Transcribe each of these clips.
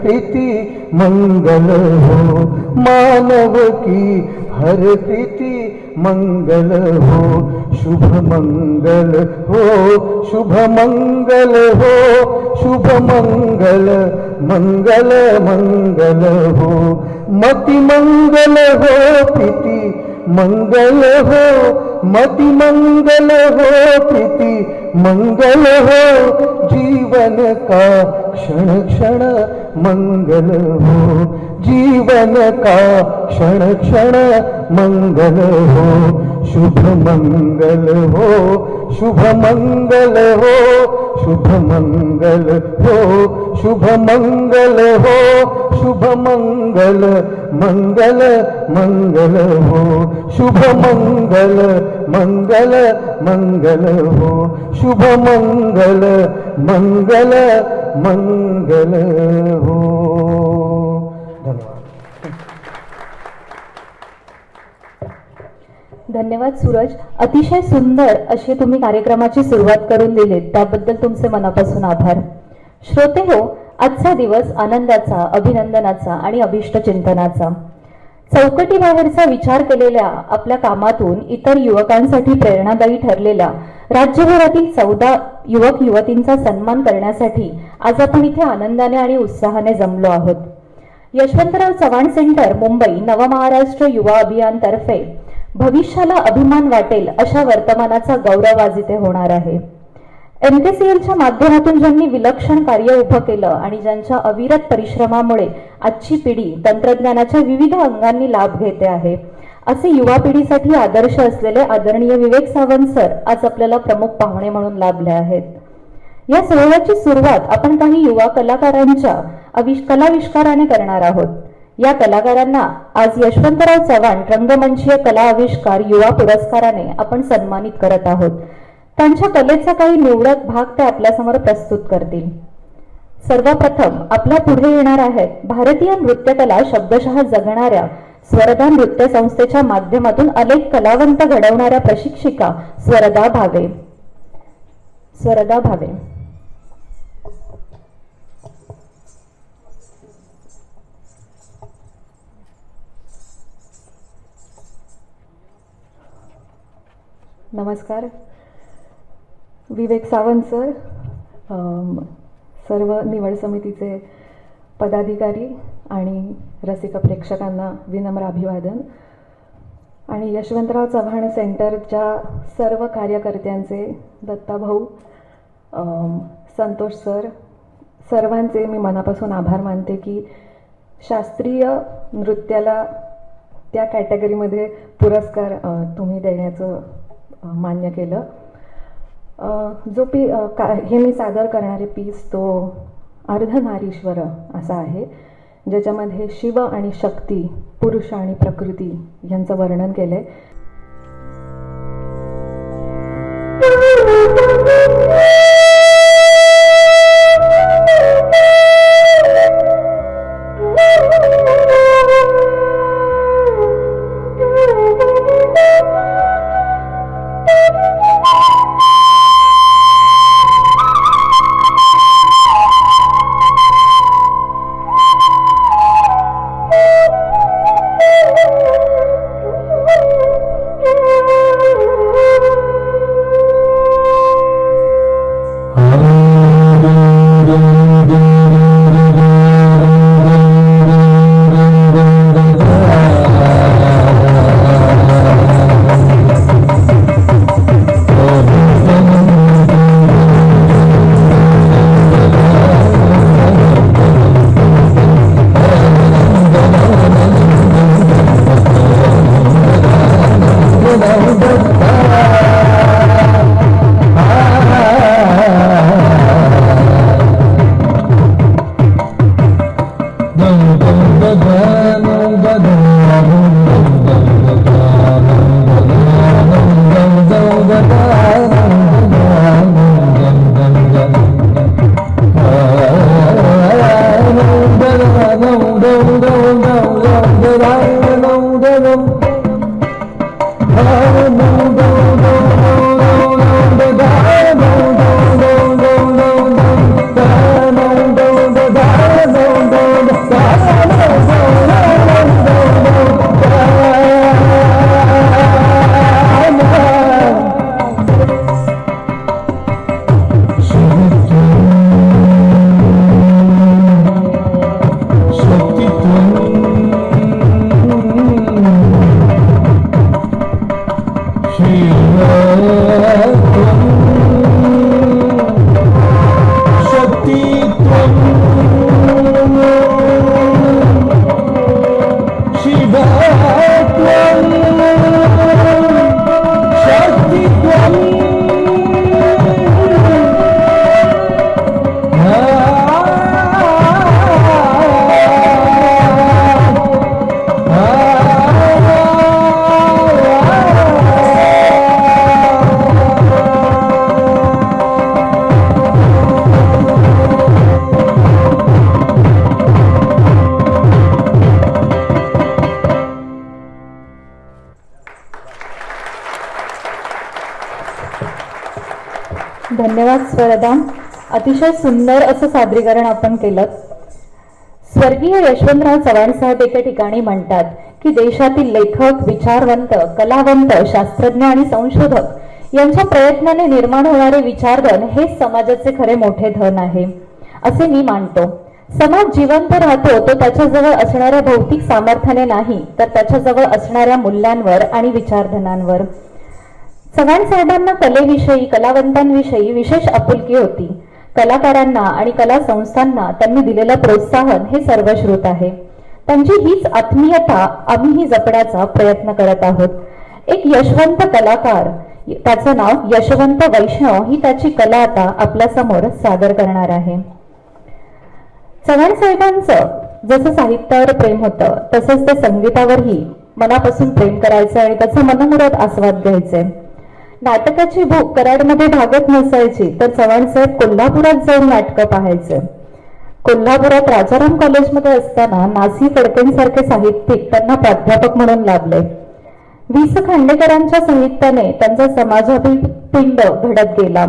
कृति मंगल हो, मानव की हर कृति मंगल हो, शुभ मंगल हो, शुभ मंगल हो, शुभ मंगल, मंगल मंगल हो, मति मंगल हो, प्रीति मंगल हो, मति मंगल हो, प्रीति मंगल हो, जीवन का क्षण क्षण मंगल हो, जीवन का क्षण क्षण मंगल हो, शुभ मंगल हो, शुभ मंगल हो, शुभ मंगल हो, शुभ मंगल हो, शुभ मंगल, मंगल मंगल हो, शुभ मंगल, मंगल मंगल हो, शुभ मंगल, मंगल मंगल हो. धन्यवाद सूरज. अतिशय सुंदर अशी तुम्ही कार्यक्रमाची सुरुवात करून दिलीत, त्याबद्दल तुमचे मनापासून आभार. श्रोते हो, आजचा दिवस आनंदाचा, अभिनंदनाचा आणि अभिष्ट चिंतनाचा. चौकटीबाहेरचा विचार केलेल्या आपल्या कामातून इतर युवकांसाठी प्रेरणादायी ठरलेल्या राज्यभरातील 14 युवक युवतींचा सन्मान करण्यासाठी आज आपण इथे आनंदाने आणि उत्साहाने जमलो आहोत. यशवंतराव चव्हाण सेंटर मुंबई नवमहाराष्ट्र युवा अभियान तर्फे भविष्याला अभिमान वाटेल अशा वर्तमानाचा गौरव आज इथे होणार आहे. MKCLच्या माध्यमातून ज्यांनी विलक्षण कार्य उभं केलं आणि ज्यांच्या अविरत परिश्रमामुळे आजची पिढी तंत्रज्ञानाच्या विविध अंगांनी लाभ घेते आहे, असे युवा पिढीसाठी आदर्श असलेले आदरणीय विवेक सावंत सर आज आपल्याला प्रमुख पाहुणे म्हणून लाभले आहेत. या सोहळ्याची सुरुवात आपण काही युवा कलाकारांच्या कलाविष्काराने करणार आहोत. या कलाकारांना आज यशवंतराव चव्हाण रंगमंचीय कला आविष्कार युवा पुरस्काराने आपण सन्मानित करत आहोत. त्यांच्या कलेचा काही निवडक भाग ते आपल्यासमोर प्रस्तुत करतील. सर्वप्रथम आपल्या पुढे येणार आहेत भारतीय नृत्यकला शब्दशः जगणाऱ्या स्वरदा नृत्य संस्थेच्या माध्यमातून अनेक कलावंत घडवणाऱ्या प्रशिक्षिका स्वरदा भावे. स्वरदा भावे. नमस्कार. विवेक सावंत सर, सर्व निवड समितीचे पदाधिकारी आणि रसिक प्रेक्षकांना विनम्र अभिवादन. आणि यशवंतराव चव्हाण सेंटरच्या सर्व कार्यकर्त्यांचे, दत्ताभाऊ, संतोष सर, सर्वांचे मी मनापासून आभार मानते की शास्त्रीय नृत्याला त्या कॅटेगरीमध्ये पुरस्कार तुम्ही देण्याचं मान्य केलं. हे मी सादर करणारे पीस तो अर्धनारीश्वर असा आहे, ज्याच्यामध्ये शिव आणि शक्ती, पुरुष आणि प्रकृती यांचं वर्णन केलंय. धन्यवाद स्वरदा. अतिशय सुंदर असं सादरीकरण आपण केलं. स्वर्गीय यशवंतराव चव्हाण साहेब एके ठिकाणी म्हणतात की देशातील लेखक, विचारवंत, कलावंत, शास्त्रज्ञ आणि संशोधक यांच्या प्रयत्नाने निर्माण होणारे विचारधन हेच समाजाचे खरे मोठे धन आहे असे मी मानतो. समाज जिवंत राहतो तो त्याच्याजवळ असणाऱ्या भौतिक सामर्थ्याने नाही, तर त्याच्याजवळ असणाऱ्या मूल्यांवर आणि विचारधनांवर. चव्हाण साहेबांना कलेविषयी, कलावंतांविषयी विशेष आपुलकी होती. कलाकारांना आणि कला संस्थांना त्यांनी दिलेलं प्रोत्साहन हे सर्वश्रुत आहे. त्यांची हीच आत्मीयता आम्हीही जपण्याचा प्रयत्न करत आहोत. एक यशवंत कलाकार, त्याचं नाव यशवंत वैष्णव, ही त्याची कला आता आपल्या समोर सादर करणार आहे. चव्हाण साहेबांचं जसं साहित्यावर प्रेम होतं तसंच ते संगीतावरही मनापासून प्रेम करायचं आणि त्याचा मनमुराद आस्वाद घ्यायचे. नाटकाची भूक कराडमध्ये भागत नसायची तर चव्हाण साहेब कोल्हापुरात जाऊन नाटकं पाहायचे. कोल्हापुरात राजाराम कॉलेजमध्ये असताना नासी फडकेंसारखे साहित्यिक त्यांना प्राध्यापक म्हणून लाभले. वि. स. खांडेकरांच्या साहित्याने त्यांचा समाजाभिपिंड घडत गेला.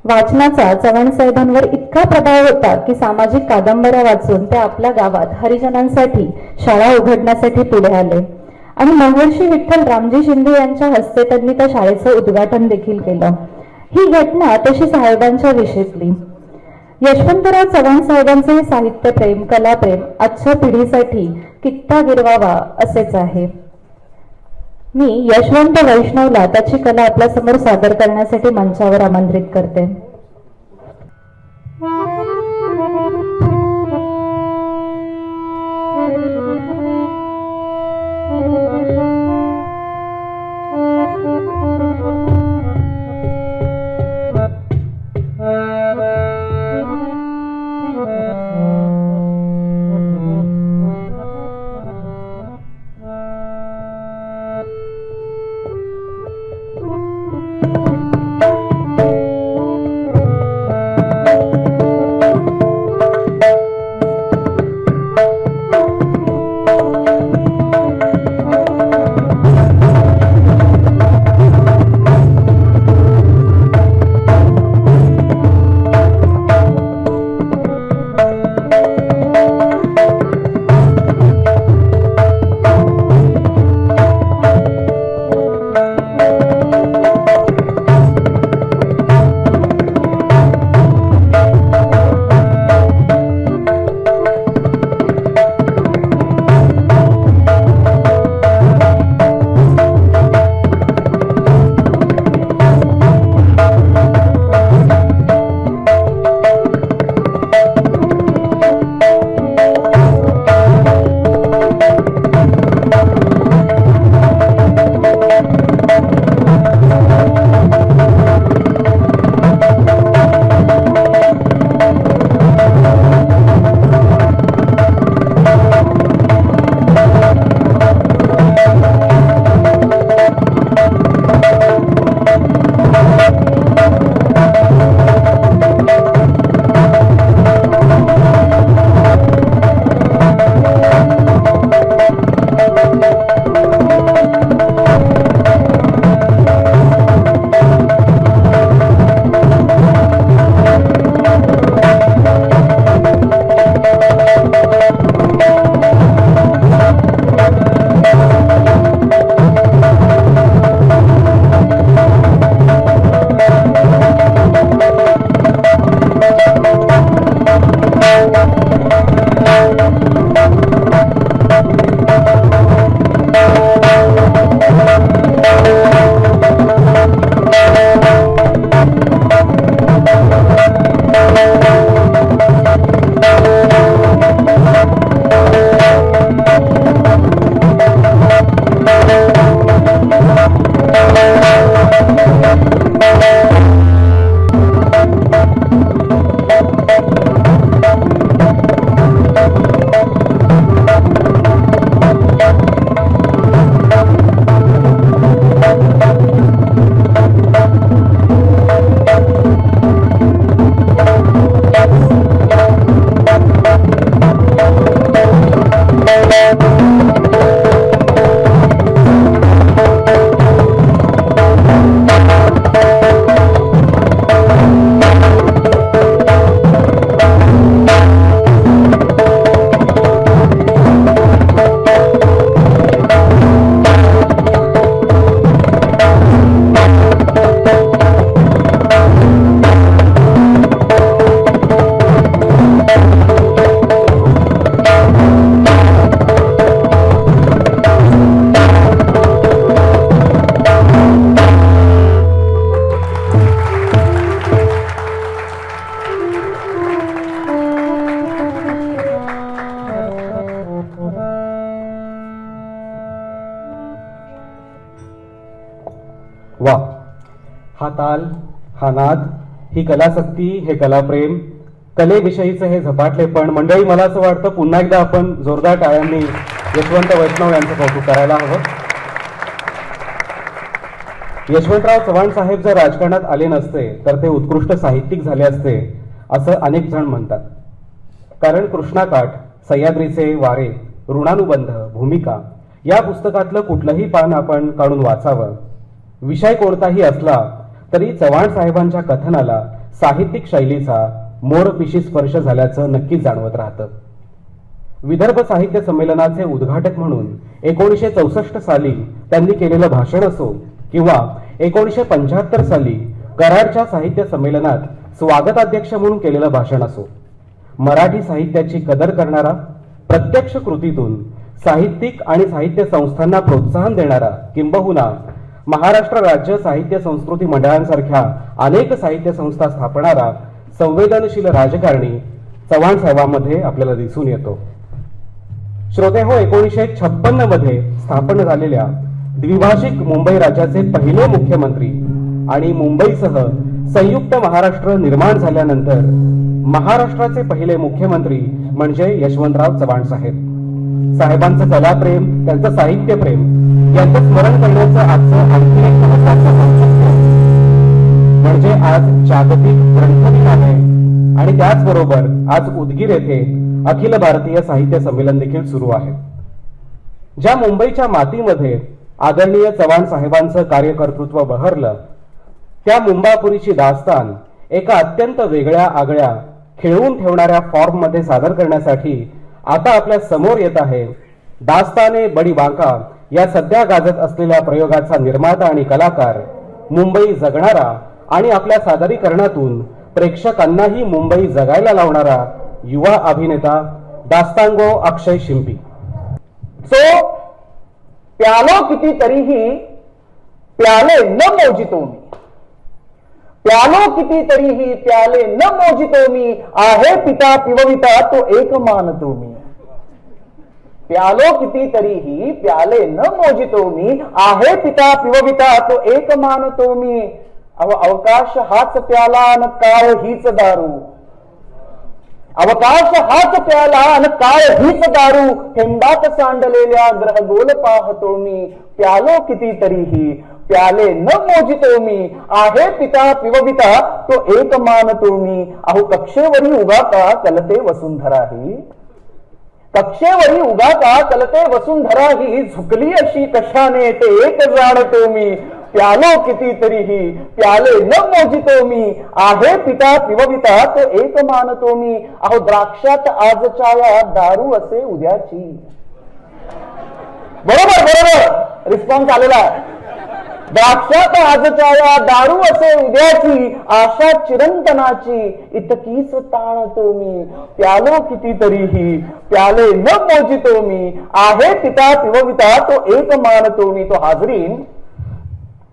वाचनाचा चव्हाण साहेबांवर इतका प्रभाव होता की सामाजिक कादंबऱ्या वाचून ते आपल्या गावात हरिजनांसाठी शाळा उघडण्यासाठी पुढे आले आणि महर्षी विठ्ठल रामजी शिंदे यांच्या हस्ते त्यांनी त्या शाळेचं उद्घाटन देखील केलं. ही घटना तशी साहेबांच्या विषयीतली. यशवंतराव चव्हाण साहेबांचे हे साहित्य प्रेम, कलाप्रेम आजच्या पिढीसाठी कित्ता गिरवावा असेच आहे. मी यशवंत वैष्णवला त्याची कला आपल्या समोर सादर करण्यासाठी मंचावर आमंत्रित करते. वा, हा ताल, हा नाद, ही कलासक्ती, हे कलाप्रेम, कलेविषयीचं हे झपाटलेपण. मंडळी, मला असं वाटतं पुन्हा एकदा आपण जोरदार टाळ्यांनी यशवंत वैष्णव यांचं कौतुक करायला हवं. यशवंतराव चव्हाण साहेब जर राजकारणात आले नसते तर ते उत्कृष्ट साहित्यिक झाले असते असं अनेक जण म्हणतात. कारण कृष्णाकाठ, सह्याद्रीचे वारे, ऋणानुबंध, भूमिका या पुस्तकातलं कुठलंही पान आपण काढून वाचावं, विषय कोणताही असला तरी चव्हाण साहेबांच्या कथनाला साहित्यिक शैलीचा मोरपिशी स्पर्श झाल्याचं नक्कीच जाणवत राहतं. विदर्भ साहित्य संमेलनाचे उद्घाटक म्हणून 1964 साली त्यांनी केलेलं भाषण असो किंवा 1975 साली कराडच्या साहित्य संमेलनात स्वागताध्यक्ष म्हणून केलेलं भाषण असो, मराठी साहित्याची कदर करणारा, प्रत्यक्ष कृतीतून साहित्यिक आणि साहित्य संस्थांना प्रोत्साहन देणारा, किंबहुना महाराष्ट्र राज्य साहित्य संस्कृती मंडळांसारख्या अनेक साहित्य संस्था स्थापणारा संवेदनशील राजकारणी चव्हाण साहेबांमध्ये आपल्याला दिसून येतो. श्रोते हो, 1956 मध्ये स्थापन झालेल्या द्विभाषिक मुंबई राज्याचे पहिले मुख्यमंत्री आणि मुंबईसह संयुक्त महाराष्ट्र निर्माण झाल्यानंतर महाराष्ट्राचे पहिले मुख्यमंत्री म्हणजे यशवंतराव चव्हाण साहेब. साहेबांचं कलाप्रेम, त्यांचं साहित्यप्रेम यांचं स्मरण करण्याचं आजचं आणखी एक महत्त्वाचं औचित्य म्हणजे आज जागतिक ग्रंथ दिन आहे आणि त्याचबरोबर आज उदगीर येथे अखिल भारतीय साहित्य संमेलन देखील सुरू आहे. ज्या मुंबईच्या मातीमध्ये आदरणीय चव्हाण साहेबांचं कार्यकर्तृत्व बहरलं, त्या मुंबापुरीची दास्तान एका अत्यंत वेगळ्या आगळ्या खिळवून ठेवणाऱ्या फॉर्ममध्ये सादर करण्यासाठी आता आपल्या समोर येत आहे. दास्ताने बडी बांका या सध्या गाजत असलेल्या प्रयोगाचा निर्माता आणि कलाकार, मुंबई जगणारा आणि आपल्या सादरीकरणातून प्रेक्षकांनाही मुंबई जगायला लावणारा युवा अभिनेता दास्तांगो अक्षय शिंपी. सो प्यालो किती तरीही प्याले न मोजितो मी, प्यालो किती तरीही प्याले न मोजितो मी, आहे पिता पिवविता तो एक मानतो मी. प्यालो किती तरीही प्याले न मोजितो मी, आहे पिता पिवविता तो एक मानतो मी. अवकाश हाच प्याला न काळ हीच दारू, अवकाश हाच प्याला आणि काळ हीच दारू, थेंबात सांडलेल्या ग्रहगोल पाहतो मी. प्यालो किती तरीही प्याले न मोजितो मी, आहे पिता पिवविता तो एक मानतो मी. अहो कक्षेवरी उगा का कलते वसुंधरा ही, कक्षेवरी उगा का कलते वसुंधरा ही, झुकली अशी कशाने ते एक जाणतो मी. प्यालो किती तरीही प्याले न मोजितो मी, आहे पिता पिवविता तो एक मानतो मी. अहो द्राक्षात आजच्या या दारू असे उद्याची. बरोबर बरोबर रिस्पॉन्स आलेला. द्राक्षात आजच्या या दारू असे उद्याची, आशा चिरंतनाची इतकीच ताणतो मी. प्यालो किती तरीही प्याले न मोजितो मी, आहे पिता पिवविता तो एक मानतो मी. तो हाजरीन,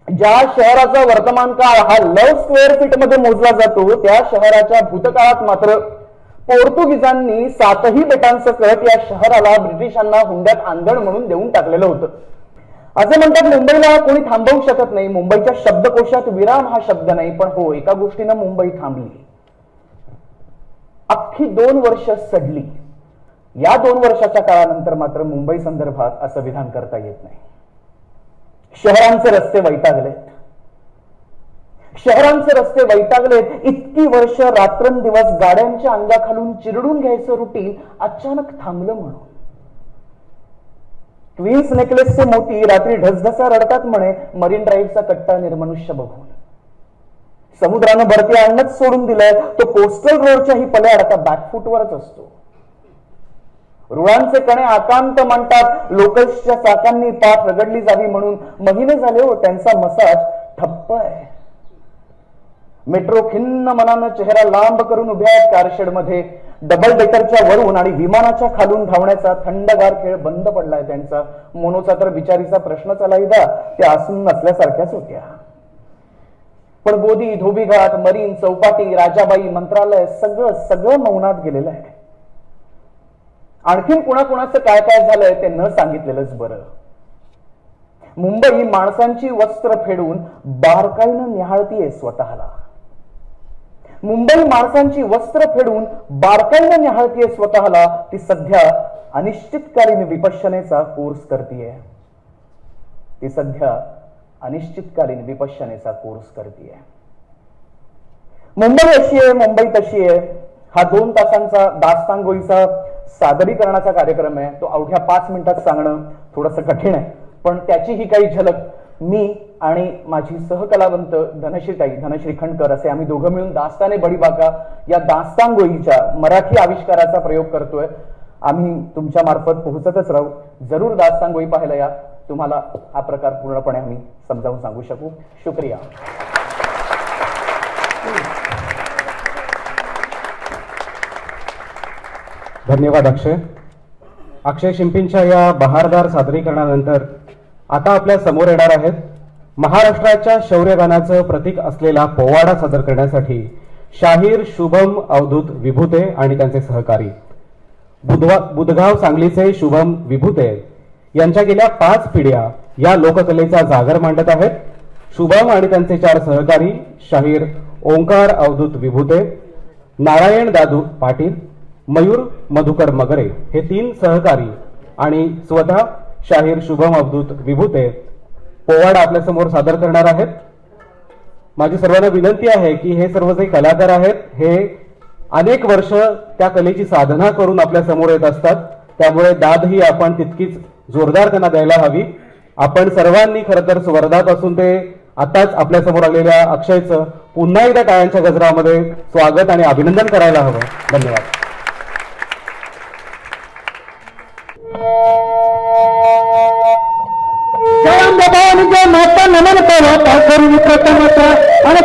ज्या शहराचा वर्तमान काळ हा लव स्क्वेअर फीट मध्ये मोजला जातो, त्या शहराच्या भूतकाळात मात्र पोर्तुगीजांनी 7ही बेटांसकट या शहराला ब्रिटिशांना हुंड्यात आंधळ म्हणून देऊन टाकलेलं होतं. असे म्हणतात मुंबईला कोणी थांबवू शकत नाही. मुंबईच्या शब्दकोशात विराम हा शब्द नाही. पण हो, एका गोष्टीनं मुंबई थांबली. अख्खी 2 वर्ष सडली. या 2 वर्षाच्या काळानंतर मात्र मुंबई संदर्भात असं विधान करता येत नाही. शहरांचे रस्ते वैतागलेत, शहरांचे रस्ते वैतागलेत. इतकी वर्ष रात्रंदिवस गाड्यांच्या अंगाखालून चिरडून घ्यायचं रुटीन अचानक थांबलं म्हणून. क्वीन्स नेकलेसचे मोती रात्री ढसढसा रडतात म्हणे मरीन ड्राईव्हचा कट्टा निर्मनुष्य बघून. समुद्रानं भरती आणणंच सोडून दिलंय. तो कोस्टल रोडच्याही पल्याड आता बॅकफुटवरच असतो. रुळांचे कणे आकांत म्हणतात. लोकल्सच्या चाकांनी पाठ रगडली जावी म्हणून महिने झाले हो त्यांचा मसाज ठप्प आहे. मेट्रो खिन्न मनानं चेहरा लांब करून उभ्या आहेत कारशेड मध्ये. डबल डेकरच्या वरून आणि विमानाच्या खालून धावण्याचा थंडगार खेळ बंद पडलाय त्यांचा. मोनोचा तर बिचारीचा प्रश्नच आलायदा. त्या असून नसल्यासारख्याच होत्या. पण गोदी, धोबीघाट, मरीन, चौपाटी, राजाबाई, मंत्रालय सगळं सगळं मौनात गेलेलं आहे. आणखीन कुणाकुणाचं काय काय झालंय ते न सांगितलेलंच बरं. मुंबई माणसांची वस्त्र फेडून बारकाईनं निहाळतीये स्वतःला. मुंबई माणसांची वस्त्र फेडून बारकाईनं निहाळतीये स्वतःला. ती सध्या अनिश्चितकालीन विपश्यनेचा कोर्स करतीये. ती सध्या अनिश्चितकालीन विपश्यनेचा कोर्स करतीये. मुंबई अशी आहे, मुंबई तशी आहे, हा 2 तासांचा दास्तांगोईचा सादरीकरणाचा कार्यक्रम आहे. तो अवघ्या 5 मिनिटात सांगणं थोडंसं कठीण आहे, पण त्याची ही काही झलक मी आणि माझी सहकलावंत धनश्री खंडकर असे आम्ही दोघं मिळून दास्ताने बडी बाका या दास्तांगोईच्या मराठी आविष्काराचा प्रयोग करतोय. आम्ही तुमच्या मार्फत पोहोचतच राहू. जरूर दास्तांगोई पाहायला या. तुम्हाला हा प्रकार पूर्णपणे आम्ही समजावून सांगू शकू. शुक्रिया. धन्यवाद अक्षय. अक्षय शिंपींच्या या बहारदार सादरीकरणानंतर आता आपल्या समोर येणार आहेत महाराष्ट्राच्या शौर्यगानाचं प्रतीक असलेला पोवाडा सादर करण्यासाठी शाहीर शुभम अवधूत विभूते आणि त्यांचे सहकारी. बुधगाव सांगलीचे शुभम विभूते यांच्या गेल्या 5 पिढ्या या लोककलेचा जागर मांडत आहेत. शुभम आणि त्यांचे 4 सहकारी शाहीर ओंकार अवधूत विभूते, नारायण दादू पाटील, मयूर मधुकर मगरे हे 3 सहकारी आणि स्वतः शाहीर शुभम अवधूत विभूते पोवाडा आपल्या समोर सादर करणार आहेत. माझी सर्वांना विनंती आहे की हे सर्व जे कलाकार आहेत हे अनेक वर्ष त्या कलेची साधना करून आपल्या समोर येत असतात. त्यामुळे दाद ही आपण तितकीच जोरदार त्यांना द्यायला हवी. आपण सर्वांनी खरं तर स्वर्धापासून ते आताच आपल्या समोर आलेल्या अक्षयचं पुन्हा एकदा टाळ्यांच्या गजरामध्ये स्वागत आणि अभिनंदन करायला हवं. धन्यवाद. माता नमन करा करून प्रथमता आणि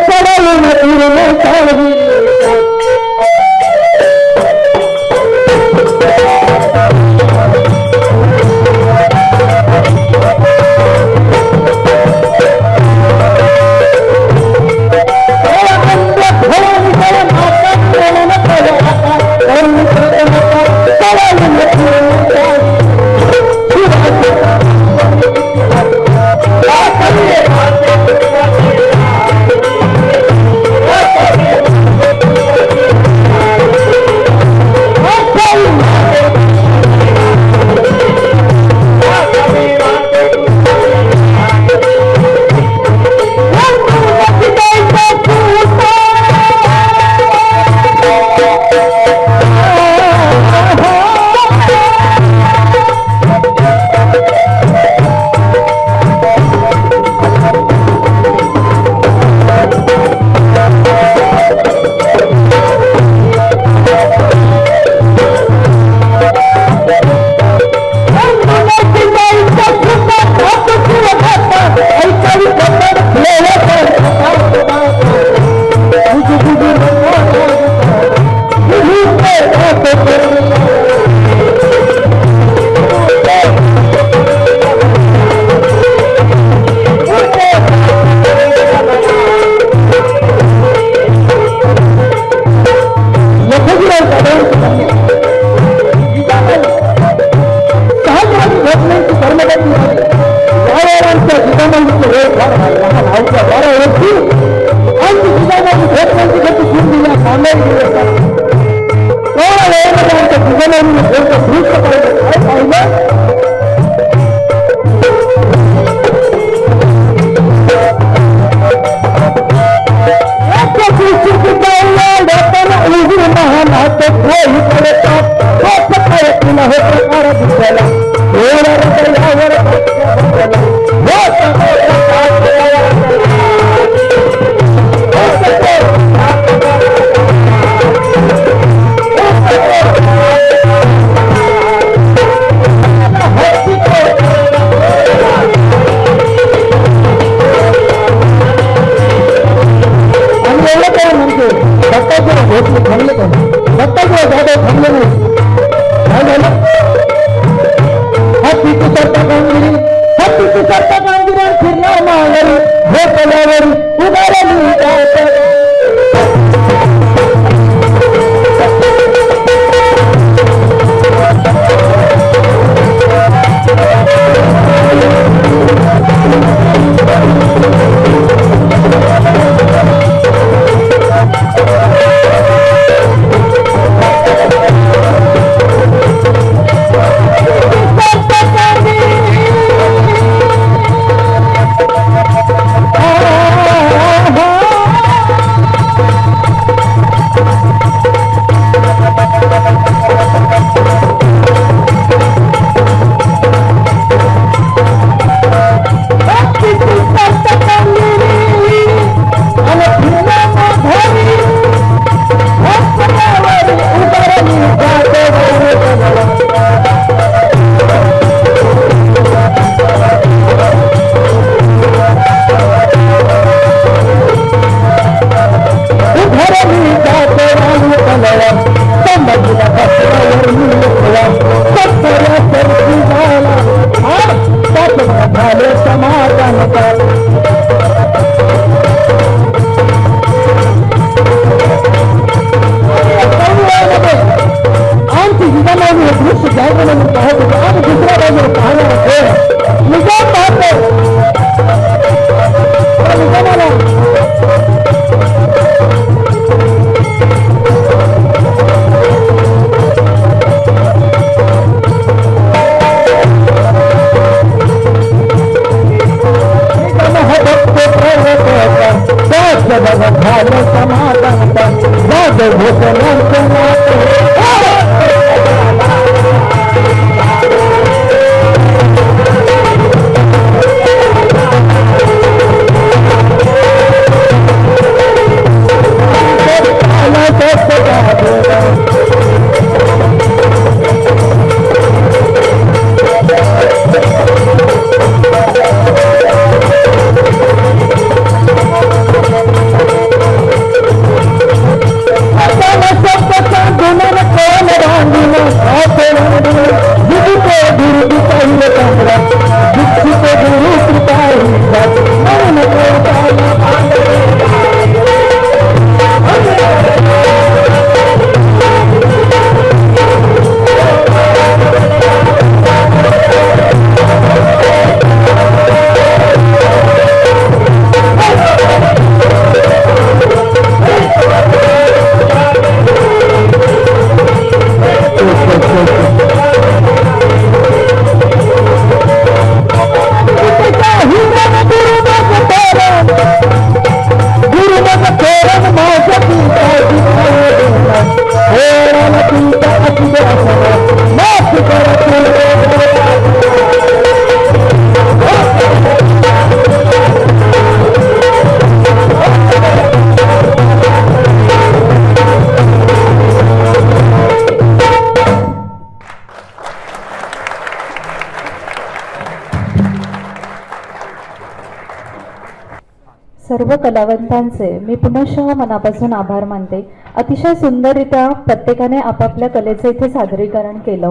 सर्व कलावंतांचे मी पुनश्च मनापासून आभार मानते. अतिशय सुंदररित्या प्रत्येकाने आपापल्या कलेचे इथे सादरीकरण केलं.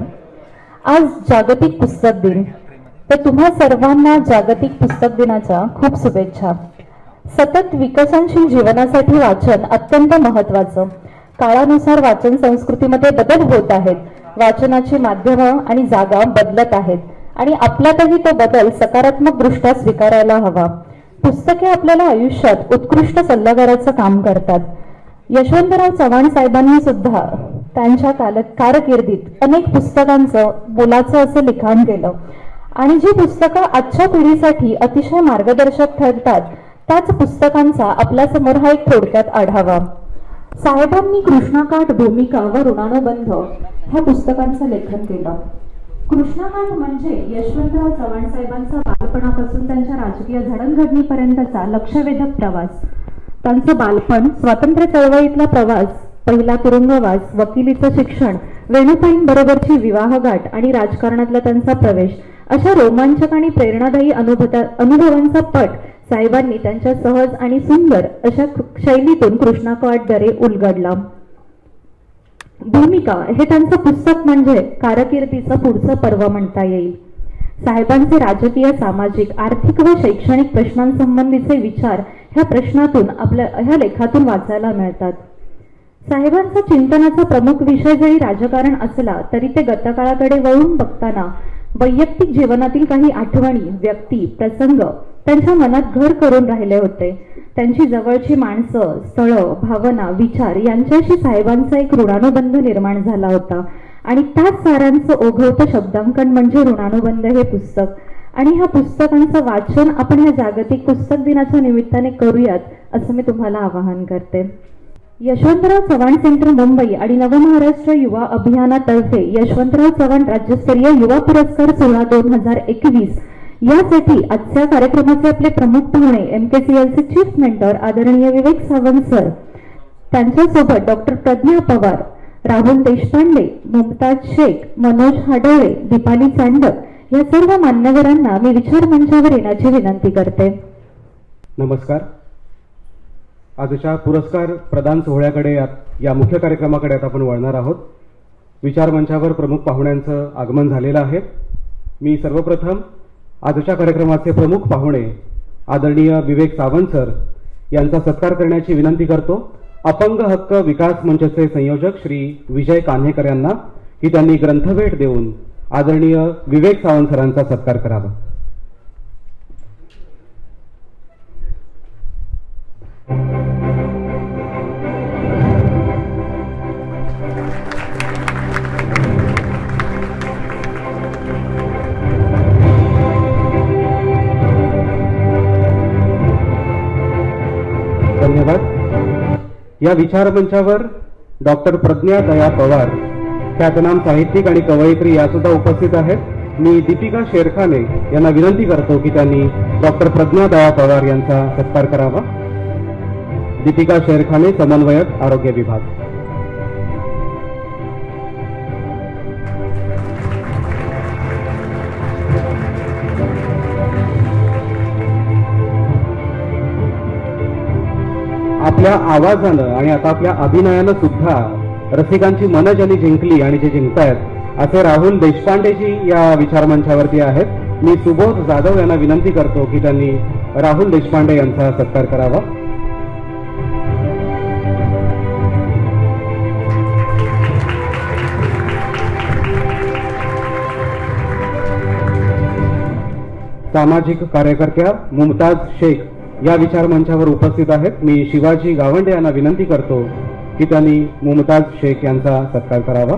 आज जागतिक पुस्तक दिन, तर तुम्हा सर्वांना जागतिक पुस्तक दिनाच्या खूप शुभेच्छा. सतत विकसनशील जीवनासाठी वाचन अत्यंत महत्वाचं. काळानुसार वाचन संस्कृतीमध्ये बदल होत आहेत. वाचनाची माध्यमं आणि जागा बदलत आहेत आणि आपल्यातही तो बदल सकारात्मक दृष्ट्या स्वीकारायला हवा. पुस्तके आपल्याला आयुष्यात उत्कृष्ट सल्लागाराचं काम करतात. यशवंतराव चव्हाण साहेबांनी सुद्धा त्यांच्या कारकिर्दीत अनेक पुस्तकांचं मोलाचं असं लिखाण केलं आणि जी पुस्तकं आजच्या पिढीसाठी अतिशय मार्गदर्शक ठरतात त्याच पुस्तकांचा आपल्यासमोर हा एक थोडक्यात आढावा. साहेबांनी कृष्णाकाठ, भूमिका व ऋणानुबंध ह्या पुस्तकांचं लेखन केलं. कृष्णाकाठ म्हणजे यशवंतराव चव्हाण साहेबांचा बालपणापासून त्यांच्या राजकीय जडणघडणीपर्यंतचा लक्षवेधक प्रवास. त्यांचं बालपण, स्वातंत्र्य चळवळीतला प्रवास, पहिला तुरुंगवास, वकिलीचं शिक्षण, वेणुताईंबरोबरची विवाहगाठ आणि राजकारणातला त्यांचा प्रवेश अशा रोमांचक आणि प्रेरणादायी अनुभवांचा पट साहेबांनी त्यांच्या सहज आणि सुंदर अशा शैलीतून कृष्णाकाठद्वारे उलगडला. भूमिका हे त्यांचं पुस्तक म्हणजे कारकिर्दीचं पुढचं पर्व म्हणता येईल. साहेबांचे राजकीय, सामाजिक, आर्थिक व शैक्षणिक प्रश्नांसंबंधीचे विचार ह्या प्रश्नातून ह्या लेखातून वाचायला मिळतात. साहेबांचा चिंतनाचा प्रमुख विषय जरी राजकारण असला तरी ते गतकाळाकडे वळून बघताना वैयक्तिक जीवनातील काही आठवणी, व्यक्ती, प्रसंग त्यांच्या मनात घर करून राहिले होते. त्यांची जवळची माणसं, स्थळं, भावना, विचार यांच्याशी साहेबांचा एक ऋणानुबंध निर्माण झाला होता आणि त्याच सारांचं ओघवतं शब्दांकन म्हणजे ऋणानुबंध हे पुस्तक. आणि ह्या पुस्तकांचं वाचन आपण ह्या जागतिक पुस्तक दिनाच्या निमित्ताने करूयात असं मी तुम्हाला आवाहन करते. यशवंतराव चव्हाण सेंटर मुंबई आणि नवमहाराष्ट्र युवा अभियानातर्फे यशवंतराव चव्हाण राज्यस्तरीय युवा पुरस्कार सोहळा 2021 यासाठी आजच्या कार्यक्रमाचे आपले प्रमुख पाहुणे MKCLचे चीफ मेंटर आदरणीय विवेक सावंत सर, त्यांच्यासोबत डॉक्टर प्रज्ञा पवार, राहुल देशपांडे, मुमताज शेख, मनोज हाडोळे, दीपाली चांडक या सर्व मान्यवरांना मी विचार मंचावर येण्याची विनंती करते. नमस्कार. आजच्या पुरस्कार प्रदान सोहळ्याकडे या मुख्य कार्यक्रमाकडे आता आपण वळणार आहोत. विचार मंचावर प्रमुख पाहुण्यांचं आगमन झालेलं आहे. मी सर्वप्रथम आजच्या कार्यक्रमाचे प्रमुख पाहुणे आदरणीय विवेक सावंत सर यांचा सत्कार करण्याची विनंती करतो. अपंग हक्क विकास मंचचे संयोजक श्री विजय कान्हेकर यांना की त्यांनी ग्रंथभेट देऊन आदरणीय विवेक सावंत सरांचा सत्कार करावा. धन्यवाद. या विचार मंचावर डॉक्टर प्रज्ञा दया पवार, ख्यातनाम साहित्यिक आणि कवयित्री या सुद्धा उपस्थित आहेत. मी दीपिका शेरखाने यांना विनंती करतो की त्यांनी डॉक्टर प्रज्ञा दया पवार यांचा सत्कार करावा. दीपिका शेरखाने, समन्वयक, आरोग्य विभाग. आपल्या आवाजानं आणि आता आपल्या अभिनयानं सुद्धा रसिकांची मनं ज्यांनी जिंकली आणि जे जिंकतायत असे राहुल देशपांडेजी या विचारमंचावरती आहेत. मी सुबोध जाधव यांना विनंती करतो की त्यांनी राहुल देशपांडे यांचा सत्कार करावा. सामाजिक कार्यकर्त्या मुमताज शेख या विचारमंचावर उपस्थित आहेत. मी शिवाजी गावंडे यांना विनंती करतो की त्यांनी मुमताज शेख यांचा सत्कार करावा.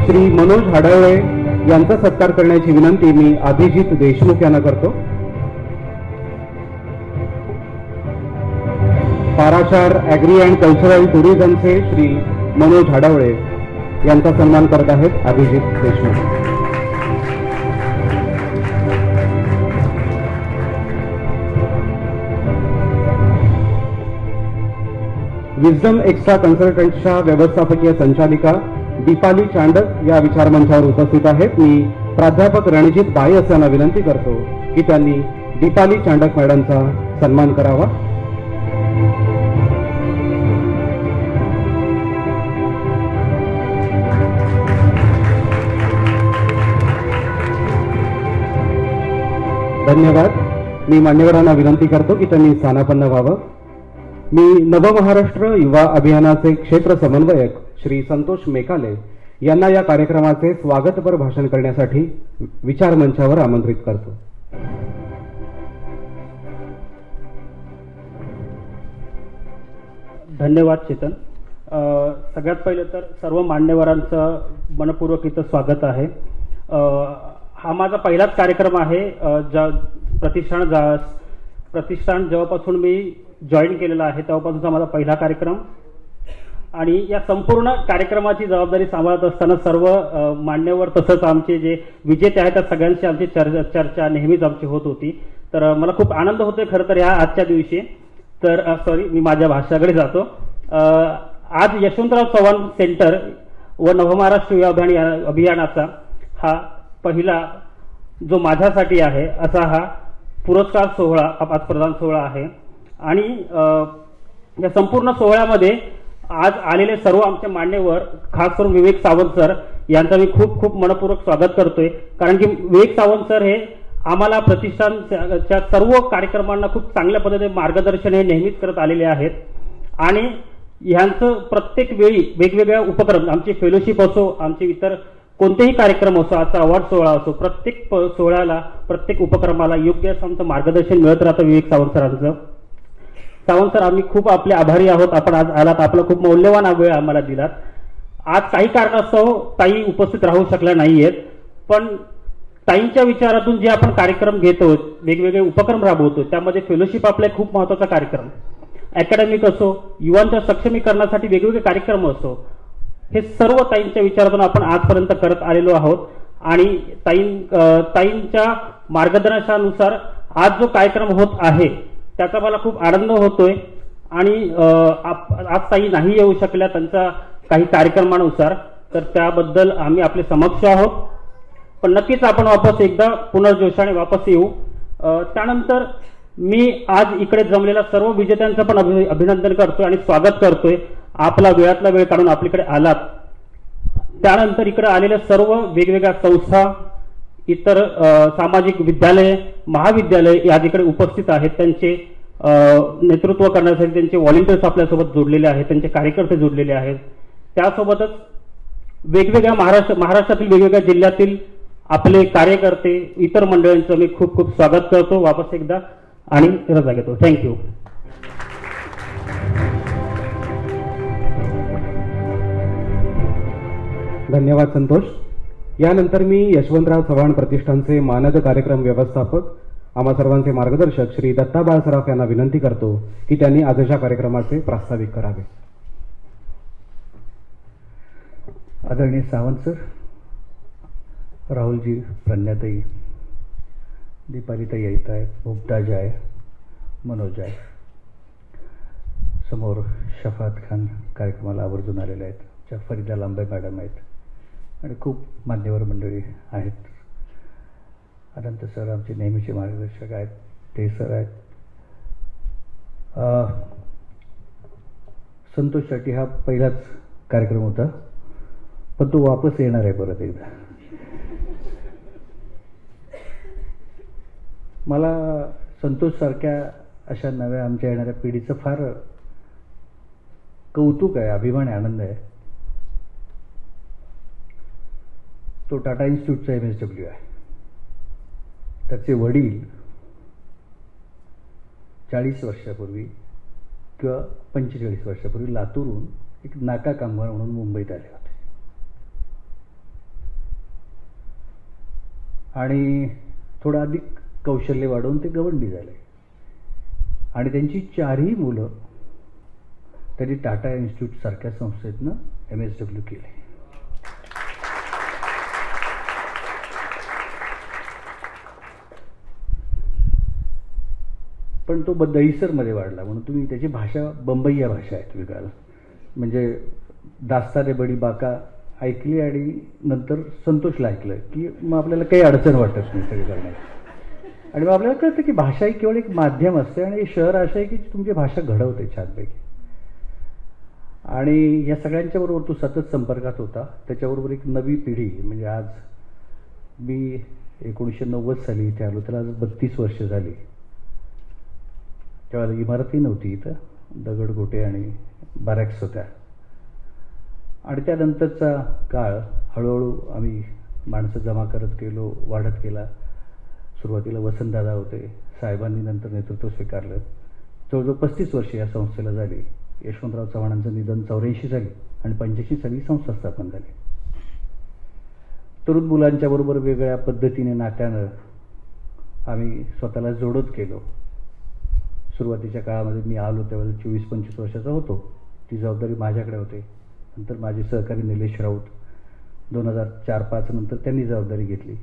श्री मनोज हडवळे यांचा सत्कार करण्याची विनंती मी अभिजित देशमुख यांना करतो. पाराचार ॲग्री अँड कल्चरल टुरिझमचे श्री मनोज हडवळे यांचा सन्मान करत आहेत अभिजित देशमुख. विजडम एक्स्ट्रा कन्सल्टंटच्या व्यवस्थापकीय संचालिका दीपाली चांडक या विचारमंचावर उपस्थित आहेत. मी प्राध्यापक रणजित बायस यांना विनंती करतो की त्यांनी दीपाली चांडक मॅडमचा सन्मान करावा. धन्यवाद. मी मान्यवरांना विनंती करतो की त्यांनी स्थानापन्न व्हावं. मी नवमहाराष्ट्र युवा अभियानाचे क्षेत्र समन्वयक श्री संतोष मेकाले यांना या कार्यक्रमाचे स्वागतपर भाषण करण्यासाठी विचारमंचावर आमंत्रित करतो. धन्यवाद चेतन. सगळ्यात पहिलं तर सर्व मान्यवरांचं मनपूर्वक इथं स्वागत आहे. हा माझा पहिलाच कार्यक्रम आहे. प्रतिष्ठान जेव्हापासून मी जॉईन केलेला आहे तेव्हापासूनचा माझा पहिला कार्यक्रम आणि या संपूर्ण कार्यक्रमाची जबाबदारी सांभाळत असताना सर्व मान्यवर तसंच आमचे जे विजेते आहेत त्या सगळ्यांशी आमची चर्चा नेहमीच आमची होत होती. तर मला खूप आनंद होतोय खरं तर ह्या आजच्या दिवशी. तर मी माझ्या भाषणाकडे जातो. आज यशवंतराव चव्हाण सेंटर व नवमहाराष्ट्र युवा अभियानाचा हा पहिला जो माझ्यासाठी आहे असा हा पुरस्कार सोहळा, आज प्रदान सोहळा आहे. आणि या संपूर्ण सोहळ्यामध्ये आज आलेले सर्व आमचे मान्यवर, खास करून विवेक सावंत सर यांचं मी खूप खूप मनपूर्वक स्वागत करतोय. कारण की विवेक सावंत सर हे आम्हाला प्रतिष्ठानच्या सर्व कार्यक्रमांना खूप चांगल्या पद्धतीने मार्गदर्शन हे नेहमीच करत आलेले आहेत. आणि ह्यांचं प्रत्येक वेळी वेगवेगळ्या उपक्रम, आमची फेलोशिप असो, आमचे इतर कोणतेही कार्यक्रम असो, आजचा अवॉर्ड सोहळा असो, प्रत्येक सोहळ्याला, प्रत्येक उपक्रमाला योग्य असं आमचं मार्गदर्शन मिळत राहतं विवेक सावंत सरांचं. सावंत सर, आम्ही खूप आपले आभारी आहोत. आपण आज आलात, आपला खूप मौल्यवान वेळ आम्हाला दिलात. आज काही कारणास्तव ताई उपस्थित राहू शकल्या नाहीयेत, पण ताईंच्या विचारातून जे आपण कार्यक्रम घेतो, वेगवेगळे उपक्रम राबवतो, त्यामध्ये फेलोशिप आपला एक खूप महत्त्वाचा कार्यक्रम, अकॅडमिक असो, युवांच्या सक्षमीकरणासाठी वेगवेगळे कार्यक्रम असो, हे सर्व ताईंच्या विचारातून आपण आजपर्यंत करत आलेलो आहोत. आणि ताईंच्या मार्गदर्शनानुसार आज जो कार्यक्रम होत आहे त्याचा मला खूप आनंद होतोय. आणि आज ताई नाही येऊ शकल्या त्यांच्या काही कार्यक्रमानुसार, तर त्याबद्दल आम्ही आपले समक्ष आहोत. पण नक्कीच आपण वापस एकदा पुनर्जोशाने वापस येऊ. त्यानंतर मी आज इकडे जमलेल्या सर्व विजेत्यांचं पण अभिनंदन करतोय आणि स्वागत करतोय. आपला वेळातला वेळ काढून आपल्याकडे आलात. त्यानंतर इकडे आलेल्या सर्व वेगवेगळ्या संस्था, इतर सामाजिक विद्यालय, महाविद्यालय या इकडे उपस्थित आहेत. त्यांचे नेतृत्व करण्यासाठी त्यांचे व्हॉलेंटियर्स आपल्यासोबत जोडलेले आहेत, त्यांचे कार्यकर्ते जोडलेले आहेत. त्यासोबतच वेगवेगळ्या महाराष्ट्रातील वेगवेगळ्या जिल्ह्यातील आपले कार्यकर्ते, इतर मंडळींचं मी खूप खूप स्वागत करतो वापस एकदा आणि रजा घेतो. थँक्यू. धन्यवाद संतोष. यानंतर मी यशवंतराव चव्हाण प्रतिष्ठानचे मानद कार्यक्रम व्यवस्थापक, आम्हा सर्वांचे मार्गदर्शक श्री दत्ता बाळसराफ यांना विनंती करतो की त्यांनी आजच्या कार्यक्रमाचे प्रास्ताविक करावे. आदरणीय सावंत सर, राहुलजी, प्रज्ञाताई, दीपालीताई येत आहेत, मुमताज आहे, मनोज आहे, समोर शफात खान कार्यक्रमाला आवर्जून आलेले आहेत, फरीदा लांबे मॅडम आहेत आणि खूप मान्यवर मंडळी आहेत. अनंत सर आमचे नेहमीचे मार्गदर्शक आहेत, ते सर आहेत, संतोषसाठी हा पहिलाच कार्यक्रम होता, पण तो वापस येणार आहे परत एकदा. मला संतोषसारख्या अशा नव्या आमच्या येणाऱ्या पिढीचं फार कौतुक आहे, अभिमान आहे, आनंद आहे. तो टाटा इन्स्टिट्यूटचा MSW आहे. त्याचे वडील 40 वर्षापूर्वी किंवा 45 वर्षापूर्वी लातूरहून एक नाका कामगार म्हणून मुंबईत आले होते आणि थोडं अधिक कौशल्य वाढवून ते गवंडी झाले आणि त्यांची 4ही मुलं त्यांनी टाटा इन्स्टिट्यूट सारख्या संस्थेतनं MSW केले. पण तो दहीसरमध्ये वाढला म्हणून तुम्ही त्याची भाषा बंबईया भाषा आहे. तुम्ही काल म्हणजे दास्ताने बडी बाका ऐकली आणि नंतर संतोषला ऐकलं की मग आपल्याला काही अडचण वाटत नाही सगळं करण्याची. आणि मग आपल्याला कळतं की भाषा ही केवळ एक माध्यम असते आणि शहर अशा आहे की तुमची भाषा घडवते छानपैकी. आणि या सगळ्यांच्या बरोबर तो सतत संपर्कात होता. त्याच्याबरोबर एक नवी पिढी म्हणजे आज मी 1990 साली इथे आलो, त्याला आज 32 वर्ष झाली. तेव्हा इमारतही नव्हती इथं, दगडगोटे आणि बॅरॅक्स होत्या. आणि त्यानंतरचा काळ हळूहळू आम्ही माणसं जमा करत गेलो, वाढत गेला. सुरुवातीला वसंतदादा होते, साहेबांनी नंतर नेतृत्व स्वीकारलं. जवळजवळ 35 वर्ष या संस्थेला झाली. यशवंतराव चव्हाणांचं निधन 84 साली आणि 85 साली संस्था स्थापन झाली. तरुण मुलांच्या बरोबर वेगळ्या पद्धतीने नात्यानं आम्ही स्वतःला जोडत गेलो. सुरुवातीच्या काळामध्ये मी आलो त्यावेळेला 24-25 वर्षाचा होतो. ती जबाबदारी माझ्याकडे होती. नंतर माझे सहकारी निलेश राऊत 2004-05 नंतर त्यांनी जबाबदारी घेतली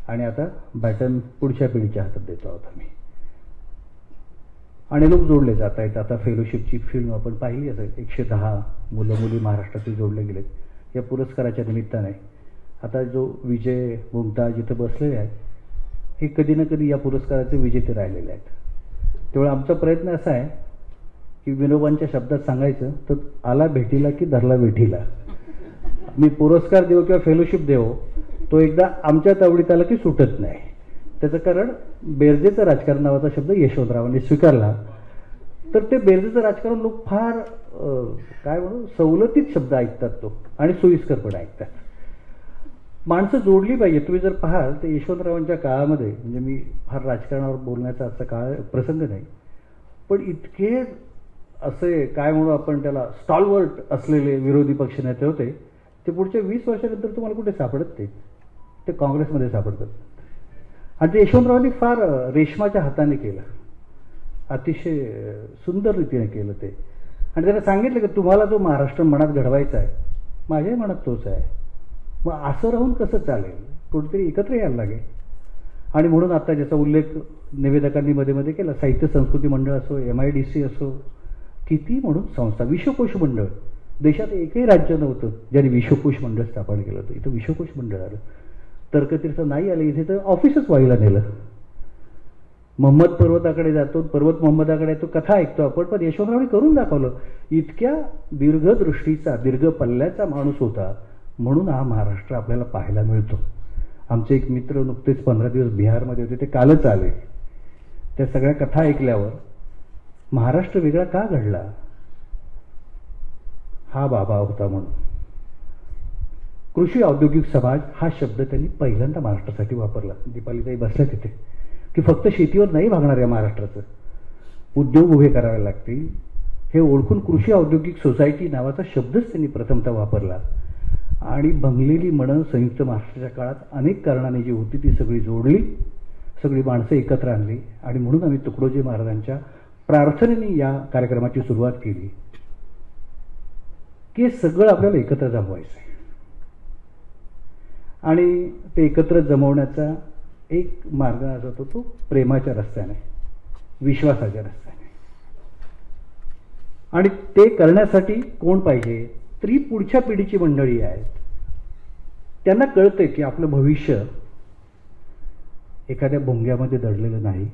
आणि आता बॅटन पुढच्या पिढीच्या हातात देतो आहोत आम्ही. आणि लोक जोडले जात आहेत. आता फेलोशिपची फिल्म आपण पाहिली असेल, 110 मुलं मुली महाराष्ट्रातील जोडले गेलेत. या पुरस्काराच्या निमित्ताने आता जो विजय मुमताज इथं बसलेले आहेत हे कधी ना कधी या पुरस्काराचे विजेते राहिलेले आहेत. तेव्हा आमचा प्रयत्न असा आहे की विनोबांच्या शब्दात सांगायचं तर आला भेटीला की धरला वेठीला. मी पुरस्कार देऊ किंवा फेलोशिप देऊ, तो एकदा आमच्या तावडीत आला की सुटत नाही. त्याचं कारण बेरजेचं राजकारण नावाचा शब्द यशवंतरावांनी स्वीकारला तर ते बेरजेचं राजकारण लोक फार काय म्हणू सवलतीत शब्द ऐकतात तो आणि सोयीस्करपणे ऐकतात. माणसं जोडली पाहिजे. तुम्ही जर पाहाल तर यशवंतरावांच्या काळामध्ये म्हणजे मी फार राजकारणावर बोलण्याचा आजचा काळ प्रसंग नाही, पण इतके असे काय म्हणू आपण त्याला स्टॉलवर्ट असलेले विरोधी पक्षनेते होते ते पुढच्या 20 वर्षानंतर तुम्हाला कुठे सापडत ते काँग्रेसमध्ये सापडतात. आणि ते यशवंतरावांनी फार रेशमाच्या हाताने केलं, अतिशय सुंदर रीतीने केलं ते. आणि त्यांना सांगितलं की तुम्हाला जो महाराष्ट्र मनात घडवायचा आहे माझ्याही मनात तोच आहे. मग असं राहून कसं चालेल, कुठेतरी एकत्र यायला लागेल. आणि म्हणून आता ज्याचा उल्लेख निवेदकांनी मध्ये मध्ये केला, साहित्य संस्कृती मंडळ असो, MIDC असो, किती म्हणून संस्था, विश्वकोश मंडळ. देशात एकही राज्य नव्हतं ज्यांनी विश्वकोश मंडळ स्थापन केलं होतं. इथं विश्वकोश मंडळ आलं. तर्कतीर्थ नाही आलं, इथे तर ऑफिसच व्हायला नेलं. मोहम्मद पर्वताकडे जातो, पर्वत मोहम्मदाकडे येतो, कथा ऐकतो आपण, पण यशवंतरावांनी करून दाखवलं. इतक्या दीर्घदृष्टीचा दीर्घ पल्ल्याचा माणूस होता म्हणून हा महाराष्ट्र आपल्याला पाहायला मिळतो. आमचे एक मित्र नुकतेच 15 दिवस बिहारमध्ये होते, ते कालच आले. त्या सगळ्या कथा ऐकल्यावर महाराष्ट्र वेगळा का घडला, हा बाबा होता म्हणून. कृषी औद्योगिक समाज हा शब्द त्यांनी पहिल्यांदा महाराष्ट्रासाठी वापरला. दीपालीताई बसल्या तिथे की फक्त शेतीवर नाही भागणार या महाराष्ट्राचं, उद्योग उभे करावे लागतील हे ओळखून कृषी औद्योगिक सोसायटी नावाचा शब्दच त्यांनी प्रथमतः वापरला. आणि भंगलेली मनं संयुक्त महाराष्ट्राच्या काळात अनेक कारणाने जी होती ती सगळी जोडली, सगळी माणसं एकत्र आणली. आणि म्हणून आम्ही तुकडोजी महाराजांच्या प्रार्थनेने या कार्यक्रमाची सुरुवात केली की सगळं आपल्याला एकत्र जमवायचं आहे. आणि ते एकत्र जमवण्याचा एक मार्ग असा होतो तो प्रेमाच्या रस्त्याने, विश्वासाच्या रस्त्याने. आणि ते करण्यासाठी कोण पाहिजे, तरी पुढच्या पिढीची मंडळी आहेत. त्यांना कळतंय की आपलं भविष्य एखाद्या भोंग्यामध्ये दडलेलं नाही.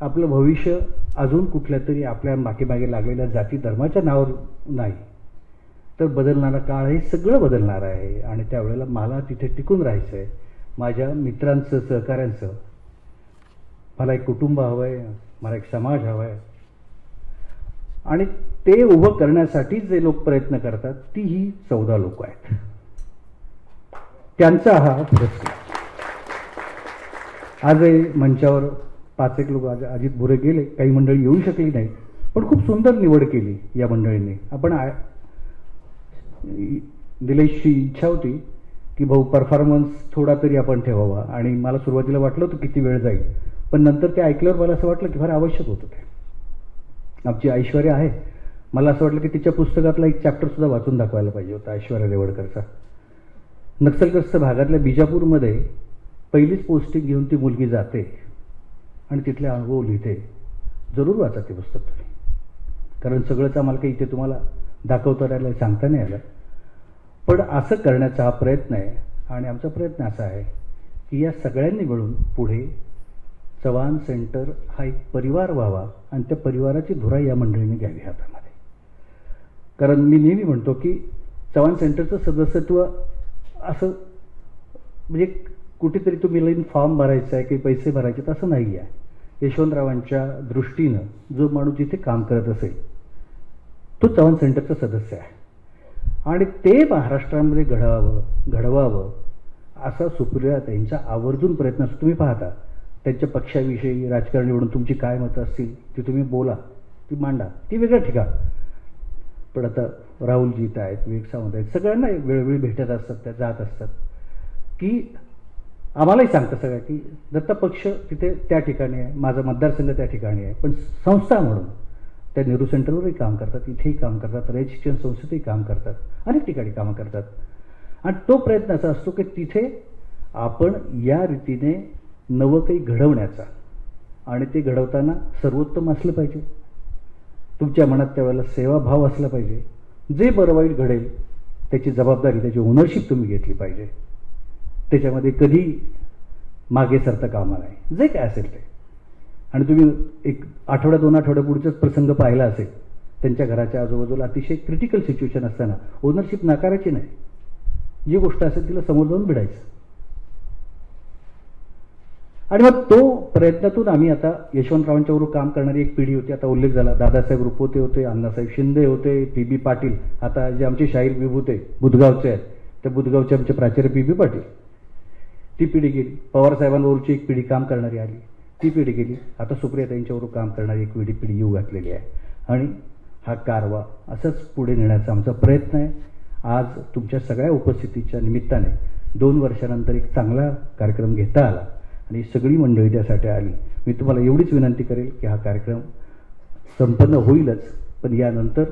आपलं भविष्य अजून कुठल्या तरी आपल्या मागे लागलेल्या जाती धर्माच्या नावावर नाही, तर बदलणारा काळ हे सगळं बदलणार आहे. आणि त्यावेळेला मला तिथे टिकून राहायचं आहे, माझ्या मित्रांचं, सहकाऱ्यांचं. मला एक कुटुंब हवं आहे, मला एक समाज हवा आहे. आणि ते उभं करण्यासाठी जे लोक प्रयत्न करतात ती ही 14 लोक आहेत. त्यांचा हा पुरस्कार. आजही मंचावर 5 एक लोक, अजित भुरे गेले, काही मंडळी येऊ शकली नाही, पण खूप सुंदर निवड केली या मंडळींनी. आपण निलेशची इच्छा होती की भाऊ परफॉर्मन्स थोडा तरी आपण ठेवावा, आणि मला सुरुवातीला वाटलं होतं किती वेळ जाईल, पण नंतर ते ऐकल्यावर मला असं वाटलं की फार आवश्यक होतं ते. आमची ऐश्वर्या आहे, मला असं वाटलं की तिच्या पुस्तकातला एक चॅप्टरसुद्धा वाचून दाखवायला पाहिजे होता, ऐश्वर्या रेवडकरचा. नक्षलग्रस्त भागातल्या बिजापूरमध्ये पहिलीच पोस्टिंग घेऊन ती मुलगी जाते आणि तिथले अनुभव लिहिते. जरूर वाचा ते पुस्तक तुम्ही, कारण सगळंच आम्हाला काही इथे तुम्हाला दाखवता राहिलं, सांगता नाही आलं. पण असं करण्याचा हा प्रयत्न आहे. आणि आमचा प्रयत्न असा आहे की या सगळ्यांनी मिळून पुढे चव्हाण सेंटर हा एक परिवार व्हावा, आणि त्या परिवाराची धुरा या मंडळीने घ्यावी हातामध्ये. कारण मी नेहमी म्हणतो की चव्हाण सेंटरचं सदस्यत्व असं म्हणजे कुठेतरी तुम्ही लाईन फॉर्म भरायचा आहे, काही पैसे भरायचे, तसं नाही आहे. यशवंतरावांच्या दृष्टीनं जो माणूस जिथे काम करत असेल तो चव्हाण सेंटरचा सदस्य आहे, आणि ते महाराष्ट्रामध्ये घडवावं असा सुप्रियाताईंचा आवर्जून प्रयत्न असतो. तुम्ही पाहता त्यांच्या पक्षाविषयी राजकारण निवडून तुमची काय मतं असतील ती तुम्ही बोला, ती मांडा, ती वेगळं ठिकाण. पण आता राहुलजी इथं आहेत, विवेक सावंत आहेत, सगळ्यांना वेळोवेळी भेटत असतात, त्या जात असतात, की आम्हालाही सांगतं सगळं की दत्ता पक्ष तिथे त्या ठिकाणी आहे, माझा मतदारसंघ त्या ठिकाणी आहे, पण संस्था म्हणून त्या नेहरू सेंटरवरही काम करतात, इथेही काम करतात, रयत शिक्षण संस्थेतही काम करतात, अनेक ठिकाणी कामं करतात. आणि तो प्रयत्न असा असतो की तिथे आपण या रीतीने नवं काही घडवण्याचा, आणि ते घडवताना सर्वोत्तम असलं पाहिजे. तुमच्या मनात त्यावेळेला सेवाभाव असला पाहिजे. जे बरं वाईट घडेल त्याची जबाबदारी, त्याची ओनरशिप तुम्ही घेतली पाहिजे. त्याच्यामध्ये कधी मागे सरता कामा नाही, जे काय असेल ते. आणि तुम्ही एक आठवडा 2 आठवड्या पुढचाच प्रसंग पाहिला असेल, त्यांच्या घराच्या आजूबाजूला अतिशय क्रिटिकल सिच्युएशन असताना ओनरशिप नाकारायची नाही, जी गोष्ट असेल तिला समोर जाऊन भिडायचं. आणि मग तो प्रयत्नातून आम्ही आता यशवंतरावांच्याबरोबर काम करणारी एक पिढी होती. आता उल्लेख झाला, दादासाहेब रुपवते होते, अण्णासाहेब शिंदे होते, पी.बी. पाटील, आता जे आमचे शाहीर विभूते बुधगावचे आहेत, त्या बुधगावचे आमचे प्राचार्य पी.बी. पाटील, ती पिढी गेली. पवारसाहेबांवरची एक पिढी काम करणारी आली, ती पिढी गेली. आता सुप्रियाताईंच्याबरोबर काम करणारी एक पिढी येऊ घातलेली आहे. आणि हा कारवा असंच पुढे नेण्याचा आमचा प्रयत्न आहे. आज तुमच्या सगळ्या उपस्थितीच्या निमित्ताने 2 वर्षानंतर एक चांगला कार्यक्रम घेता आला, आणि सगळी मंडळी त्यासाठी आली. मी तुम्हाला एवढीच विनंती करेल की हा कार्यक्रम संपन्न होईलच, पण यानंतर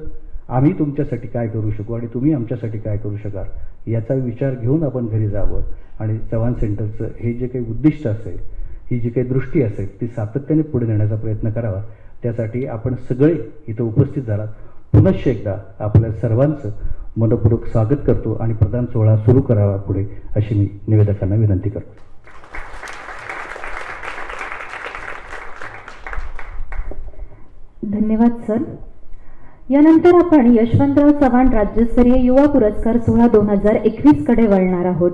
आम्ही तुमच्यासाठी काय करू शकू आणि तुम्ही आमच्यासाठी काय करू शकाल याचा विचार घेऊन आपण घरी जावं. आणि चव्हाण सेंटरचं हे जे काही उद्दिष्ट असेल, ही जी काही दृष्टी असेल, ती सातत्याने पुढे नेण्याचा प्रयत्न करावा. त्यासाठी आपण सगळे इथं उपस्थित झालात. पुनश्च एकदा आपल्या सर्वांचं मनपूर्वक स्वागत करतो आणि प्रदान सोहळा सुरू करावा पुढे, अशी मी निवेदकांना विनंती करतो. धन्यवाद सर. यानंतर आपण यशवंतराव चव्हाण राज्यस्तरीय युवा पुरस्कार सोहळा 2021 कडे वळणार आहोत.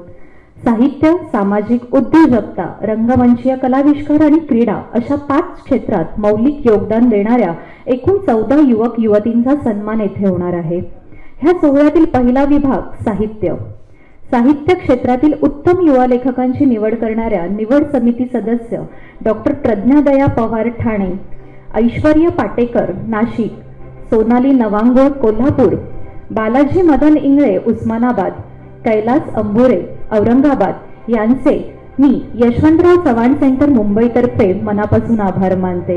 साहित्य, सामाजिक उद्योजकता, रंगमंचीय कलाविष्कार आणि क्रीडा अशा 5 क्षेत्रात मौलिक योगदान देणाऱ्या एकूण 14 युवक युवतींचा सन्मान येथे होणार आहे. ह्या सोहळ्यातील पहिला विभाग साहित्य. साहित्य क्षेत्रातील उत्तम युवा लेखकांची निवड करणाऱ्या निवड समिती सदस्य डॉक्टर प्रज्ञादया पवार ठाणे, ऐश्वर्य पाटेकर नाशिक, सोनाली नवांगोळ कोल्हापूर, बालाजी मदन इंगळे उस्मानाबाद, कैलास अंबुरे औरंगाबाद यांचे मी यशवंतराव चव्हाण सेंटर मुंबईतर्फे मनापासून आभार मानते.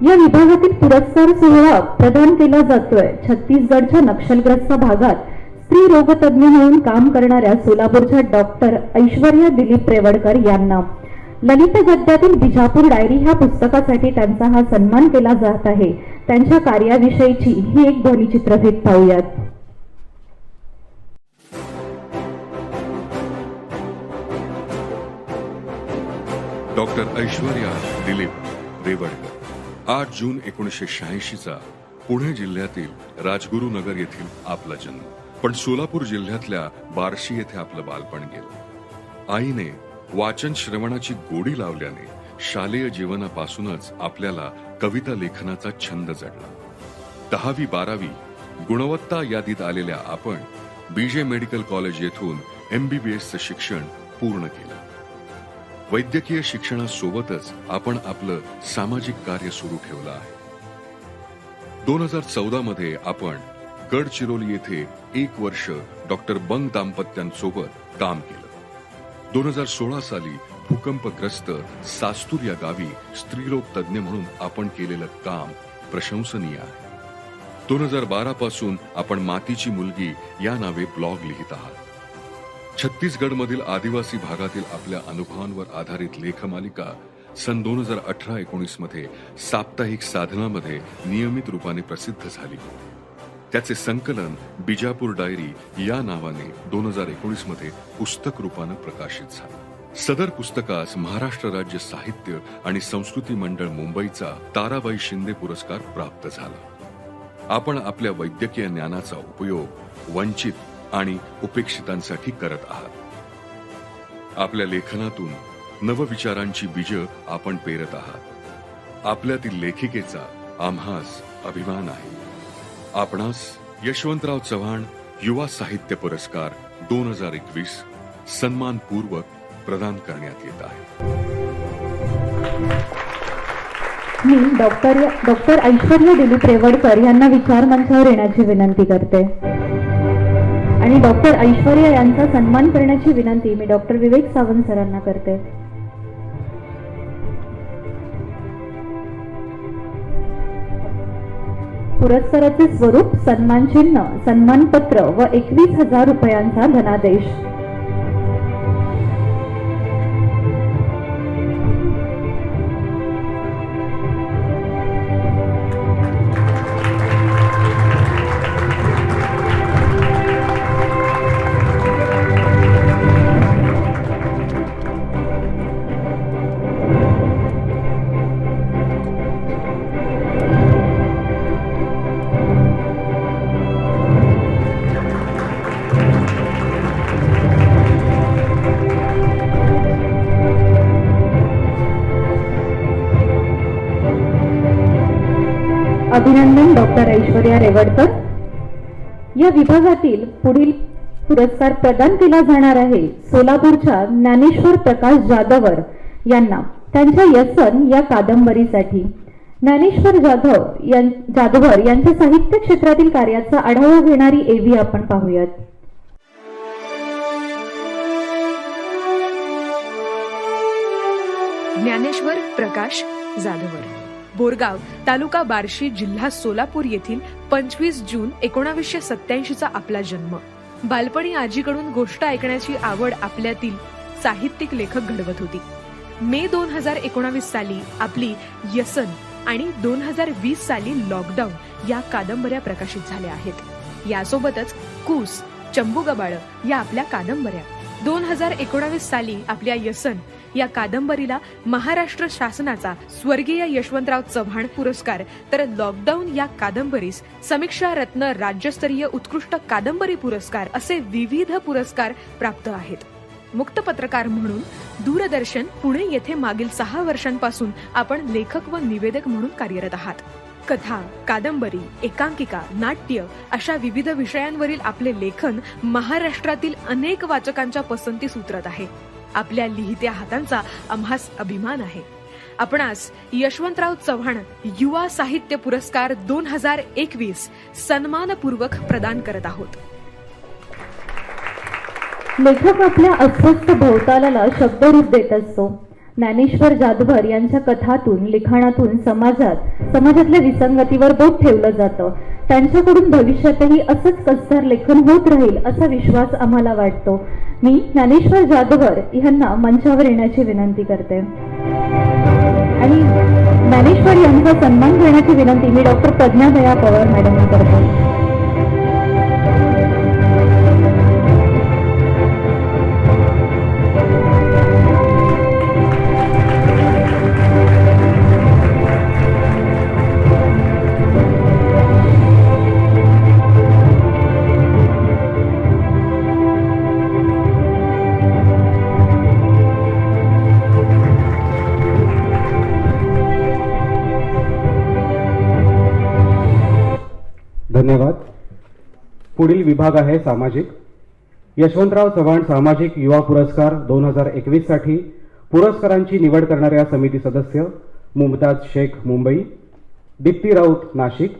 या विभागातील पुरस्कार सोहळा प्रदान केला जातोय छत्तीसगडच्या नक्षलग्रस्त भागात स्त्री रोगतज्ञ म्हणून काम करणाऱ्या सोलापूरच्या डॉक्टर ऐश्वर्या दिलीप रेवडकर यांना. ललित गद्यातील बिजापूर डायरी ह्या पुस्तकासाठी त्यांचा हा सन्मान केला जात आहे. त्यांच्या कार्याविषयीची ही एक ध्वनिचित्रफीत पाहूयात. डॉक्टर ऐश्वर्या दिलीप रेवडकर. 8 जून 1986चा पुणे जिल्ह्यातील राजगुरुनगर येथील आपला जन्म. पण सोलापूर जिल्ह्यातल्या बार्शी येथे आपलं बालपण गेलं. आईने वाचन श्रवणाची गोडी लावल्याने शालेय जीवनापासूनच आपल्याला कविता लेखनाचा छंद जडला. 10वी 12वी गुणवत्ता यादीत आलेल्या आपण बीजे मेडिकल कॉलेज येथून MBBSचं शिक्षण पूर्ण केलं. वैद्यकीय शिक्षणासोबतच आपण आपलं सामाजिक कार्य सुरू ठेवलं आहे. 2014 मध्ये आपण गडचिरोली येथे 1 वर्ष डॉक्टर बंग दाम्पत्यांसोबत काम केलं. 2016 साली भूकंपग्रस्त सास्तूर या गावी स्त्रीरोग तज्ञ म्हणून आपण केलेलं काम प्रशंसनीय आहे. 2012 पासून आपण मातीची मुलगी या नावे ब्लॉग लिहित आहात. छत्तीसगडमधील आदिवासी भागातील आपल्या अनुभवांवर आधारित लेखमालिका सन 2018-19 मध्ये साप्ताहिक साधनामध्ये नियमित रूपाने प्रसिद्ध झाली. त्याचे संकलन बिजापूर डायरी या नावाने 2019 मध्ये पुस्तक रूपानं प्रकाशित झालं. सदर पुस्तकास महाराष्ट्र राज्य साहित्य आणि संस्कृती मंडळ मुंबईचा ताराबाई शिंदे पुरस्कार प्राप्त झाला. आपण आपल्या वैद्यकीय ज्ञानाचा उपयोग वंचित आणि उपेक्षितांसाठी करत आहात. आपल्या लेखनातून नवविचारांची बीज आपण पेरत आहात. आपल्यातील लेखिकेचा आम्हास अभिमान आहे. आपणास यशवंतराव चव्हाण युवा साहित्य पुरस्कार 2021 सन्मानपूर्वक प्रदान करण्यात येत आहे. मी डॉक्टर ऐश्वर्या दिलीप रेवडकर यांना विचार मंचावर येण्याची विनंती करते आणि डॉक्टर ऐश्वर्या यांचा सन्मान करण्याची विनंती मी डॉक्टर विवेक सावंत सरांना करते. पुरस्काराचे स्वरूप सन्मानचिन्ह, सन्मानपत्र व 21,000 रुपयांचा धनादेश. अभिनंदन डॉक्टर ऐश्वर्या रेवडकर. या विभागातील पुढील पुरस्कार प्रदान केला जाणार आहे सोलापूरच्या ज्ञानेश्वर प्रकाश जाधवर यांना त्यांच्या यसन या कादंबरीसाठी. ज्ञानेश्वर जाधवर यांच्या साहित्य क्षेत्रातील कार्याचा आढावा घेणारी एव्ही आपण पाहूयात. ज्ञानेश्वर प्रकाश जाधवर, बोरगाव, तालुका बार्शी, जिल्हा सोलापूर येथील 25 जून 1987चा आपला जन्म. बालपणी आजीकडून गोष्ट ऐकण्याची आवड आपल्यातील साहित्यिक लेखक घडवत होती. मे 2019 साली आपली यसन आणि 2020 साली लॉकडाऊन या कादंबऱ्या प्रकाशित झाल्या आहेत. यासोबतच कूस, चंबुगबाळ या आपल्या कादंबऱ्या. 2019 साली आपल्या यसन या कादंबरीला महाराष्ट्र शासनाचा स्वर्गीय यशवंतराव चव्हाण पुरस्कार, तर लॉकडाऊन या कादंबरीस समीक्षा रत्न राज्यस्तरीय उत्कृष्ट कादंबरी पुरस्कार असे विविध पुरस्कार प्राप्त आहेत. मुक्त पत्रकार म्हणून दूरदर्शन पुणे येथे मागील 6 वर्षांपासून आपण लेखक व निवेदक म्हणून कार्यरत आहात. कथा, कादंबरी, एकांकिका, नाट्य अशा विविध विषयांवरील आपले लेखन महाराष्ट्रातील अनेक वाचकांच्या पसंतीस उतरत आहे. आपल्या लिहित्या हातांचा आम्हास अभिमान आहे. आपणास यशवंतराव चव्हाण युवा साहित्य पुरस्कार 2021 सन्मानपूर्वक प्रदान करत आहोत. लेखक आपल्या अस्वस्थ भोवतालाला शब्दरूप देत असतो. ज्ञानेश्वर जाधवर यांच्या कथातून, लिखाणातून समाजातल्या विसंगतीवर बोट ठेवलं जातं. त्यांच्याकडून भविष्यातही असंच कसदार लेखन होत राहील असा विश्वास आम्हाला वाटतो. मी ज्ञानेश्वर जाधवर यांना मंचावर येण्याची विनंती करते आणि ज्ञानेश्वर यांचा सन्मान करण्याची विनंती मी डॉक्टर प्रज्ञा दया पवार मॅडम करते. धन्यवाद. पुढील विभाग आहे सामाजिक. यशवंतराव चव्हाण सामाजिक युवा पुरस्कार 2021 साठी पुरस्कारांची निवड करणाऱ्या समिती सदस्य मुमताज शेख मुंबई, दीप्ती राऊत नाशिक,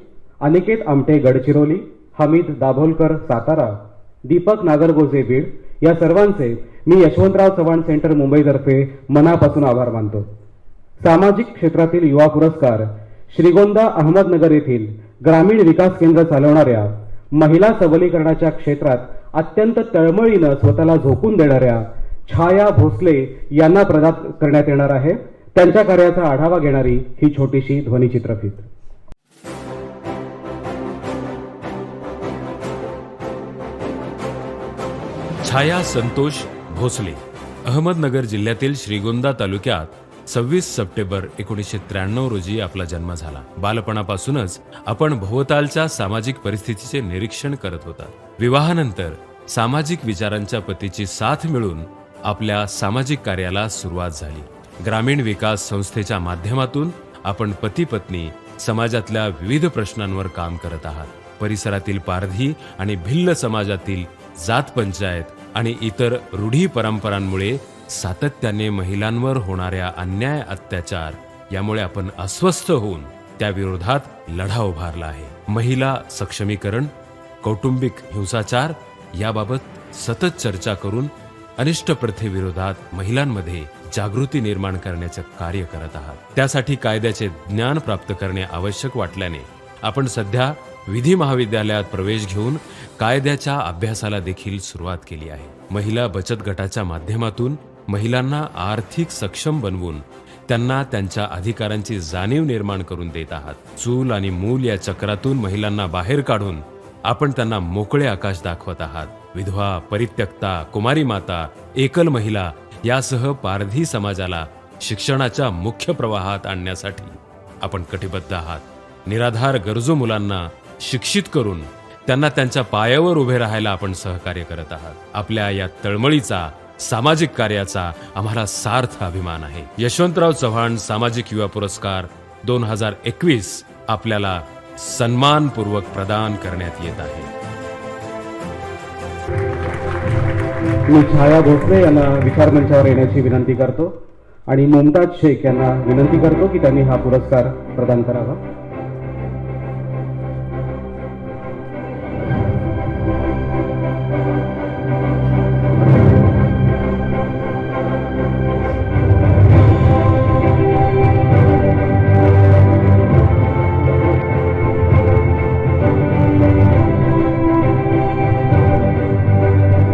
अनिकेत आमटे गडचिरोली, हमीद दाभोलकर सातारा, दीपक नागरगोजे बीड या सर्वांचे मी यशवंतराव चव्हाण सेंटर मुंबईतर्फे मनापासून आभार मानतो. सामाजिक क्षेत्रातील युवा पुरस्कार श्रीगोंदा अहमदनगर येथील ग्रामीण विकास केंद्र चालवणाऱ्या महिला सबलीकरणाच्या क्षेत्रात अत्यंत तळमळीनं स्वतःला झोकून देणाऱ्या छाया भोसले यांना प्रदान करण्यात येणार आहे. त्यांच्या कार्याचा आढावा घेणारी ही छोटीशी ध्वनिचित्रफीत. छाया संतोष भोसले, अहमदनगर जिल्ह्यातील श्रीगोंदा तालुक्यात 26 सप्टेंबर 1993 रोजी आपला जन्म झाला. बालपणापासूनच आपण भोवतालच्या सामाजिक परिस्थितीचे निरीक्षण करत होता. विवाहानंतर सामाजिक विचारांच्या पतीची साथ मिळून आपल्या सामाजिक कार्याला सुरुवात झाली. ग्रामीण विकास संस्थेच्या माध्यमातून आपण पती पत्नी समाजातल्या विविध प्रश्नांवर काम करत आहात. परिसरातील पारधी आणि भिल्ल समाजातील जात पंचायत आणि इतर रूढी परंपरांमुळे सातत्याने महिलांवर होणाऱ्या अन्याय अत्याचार यामुळे आपण अस्वस्थ होऊन त्या विरोधात लढा उभारला आहे. महिला सक्षमीकरण, कौटुंबिक हिंसाचार याबाबत सतत चर्चा करून अनिष्ट प्रथेविरोधात महिलांमध्ये जागृती निर्माण करण्याचे कार्य करत आहात. त्यासाठी कायद्याचे ज्ञान प्राप्त करणे आवश्यक वाटल्याने आपण सध्या विधी महाविद्यालयात प्रवेश घेऊन कायद्याच्या अभ्यासाला देखील सुरुवात केली आहे. महिला बचत गटाच्या माध्यमातून महिलांना आर्थिक सक्षम बनवून त्यांना त्यांच्या अधिकारांची जाणीव निर्माण करून देत आहात. चूल आणि मूल या चक्रातून महिलांना बाहेर काढून आपण त्यांना मोकळे आकाश दाखवत आहात. विधवा, परित्यक्ता, कुमारी माता, एकल महिला यासह पारधी समाजाला शिक्षणाच्या मुख्य प्रवाहात आणण्यासाठी आपण कटिबद्ध आहात. निराधार गरजू मुलांना शिक्षित करून त्यांना त्यांच्या पायावर उभे राहायला आपण सहकार्य करत आहात. आपल्या या तळमळीचा, सामाजिक कार्याचा आम्हाला सार्थ अभिमान आहे. यशवंतराव चव्हाण सामाजिक युवा पुरस्कार 2021 आपल्याला सन्मानपूर्वक प्रदान करण्यात येत आहे. मी छाया भोसले यांना विचार मंचावर येण्याची विनंती करतो आणि मुमताज शेख यांना विनंती करतो की त्यांनी हा पुरस्कार प्रदान करावा.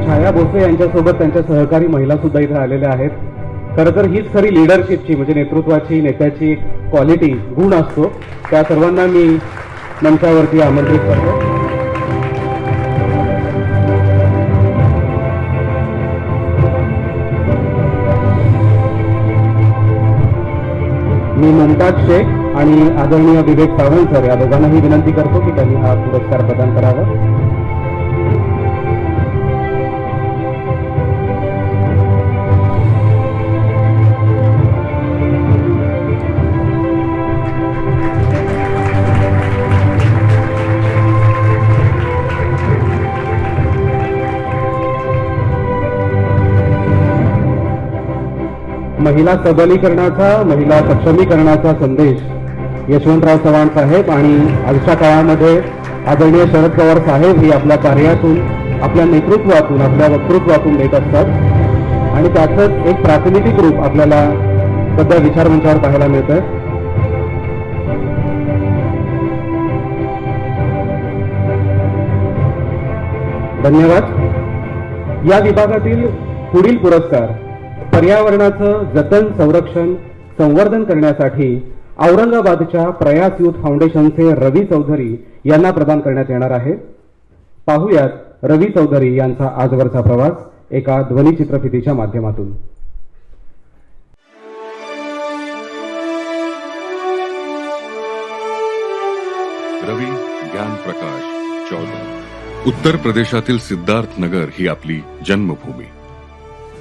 छाया भोसले यांच्यासोबत त्यांच्या सहकारी महिला सुद्धा इथे आलेल्या आहेत. खरं तर हीच खरी लिडरशिपची म्हणजे नेतृत्वाची, नेत्याची एक क्वालिटी, गुण असतो. त्या सर्वांना मी मंचावरती आमंत्रित करतो. मी मुमताज शेख आणि आदरणीय विवेक सावंत सर या दोघांनाही विनंती करतो की त्यांनी हा पुरस्कार प्रदान करावा. महिला सबलीकरणाचा, महिला सक्षमीकरणाचा संदेश यशवंतराव चव्हाण साहेब आणि आजच्या काळामध्ये आदरणीय शरद पवार साहेब ही आपल्या कार्यातून, आपल्या नेतृत्वातून, आपल्या वक्तृत्वातून देत असतात आणि त्याचंच एक प्रातिनिधिक रूप आपल्याला सध्या विचार मंचावर पाहायला मिळतंय. धन्यवाद. या विभागातील पुढील पुरस्कार पर्यावरणाचं जतन, संरक्षण, संवर्धन करण्यासाठी औरंगाबादच्या प्रयास युथ फाउंडेशनचे रवी चौधरी यांना प्रदान करण्यात येणार आहे. पाहुयात रवी चौधरी यांचा आजवरचा प्रवास एका ध्वनिचित्रफितीच्या माध्यमातून. रवी ज्ञान प्रकाश चौधरी. उत्तर प्रदेशातील सिद्धार्थ नगर ही आपली जन्मभूमी.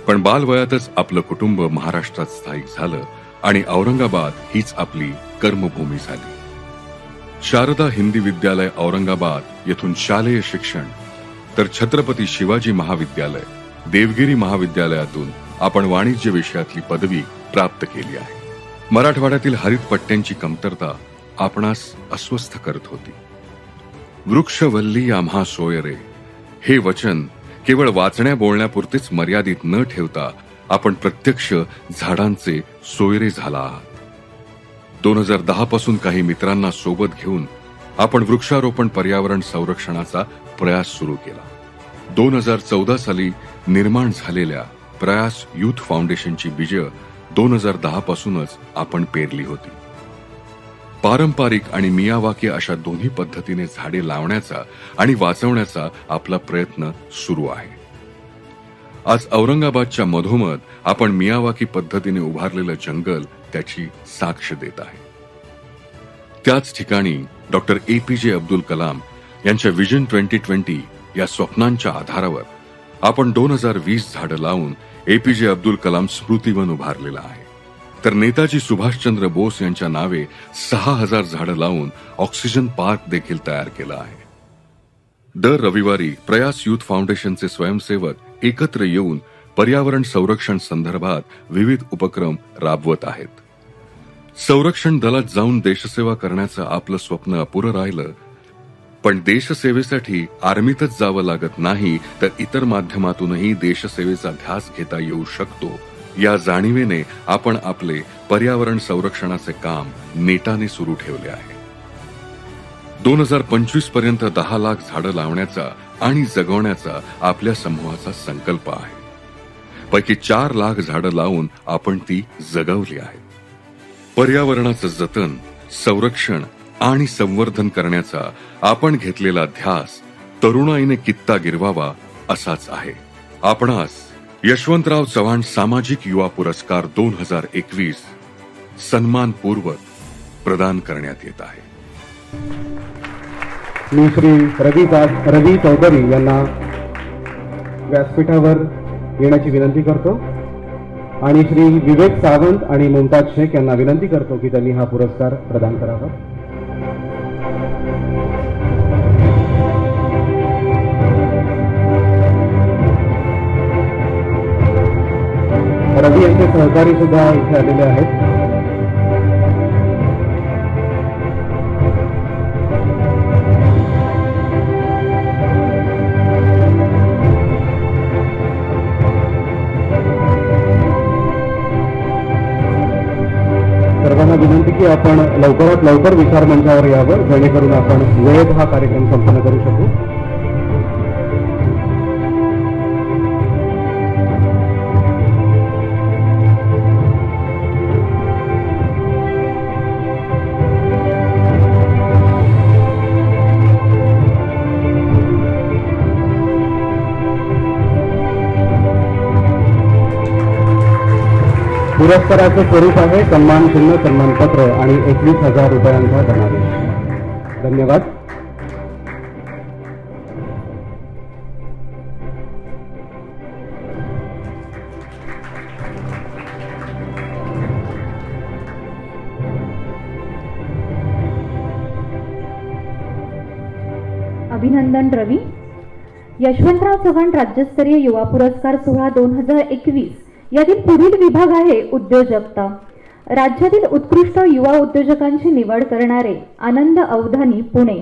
पण बालवयातच आपलं कुटुंब महाराष्ट्रात स्थायिक झालं आणि औरंगाबाद हीच आपली कर्मभूमी झाली. शारदा हिंदी विद्यालय औरंगाबाद येथून शालेय शिक्षण, तर छत्रपती शिवाजी महाविद्यालय देवगिरी महाविद्यालयातून आपण वाणिज्य विषयातली पदवी प्राप्त केली आहे. मराठवाड्यातील हरित पट्ट्यांची कमतरता आपणास अस्वस्थ करत होती. वृक्षवल्ली आम्हा सोयरे हे वचन केवळ वाचण्या बोलण्यापुरतेच मर्यादित न ठेवता आपण प्रत्यक्ष झाडांचे सोयरे झाला आहात. 2010 पासून काही मित्रांना सोबत घेऊन आपण वृक्षारोपण पर्यावरण संरक्षणाचा प्रयास सुरू केला. 2014 साली निर्माण झालेल्या प्रयास युथ फाउंडेशनची बीज 2010 पासूनच आपण पेरली होती. पारंपरिक आणि मियावाकी अशा दोन्ही पद्धतीने झाडे लावण्याचा आणि वाचवण्याचा आपला प्रयत्न सुरू आहे. आज औरंगाबादच्या मधोमध आपण मियावाकी पद्धतीने उभारलेलं जंगल त्याची साक्ष देत आहे. त्याच ठिकाणी डॉक्टर APJ अब्दुल कलाम यांच्या विजन 2020 या स्वप्नांच्या आधारावर आपण 2020 झाडं लावून APJ अब्दुल कलाम स्मृतिवन उभारलेला आहे. तर नेताजी सुभाषचंद्र बोस यांच्या नावे 6000 झाडं लावून ऑक्सिजन पार्क देखील तयार केलं आहे. दर रविवारी प्रयास युथ फाउंडेशनचे स्वयंसेवक एकत्र येऊन पर्यावरण संरक्षण संदर्भात विविध उपक्रम राबवत आहेत. संरक्षण दलात जाऊन देशसेवा करण्याचं आपलं स्वप्न अपुरं राहिलं, पण देशसेवेसाठी आर्मीतच जावं लागत नाही, तर इतर माध्यमातूनही देशसेवेचा ध्यास घेता येऊ शकतो. या जाणीवेने आपण आपले पर्यावरण संरक्षणाचे काम नेटाने सुरू ठेवले आहे. 2025 पर्यंत 10 लाख झाडं लावण्याचा आणि जगवण्याचा आपल्या समूहाचा संकल्प आहे. पैकी 4 लाख झाडं लावून आपण ती जगवली आहेत. पर्यावरणाचं जतन, संरक्षण आणि संवर्धन करण्याचा आपण घेतलेला ध्यास तरुणाईने कित्ता गिरवावा असाच आहे. आपणास यशवंतराव चव्हाण सामाजिक युवा पुरस्कार 2021 सन्मानपूर्वक प्रदान करण्यात येत आहे. मी श्री रवी चौधरी यांना व्यासपीठावर येण्याची विनंती करतो आणि श्री विवेक सावंत आणि मुमताज शेख यांना विनंती करतो की त्यांनी हा पुरस्कार प्रदान करावा. रवी यांचे सहकारी सुद्धा इथे आलेले आहेत. सर्वांना विनंती की आपण लवकरात लवकर विचार मंचावर यावं, जेणेकरून आपण वेळेत हा कार्यक्रम संपन्न करू शकू. पुरस्काराचे स्वरूप आहे सन्मान चिन्ह, सन्मानपत्र आणि 21,000 रुपयांचा धनादेश. धन्यवाद. अभिनंदन रवी. यशवंतराव चव्हाण राज्यस्तरीय युवा पुरस्कार सोहळा 2021 यातील पुढील विभाग आहे उद्योजकता. राज्यातील उत्कृष्ट युवा उद्योजकांची निवड करणारे आनंद अवधानी पुणे,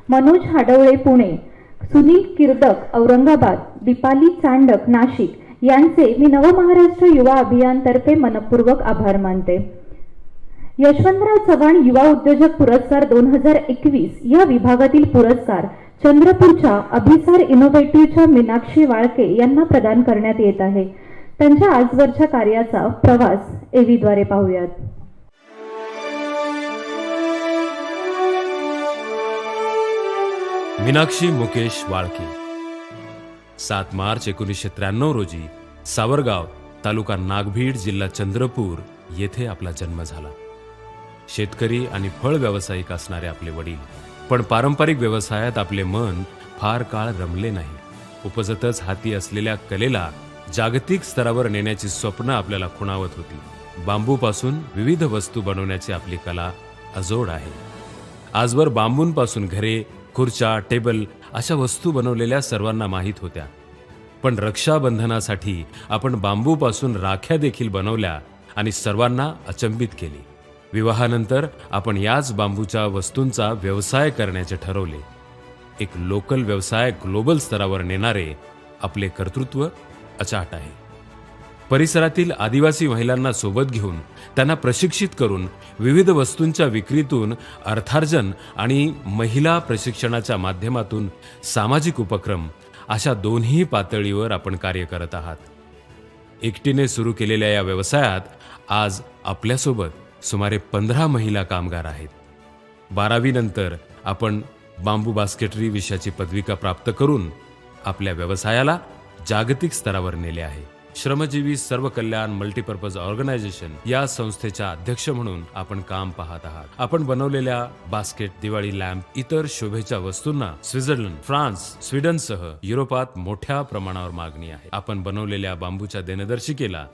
मनोज हाडवळे पुणे, सुनील किर्दक औरंगाबाद, दीपाली चांडक नाशिक यांचे मी नवमहाराष्ट्र युवा अभियानतर्फे मनपूर्वक आभार मानते. यशवंतराव चव्हाण युवा उद्योजक पुरस्कार 2021 या विभागातील पुरस्कार चंद्रपूरच्या अभिसार इनोव्हेटिव्हच्या मीनाक्षी वाळके यांना प्रदान करण्यात येत आहे. त्यांच्या आजवरच्या कार्याचा प्रवास एव्हीद्वारे पाहूयात. मीनाक्षी मुकेश वाळके 7 मार्च 1993 रोजी सावरगाव, तालुका नागभीड, जिल्हा चंद्रपूर येथे आपला जन्म झाला. शेतकरी आणि फळ व्यावसायिक असणारे आपले वडील, पण पारंपरिक व्यवसायात आपले मन फार काळ रमले नाही. उपजतच हाती असलेल्या कलेला जागतिक स्तरावर नेण्याची स्वप्न आपल्याला खुणावत होती. बांबूपासून विविध वस्तू बनवण्याची आपली कला अजोड आहे. आजवर बांबूंपासून घरे, खुर्च्या, टेबल अशा वस्तू बनवलेल्या सर्वांना माहीत होत्या. पण रक्षाबंधनासाठी आपण बांबूपासून राख्या देखील बनवल्या आणि सर्वांना अचंबित केली. विवाहानंतर आपण याच बांबूच्या वस्तूंचा व्यवसाय करण्याचे ठरवले. एक लोकल व्यवसाय ग्लोबल स्तरावर नेणारे आपले कर्तृत्व अचाट आहे. परिसरातील आदिवासी महिलांना सोबत घेऊन त्यांना प्रशिक्षित करून विविध वस्तूंच्या विक्रीतून अर्थार्जन आणि महिला प्रशिक्षणाच्या माध्यमातून सामाजिक उपक्रम अशा दोन्ही पातळीवर आपण कार्य करत आहात. एकटीने सुरू केलेल्या या व्यवसायात आज आपल्यासोबत सुमारे 15 महिला कामगार आहेत. 12वी नंतर आपण बांबू बास्केटरी विषयाची पदविका प्राप्त करून आपल्या व्यवसायाला जागतिक स्तरावर नेले आहे. श्रमजीवी सर्व कल्याण मल्टीपर्पज ऑर्गनायझेशन या संस्थेच्या अध्यक्ष म्हणून आपण काम पाहत आहात. आपण बनवलेल्या बास्केट, दिवाळी लॅम्प, इतर शोभेच्या वस्तूंना स्वित्झर्लंड, फ्रान्स, स्वीडनसह युरोपात मोठ्या प्रमाणावर मागणी आहे. आपण बनवलेल्या बांबूच्या दिनदर्शिकेला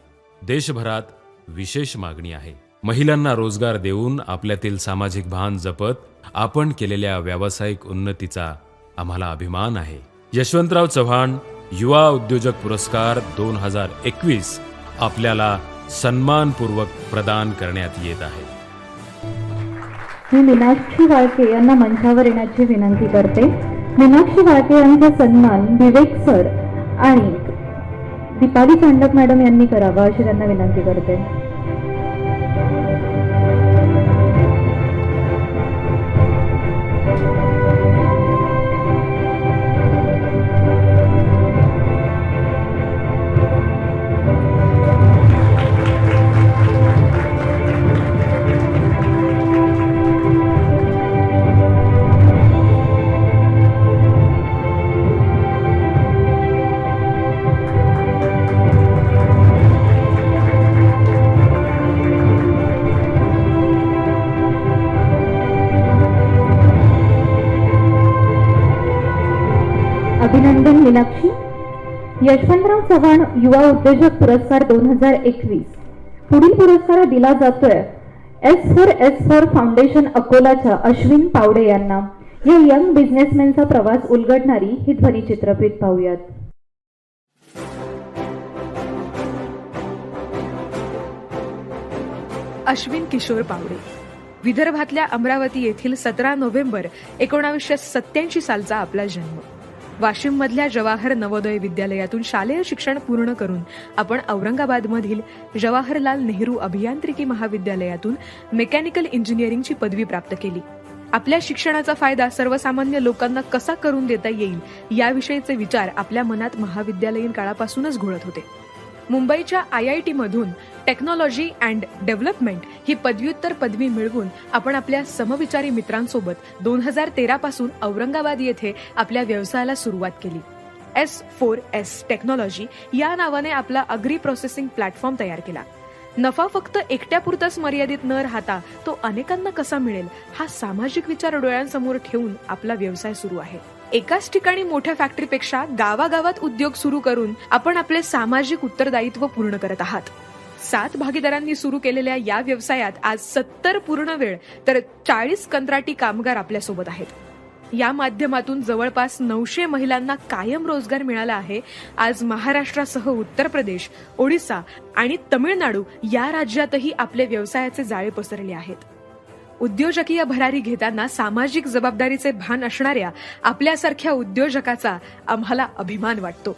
देशभरात विशेष मागणी आहे. महिलांना रोजगार देऊन आपल्यातील सामाजिक भान जपत आपण केलेल्या व्यावसायिक उन्नतीचा आम्हाला अभिमान आहे. यशवंतराव चव्हाण युवा उद्योजक पुरस्कार 2021 आपल्याला सन्मानपूर्वक प्रदान करण्यात येत आहे. मी मीनाक्षी वाळके यांना मंचावर येण्याची विनंती करते. मीनाक्षी वाळके यांचा सन्मान विवेक सर आणि दीपाली चांडक मॅडम यांनी करावा अशी त्यांना विनंती करते. अभिनंदन मीनाक्षी. यशवंतराव चव्हाण युवा उद्योजक पुरस्कार 2021. पुढील पुरस्कार दिला जातोय S4 फाउंडेशन अकोलाच्या अश्विन पावडे यांना. या यंग बिझनेसमॅनचा प्रवास उलगडणारी ही ध्वनिचित्रफित पाहूयात. अश्विन किशोर पावडे, विदर्भातल्या अमरावती येथील 17 नोव्हेंबर 1987 सालचा आपला जन्म. वाशिममधल्या जवाहर नवोदय विद्यालयातून शालेय शिक्षण पूर्ण करून आपण औरंगाबादमधील जवाहरलाल नेहरू अभियांत्रिकी महाविद्यालयातून मेकॅनिकल इंजिनिअरिंगची पदवी प्राप्त केली. आपल्या शिक्षणाचा फायदा सर्वसामान्य लोकांना कसा करून देता येईल याविषयीचे विचार आपल्या मनात महाविद्यालयीन काळापासूनच घोळत होते. मुंबईच्या IIT मधून टेक्नॉलॉजी अँड डेव्हलपमेंट ही पदव्युत्तर पदवी मिळवून आपण आपल्या समविचारी मित्रांसोबत 2013 पासून औरंगाबाद येथे आपल्या व्यवसायाला सुरुवात केली. S4S टेक्नॉलॉजी या नावाने आपला अग्री प्रोसेसिंग प्लॅटफॉर्म तयार केला. नफा फक्त एकट्यापुरताच मर्यादित न राहता तो अनेकांना कसा मिळेल हा सामाजिक विचार डोळ्यांसमोर ठेवून आपला व्यवसाय सुरू आहे. एकाच ठिकाणी मोठ्या फॅक्टरीपेक्षा गावागावात उद्योग सुरू करून आपण आपले सामाजिक उत्तरदायित्व पूर्ण करत आहात. 7 भागीदारांनी सुरू केलेल्या या व्यवसायात आज 70 पूर्ण वेळ तर 40 कंत्राटी कामगार आपल्यासोबत आहेत. या माध्यमातून जवळपास 900 महिलांना कायम रोजगार मिळाला आहे. आज महाराष्ट्रासह उत्तर प्रदेश, ओडिसा आणि तमिळनाडू या राज्यातही आपले व्यवसायाचे जाळे पसरले आहेत. उद्योजकीय भरारी घेताना सामाजिक जबाबदारीचे भान असणाऱ्या आपल्यासारख्या उद्योजकाचा आम्हाला अभिमान वाटतो.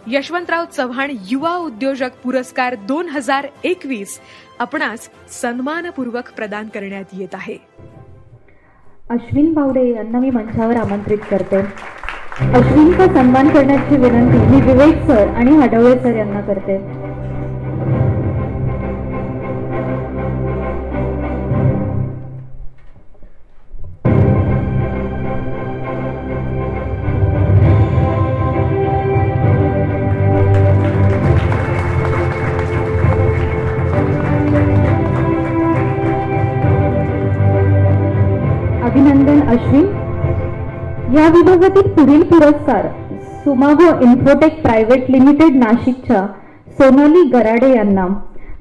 यशवंतराव चव्हाण युवा उद्योजक पुरस्कार 2021 आपणास सन्मानपूर्वक प्रदान करण्यात येत आहे. अश्विन पावडे यांना मी मंचावर आमंत्रित करते. अश्विनचा सन्मान करण्याची विनंती मी विवेक सर आणि हडवळे सर यांना करते. अभिनंदन अश्विन. या विभागातील पुढील पुरस्कार सुमागो इन्फोटेक प्रायव्हेट लिमिटेड नाशिकच्या सोनाली गराडे यांना.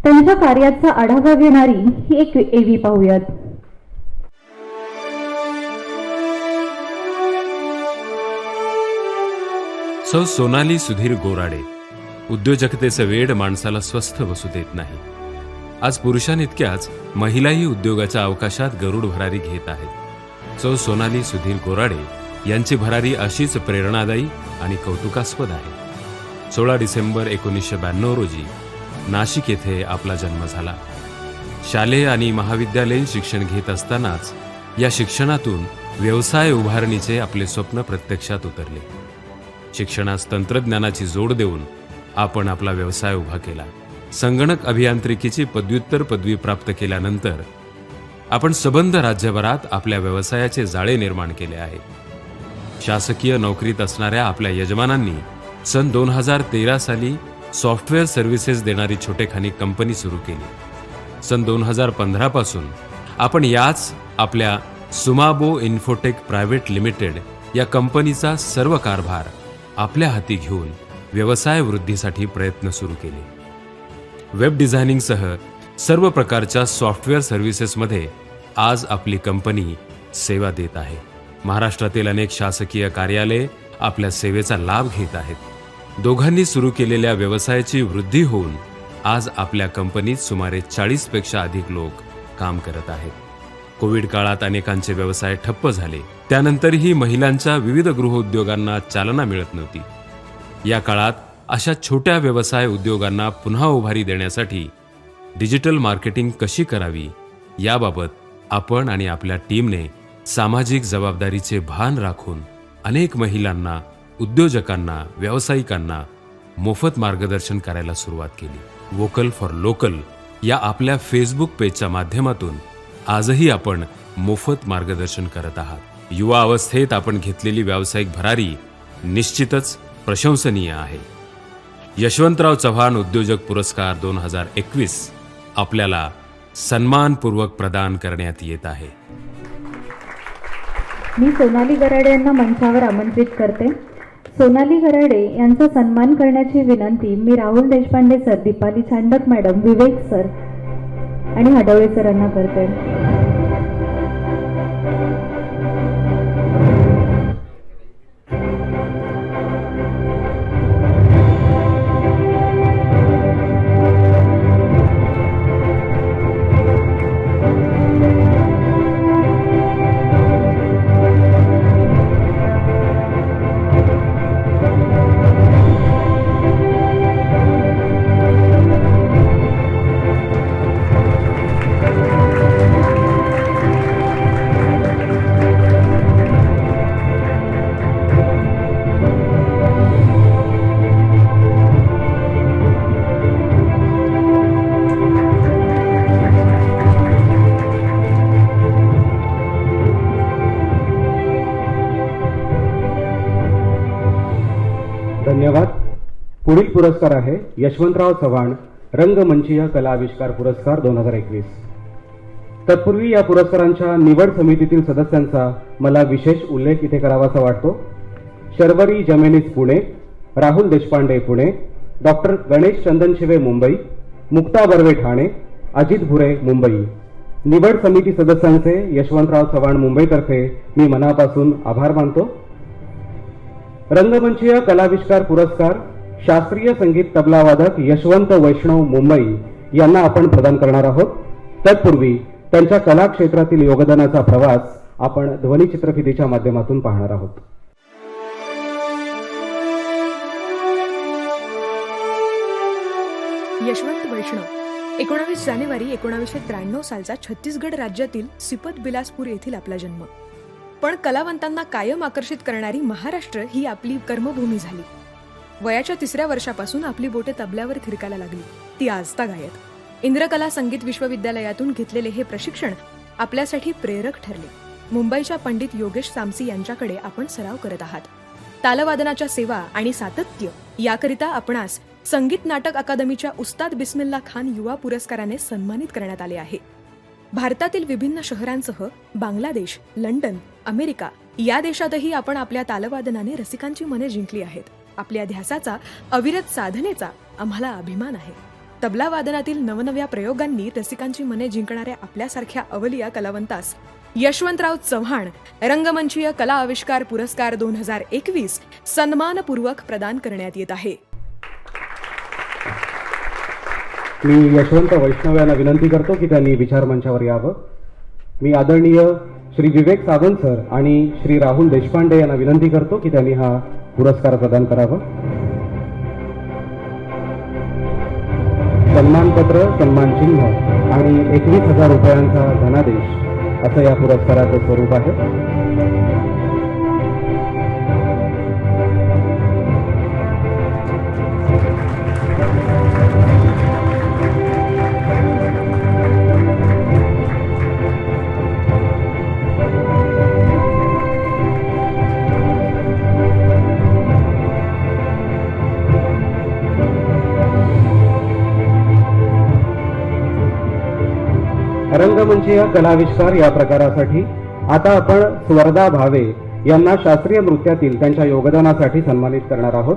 त्यांच्या कार्याचा आढावा घेणारी ही एक एव्ही पाहूयात. सौ सोनाली सुधीर गोराडे. उद्योजकतेचं वेड माणसाला स्वस्थ बसू देत नाही. आज पुरुषांइतक्याच महिलाही उद्योगाच्या अवकाशात गरुड भरारी घेत आहेत. सौ सोनाली सुधीर गोराडे यांची भरारी अशीच प्रेरणादायी आणि कौतुकास्पद आहे. 16 डिसेंबर 1992 रोजी नाशिक येथे आपला जन्म झाला. शालेय आणि महाविद्यालयीन शिक्षण घेत असतानाच या शिक्षणातून व्यवसाय उभारणीचे आपले स्वप्न प्रत्यक्षात उतरले. शिक्षणास तंत्रज्ञानाची जोड देऊन आपण आपला व्यवसाय उभा केला. संगणक अभियांत्रिकीची पदव्युत्तर पदवी प्राप्त केल्यानंतर आपण सबंध राज्यभरात आपल्या व्यवसायाचे जाळे निर्माण केले आहे. शासकीय नोकरीत असणाऱ्या आपल्या यजमानांनी सन 2013 साली सॉफ्टवेअर सर्व्हिसेस देणारी छोटेखानी कंपनी सुरू केली. सन 2015 पासून आपण याच आपल्या सुमाबो इन्फोटेक प्रायव्हेट लिमिटेड या कंपनीचा सर्व कारभार आपल्या हाती घेऊन व्यवसाय वृद्धीसाठी प्रयत्न सुरू केले. वेब डिझायनिंगसह सर्व प्रकारच्या सॉफ्टवेअर सर्व्हिसेसमध्ये आज आपली कंपनी सेवा देत आहे. महाराष्ट्रातील अनेक शासकीय कार्यालये आपल्या सेवेचा लाभ घेत आहेत. दोघांनी सुरू केलेल्या व्यवसायाची वृद्धी होऊन आज आपल्या कंपनीत सुमारे 40 पेक्षा अधिक लोक काम करत आहेत. कोविड काळात अनेकांचे व्यवसाय ठप्प झाले. त्यानंतरही महिलांच्या विविध गृहउद्योगांना चालना मिळत नव्हती. या काळात अशा छोट्या व्यवसाय उद्योगांना पुन्हा उभारी देण्यासाठी डिजिटल मार्केटिंग कशी करावी याबाबत आपण आणि आपल्या टीमने सामाजिक जबाबदारीचे भान राखून अनेक महिलांना, उद्योजकांना, व्यावसायिकांना मोफत मार्गदर्शन करायला सुरुवात केली. वोकल फॉर लोकल या आपल्या फेसबुक पेजच्या माध्यमातून आजही आपण मोफत मार्गदर्शन करत आहात. युवा अवस्थेत आपण घेतलेली व्यावसायिक भरारी निश्चितच प्रशंसनीय आहे. यशवंतराव चव्हाण उद्योजक पुरस्कार 2021 आपल्याला सन्मानपूर्वक प्रदान करण्यात येत आहे. मी सोनाली गराडे यांना मंचावर आमंत्रित करते. सोनाली गराडे यांचा सन्मान करण्याची विनंती मी राहुल देशपांडे सर, दीपाली चांडक मॅडम, विवेक सर आणि हडवळे सरांना करते. धन्यवाद. पुढील पुरस्कार आहे यशवंतराव चव्हाण रंगमंचीय कला आविष्कार पुरस्कार 2021. तत्पूर्वी या पुरस्कारांच्या निवड समितीतील सदस्यांचा मला विशेष उल्लेख इथे करावासा वाटतो. शर्वरी जमेनीस पुणे, राहुल देशपांडे पुणे, डॉक्टर गणेश चंदनशिवे मुंबई, मुक्ता बर्वे ठाणे, अजित भुरे मुंबई. निवड समिती सदस्यांचे यशवंतराव चव्हाण मुंबईतर्फे मी मनापासून आभार मानतो. रंगमंचीय कलाविष्कार पुरस्कार शास्त्रीय संगीत तबलावादक यशवंत वैष्णव मुंबई यांना आपण प्रदान करणार आहोत. तत्पूर्वी त्यांच्या कला क्षेत्रातील योगदानाचा प्रवास आपण ध्वनिचित्रफितीच्या माध्यमातून पाहणार आहोत. यशवंत वैष्णव 19 जानेवारी 1993 सालचा छत्तीसगड राज्यातील सिपत बिलासपूर येथील आपला जन्म. पण कलावंतांना कायम आकर्षित करणारी महाराष्ट्र ही आपली कर्मभूमी झाली. वयाच्या 3ऱ्या वर्षापासून आपली बोटे तबल्यावर थिरकायला लागली. ती आजतागायत. इंद्रकला संगीत विश्वविद्यालयातून घेतलेले हे प्रशिक्षण आपल्यासाठी प्रेरक ठरले. मुंबईच्या पंडित योगेश सामसी यांच्याकडे आपण सराव करत आहात. तालवादनाच्या सेवा आणि सातत्य याकरिता आपणास संगीत नाटक अकादमीच्या उस्ताद बिस्मिल्ला खान युवा पुरस्काराने सन्मानित करण्यात आले आहे. भारतातील विभिन्न शहरांसह बांगलादेश, लंडन, अमेरिका या देशातही आपण आपल्या तालवादनाने रसिकांची मने जिंकली आहेत. आपल्या ध्यासाचा, अविरत साधनेचा आम्हाला अभिमान आहे. तबला वादनातील नवनव्या प्रयोगांनी रसिकांची मने जिंकणाऱ्या आपल्यासारख्या अवलिया कलावंतास यशवंतराव चव्हाण रंगमंचीय कला आविष्कार पुरस्कार 2021 सन्मानपूर्वक प्रदान करण्यात येत आहे. मी यशवंत वैष्णव यांना विनंती करतो की त्यांनी विचार मंचावर यावं. मी आदरणीय श्री विवेक सावंत सर आणि श्री राहुल देशपांडे यांना विनंती करतो की त्यांनी हा पुरस्कार प्रदान करावा. सन्मानपत्र, सन्मानचिन्ह आणि 21,000 रुपयांचा धनादेश असं या पुरस्काराचं स्वरूप आहे. रंगमंचीय कलाविष्कार या प्रकारासाठी आता आपण स्वर्धा भावे यांना शास्त्रीय नृत्यातील त्यांच्या योगदानासाठी सन्मानित करणार आहोत.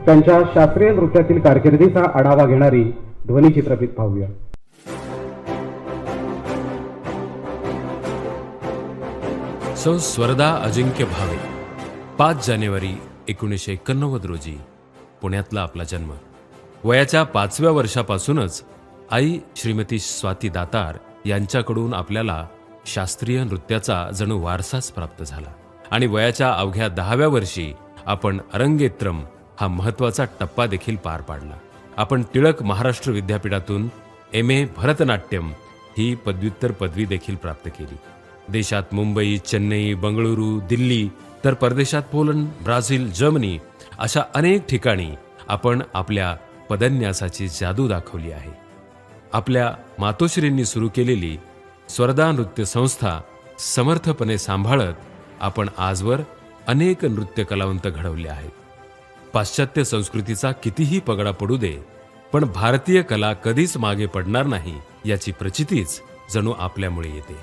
त्यांच्या शास्त्रीय नृत्यातील कारकिर्दीचा आढावा घेणारी ध्वनिचित्रफित पाहूया. सौ स्वर्धा अजिंक्य भावे 5 जानेवारी 1989 रोजी पुण्यातला आपला जन्म. वयाच्या 5व्या वर्षापासूनच आई श्रीमती स्वाती दातार यांच्याकडून आपल्याला शास्त्रीय नृत्याचा जणू वारसाच प्राप्त झाला आणि वयाच्या अवघ्या 10व्या वर्षी आपण अरंगेत्रम हा महत्त्वाचा टप्पा देखील पार पाडला. आपण टिळक महाराष्ट्र विद्यापीठातून MA भरतनाट्यम ही पदव्युत्तर पदवी देखील प्राप्त केली. देशात मुंबई, चेन्नई, बंगळुरू, दिल्ली तर परदेशात पोलंड, ब्राझील, जर्मनी अशा अनेक ठिकाणी आपण आपल्या पदन्यासाची जादू दाखवली आहे. आपल्या मातोश्रींनी सुरू केलेली स्वर्धा नृत्य संस्था समर्थपणे सांभाळत आपण आजवर अनेक नृत्य कलावंत घडवले आहेत. पाश्चात्य संस्कृतीचा कितीही पगडा पडू दे, पण भारतीय कला कधीच मागे पडणार नाही याची प्रचितीच जणू आपल्यामुळे येते.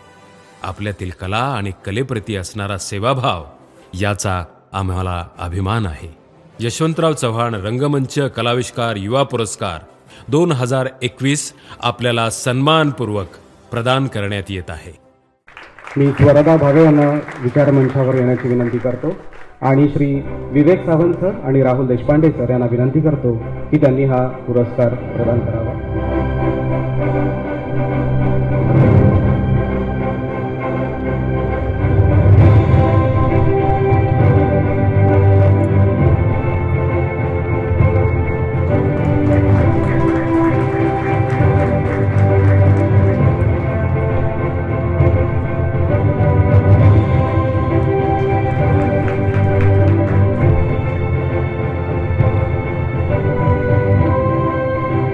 आपल्यातील कला आणि कलेप्रती असणारा सेवाभाव याचा आम्हाला अभिमान आहे. यशवंतराव चव्हाण रंगमंच कलाविष्कार युवा पुरस्कार 2021 आपल्याला सन्मानपूर्वक प्रदान करण्यात येत आहे. मी स्वर्धा भावे यांना विचार मंचावर येण्याची विनंती करतो आणि श्री विवेक सावंत सर आणि राहुल देशपांडे सर यांना विनंती करतो की त्यांनी हा पुरस्कार प्रदान करावा.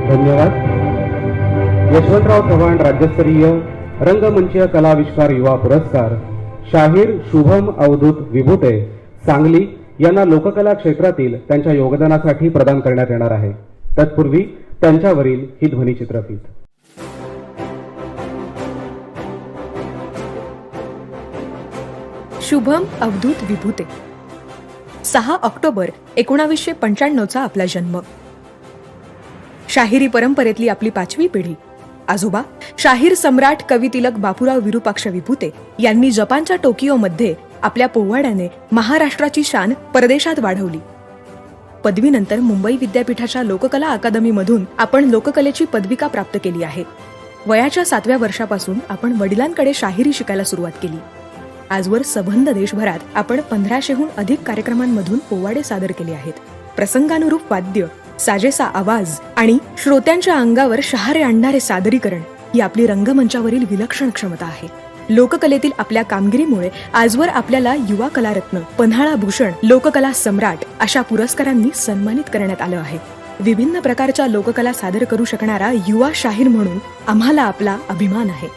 धन्यवाद. यशवंतराव चव्हाण राज्यस्तरीय रंगमंचीय कलाविष्कार युवा पुरस्कार शाहीर शुभम अवधूत विभूते सांगली यांना लोककला क्षेत्रातील त्यांच्या योगदानासाठी प्रदान करण्यात येणार आहे. तत्पूर्वी त्यांच्यावरील ही ध्वनिचित्रफीत. शुभम अवधूत विभूते 6 ऑक्टोबर 1995 आपला जन्म. शाहिरी परंपरेतली आपली 5वी पिढी. आजोबा शाहीर सम्राट कवी तिलक बापूराव विरूपाक्ष विभूते यांनी जपानच्या टोकियोमध्ये आपल्या पोवाड्याने महाराष्ट्राची शान परदेशात वाढवली. पदवीनंतर मुंबई विद्यापीठाच्या लोककला अकादमीमधून आपण लोककलेची पदविका प्राप्त केली आहे. वयाच्या 7व्या वर्षापासून आपण वडिलांकडे शाहिरी शिकायला सुरुवात केली. आजवर सबंध देशभरात आपण 1500हून अधिक कार्यक्रमांमधून पोवाडे सादर केले आहेत. प्रसंगानुरूप वाद्य, साजेसा आवाज आणि श्रोत्यांच्या अंगावर शहारे आणणारे सादरीकरण ही आपली रंगमंचावरील विलक्षण क्षमता आहे. लोककलेतील आपल्या कामगिरीमुळे आजवर आपल्याला युवा कलारत्न, पन्हाळा भूषण, लोककला सम्राट अशा पुरस्कारांनी सन्मानित करण्यात आलं आहे. विभिन्न प्रकारच्या लोककला सादर करू शकणारा युवा शाहीर म्हणून आम्हाला आपला अभिमान आहे.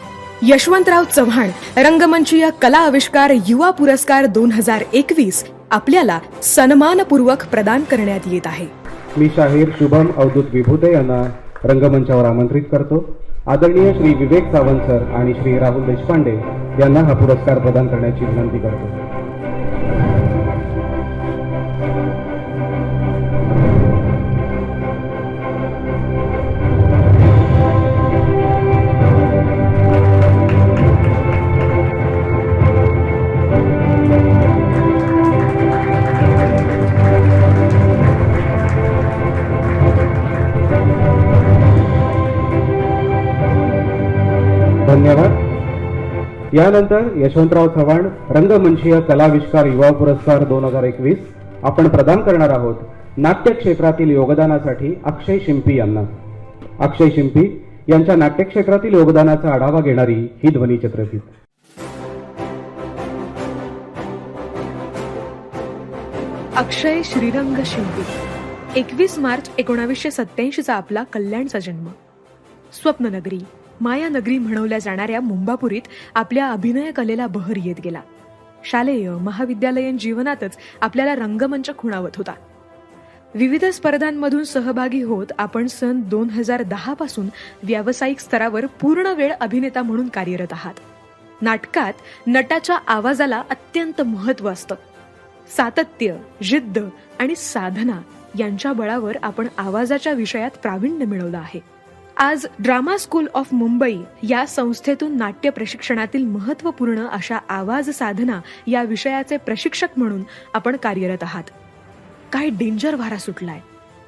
यशवंतराव चव्हाण रंगमंचीय कला आविष्कार युवा पुरस्कार 2021 आपल्याला सन्मानपूर्वक प्रदान करण्यात येत आहे. मी शाहीर शुभम अवधूत विभूते यांना रंगमंचावर आमंत्रित करतो. आदरणीय श्री विवेक सावंत सर आणि श्री राहुल देशपांडे यांना हा पुरस्कार प्रदान करण्याची विनंती करतो. धन्यवाद. यानंतर यशवंतराव चव्हाण रंगमंचीय कलाविष्कार युवा पुरस्कार 2021 आपण प्रदान करणार आहोत नाट्य क्षेत्रातील योगदानासाठी अक्षय शिंपी यांना. अक्षय शिंपी यांच्या नाट्य क्षेत्रातील योगदानाचा आढावा घेणारी ही ध्वनिचित्रफीत. अक्षय श्रीरंग शिंपी. 21 मार्च 1987 आपला कल्याणचा जन्म. स्वप्ननगरी, मायानगरी म्हणवल्या जाणाऱ्या मुंबापुरीत आपल्या अभिनय कलेला बहर येत गेला. शालेय महाविद्यालयीन जीवनातच आपल्याला रंगमंच खुणावत होता. विविध स्पर्धांमधून सहभागी होत आपण सन 2010 पासून व्यावसायिक स्तरावर पूर्ण वेळ अभिनेता म्हणून कार्यरत आहात. नाटकात नटाच्या आवाजाला अत्यंत महत्त्व असतं. सातत्य, जिद्द आणि साधना यांच्या बळावर आपण आवाजाच्या विषयात प्रावीण्य मिळवलं आहे. आज ड्रामा स्कूल ऑफ मुंबई या संस्थेतून नाट्य प्रशिक्षणातील महत्त्वपूर्ण अशा आवाज साधना या विषयाचे प्रशिक्षक म्हणून आपण कार्यरत आहात. काय डेंजर वारा सुटलाय.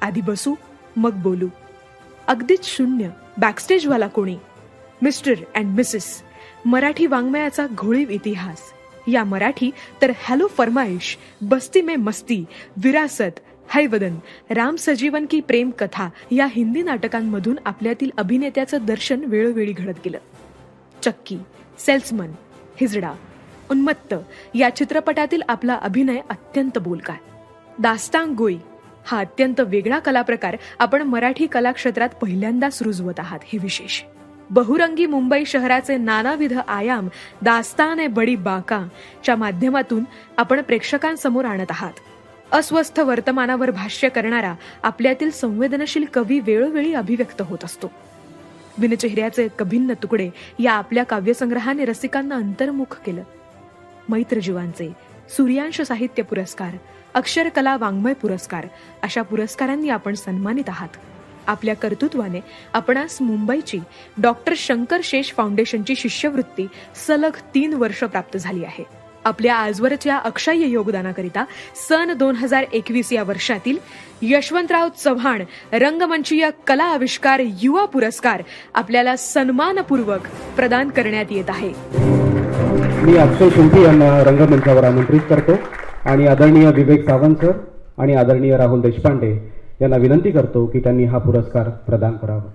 आधी बसू मग बोलू. अगदीच शून्य, बॅकस्टेजवाला कोणी, मिस्टर अँड मिसेस, मराठी वाङ्मयाचा घोळीव इतिहास. या मराठी तर हॅलो फरमाईश, बस्ती में मस्ती, विरासत, हैवदन, राम सजीवन की प्रेम कथा या हिंदी नाटकांमधून आपल्यातील अभिनेत्याचं दर्शन वेळोवेळी घडत गेलं. चक्की, सेल्समन, हिजडा, उन्मत्त या चित्रपटातील आपला अभिनय अत्यंत बोलका. दास्तांगोई हा अत्यंत वेगळा कलाप्रकार आपण मराठी कलाक्षेत्रात पहिल्यांदाच रुजवत आहात, हे विशेष. बहुरंगी मुंबई शहराचे नानाविध आयाम दास्तान ए बडी बाका च्या माध्यमातून आपण प्रेक्षकांसमोर आणत आहात. अस्वस्थ वर्तमानावर भाष्य करणारा आपल्यातील संवेदनशील कवी वेळोवेळी अभिव्यक्त होत असतो. बिनचेहऱ्याचे कभिन्न तुकडे या आपल्या काव्यसंग्रहाने रसिकांना अंतर्मुख केलं. मैत्रजीवांचे, सूर्यांश साहित्य पुरस्कार, अक्षरकला वाङ्मय पुरस्कार अशा पुरस्कारांनी आपण सन्मानित आहात. आपल्या कर्तृत्वाने आपणास मुंबईची डॉक्टर शंकर शेष फाउंडेशनची शिष्यवृत्ती सलग 3 वर्ष प्राप्त झाली आहे. आपल्या आजवरच्या अक्षय्य योगदानाकरिता सन 2021 या वर्षातील यशवंतराव चव्हाण रंगमंचीय कला आविष्कार युवा पुरस्कार आपल्याला सन्मानपूर्वक प्रदान करण्यात येत आहे. मी अक्षय शिंपी यांना रंगमंचावर आमंत्रित करतो आणि आदरणीय विवेक सावंत सर आणि आदरणीय राहुल देशपांडे यांना विनंती करतो की त्यांनी हा पुरस्कार प्रदान करावा.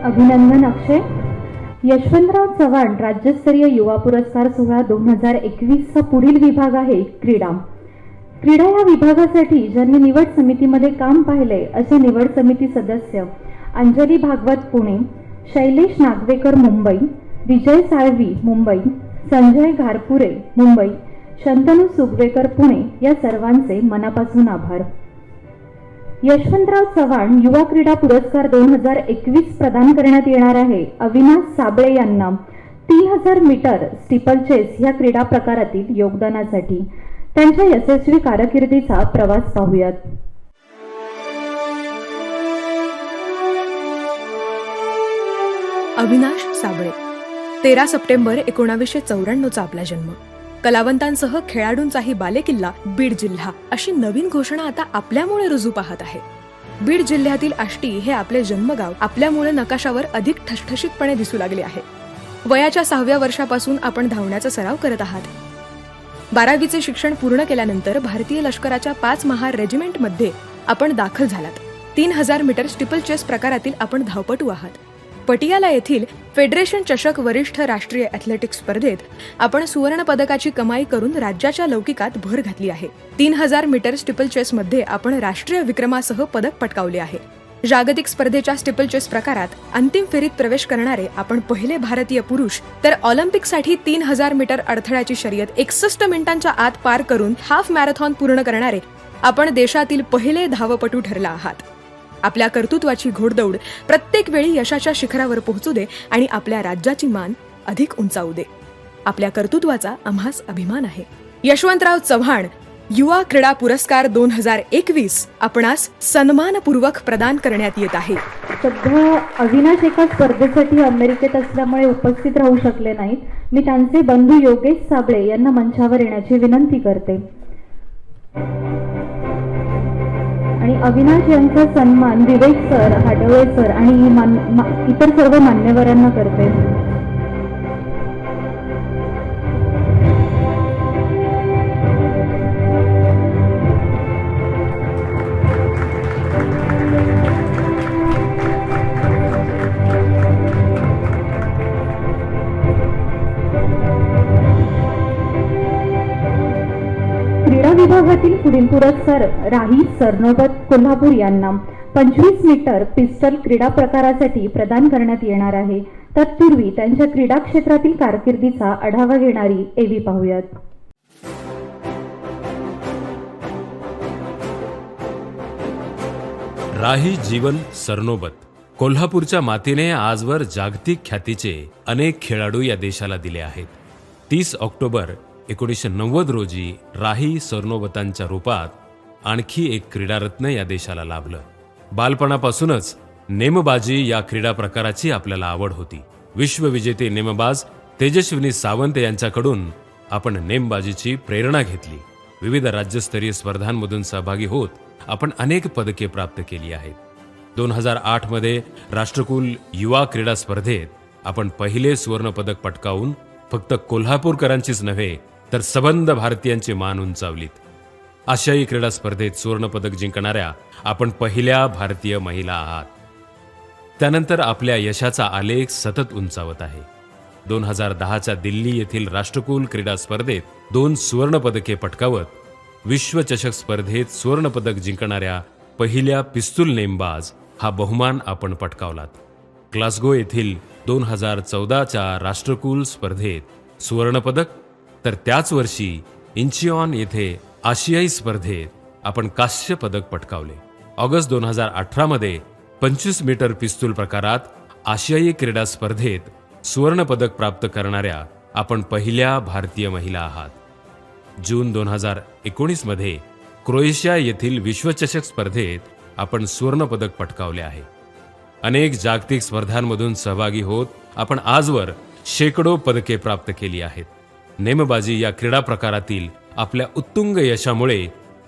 अभिनंदन अक्षय. यशवंतराव चव्हाण राज्यस्तरीय युवा पुरस्कार सोहळा 2021 चा पुढील विभाग आहे क्रीडा. क्रीडा या विभागासाठी ज्यांनी निवड समितीमध्ये काम पाहिले असे निवड समिती सदस्य अंजली भागवत पुणे, शैलेश नागवेकर मुंबई, विजय साळवी मुंबई, संजय घारपुरे मुंबई, शंतनू सुगवेकर पुणे या सर्वांचे मनापासून आभार. यशवंतराव चव्हाण युवा क्रीडा पुरस्कार 2021 प्रदान करण्यात येणार आहे अविनाश साबळे यांना 3000 मीटर स्टीपल चेस या क्रीडा प्रकारातील योगदानासाठी. त्यांच्या यशस्वी कारकिर्दीचा प्रवास पाहूयात. अविनाश साबळे. 13 सप्टेंबर 1994 आपला जन्म. कलावंतांसह खेळाडूंचाही बालेकिल्ला बीड जिल्हा अशी नवीन घोषणा आता आपल्यामुळे रुजू पाहत आहे. बीड जिल्ह्यातील आष्टी हे आपले जन्मगाव आपल्यामुळे नकाशावर अधिक ठसठशीतपणे दिसू लागले आहे. वयाच्या 6व्या वर्षापासून आपण धावण्याचा सराव करत आहात. 12वीचे शिक्षण पूर्ण केल्यानंतर भारतीय लष्कराच्या 5 महार रेजिमेंटमध्ये आपण दाखल झालात. 3000 मीटर स्टिपल चेस प्रकारातील आपण धावपटू आहात. पटियाला येथील फेडरेशन चषक वरिष्ठ राष्ट्रीय ॲथलेटिक्स स्पर्धेत आपण सुवर्ण पदकाची कमाई करून राज्याच्या लौकिकात भर घातली आहे. 3000 मीटर स्टिपल चेसमध्ये आपण राष्ट्रीय विक्रमासह पदक पटकावले आहे. जागतिक स्पर्धेच्या स्टिपल चेस प्रकारात अंतिम फेरीत प्रवेश करणारे आपण पहिले भारतीय पुरुष, तर ऑलिम्पिकसाठी 3000 मीटर अडथळ्याची शर्यत 61 मिनिटांच्या आत पार करून हाफ मॅरेथॉन पूर्ण करणारे आपण देशातील पहिले धावपटू ठरला आहात. आपल्या कर्तृत्वाची घोडदौड प्रत्येक वेळी यशाच्या शिखरावर पोहोचू दे आणि आपल्या राज्याची मान अधिक उंचावू दे. आपल्या कर्तृत्वाचा आम्हास अभिमान आहे. यशवंतराव चव्हाण युवा क्रीडा पुरस्कार 2021 आपणास सन्मानपूर्वक प्रदान करण्यात येत आहे. सध्या अविनाश एका स्पर्धेसाठी अमेरिकेत असल्यामुळे उपस्थित राहू शकले नाहीत. मी त्यांचे बंधू योगेश साबळे यांना मंचावर येण्याची विनंती करते आणि अविनाश यांचा सन्मान विवेक सर, हाडवळे सर आणि इतर सर्व मान्यवरांना करते. क्रीडा विभागातील पुढील पुरस्कार राही सरनोबत कोल्हापूर यांना 25 मीटर पिस्टल क्रीडा प्रकारासाठी प्रदान करण्यात येणार आहे. तत्पूर्वी त्यांच्या क्रीडा क्षेत्रातील कारकिर्दीचा आढावा घेणारी एव्ही पाहूयात. राही जीवन सरनोबत कोल्हापूरच्या मातीने आजवर जागतिक ख्यातीचे अनेक खेळाडू या देशाला दिले आहेत. 30 ऑक्टोबर 1990 रोजी राही सरनोबतांच्या रूपात आणखी एक क्रीडारत्न या देशाला लाभलं. बालपणापासूनच नेमबाजी या क्रीडा प्रकाराची आपल्याला आवड होती. विश्वविजेते नेमबाज तेजस्विनी सावंत यांच्याकडून आपण नेमबाजीची प्रेरणा घेतली. विविध राज्यस्तरीय स्पर्धांमधून सहभागी होत आपण अनेक पदके प्राप्त केली आहेत. 2008 मध्ये राष्ट्रकुल युवा क्रीडा स्पर्धेत आपण पहिले सुवर्ण पदक पटकावून फक्त कोल्हापूरकरांचीच नव्हे तर सबंध भारतीयांची मान उंचावलीत. आशियाई क्रीडा स्पर्धेत सुवर्ण पदक जिंकणाऱ्या आपण पहिल्या भारतीय महिला आहात. त्यानंतर आपल्या यशाचा आलेख सतत उंचावत आहे. 2010च्या दिल्ली येथील राष्ट्रकुल क्रीडा स्पर्धेत 2 सुवर्ण पदके पटकावत विश्वचषक स्पर्धेत सुवर्ण पदक जिंकणाऱ्या पहिल्या पिस्तूल नेमबाज हा बहुमान आपण पटकावलात. ग्लासगो येथील 2014च्या राष्ट्रकुल स्पर्धेत सुवर्ण पदक, तर त्याच वर्षी इंचिऑन येथे आशियाई स्पर्धेत आपण कांस्य पदक पटकावले. ऑगस्ट 2018 मध्ये 25 मीटर पिस्तूल प्रकारात आशियाई क्रीडा स्पर्धेत सुवर्ण पदक प्राप्त करणाऱ्या आपण पहिल्या भारतीय महिला आहात. जून 2019 मध्ये क्रोएशिया येथील विश्वचषक स्पर्धेत आपण सुवर्ण पदक पटकावले आहे. अनेक जागतिक स्पर्धांमधून सहभागी होत आपण आजवर शेकडो पदके प्राप्त केली आहेत. नेमबाजी या क्रीडा प्रकारातील आपल्या उत्तुंग यशामुळे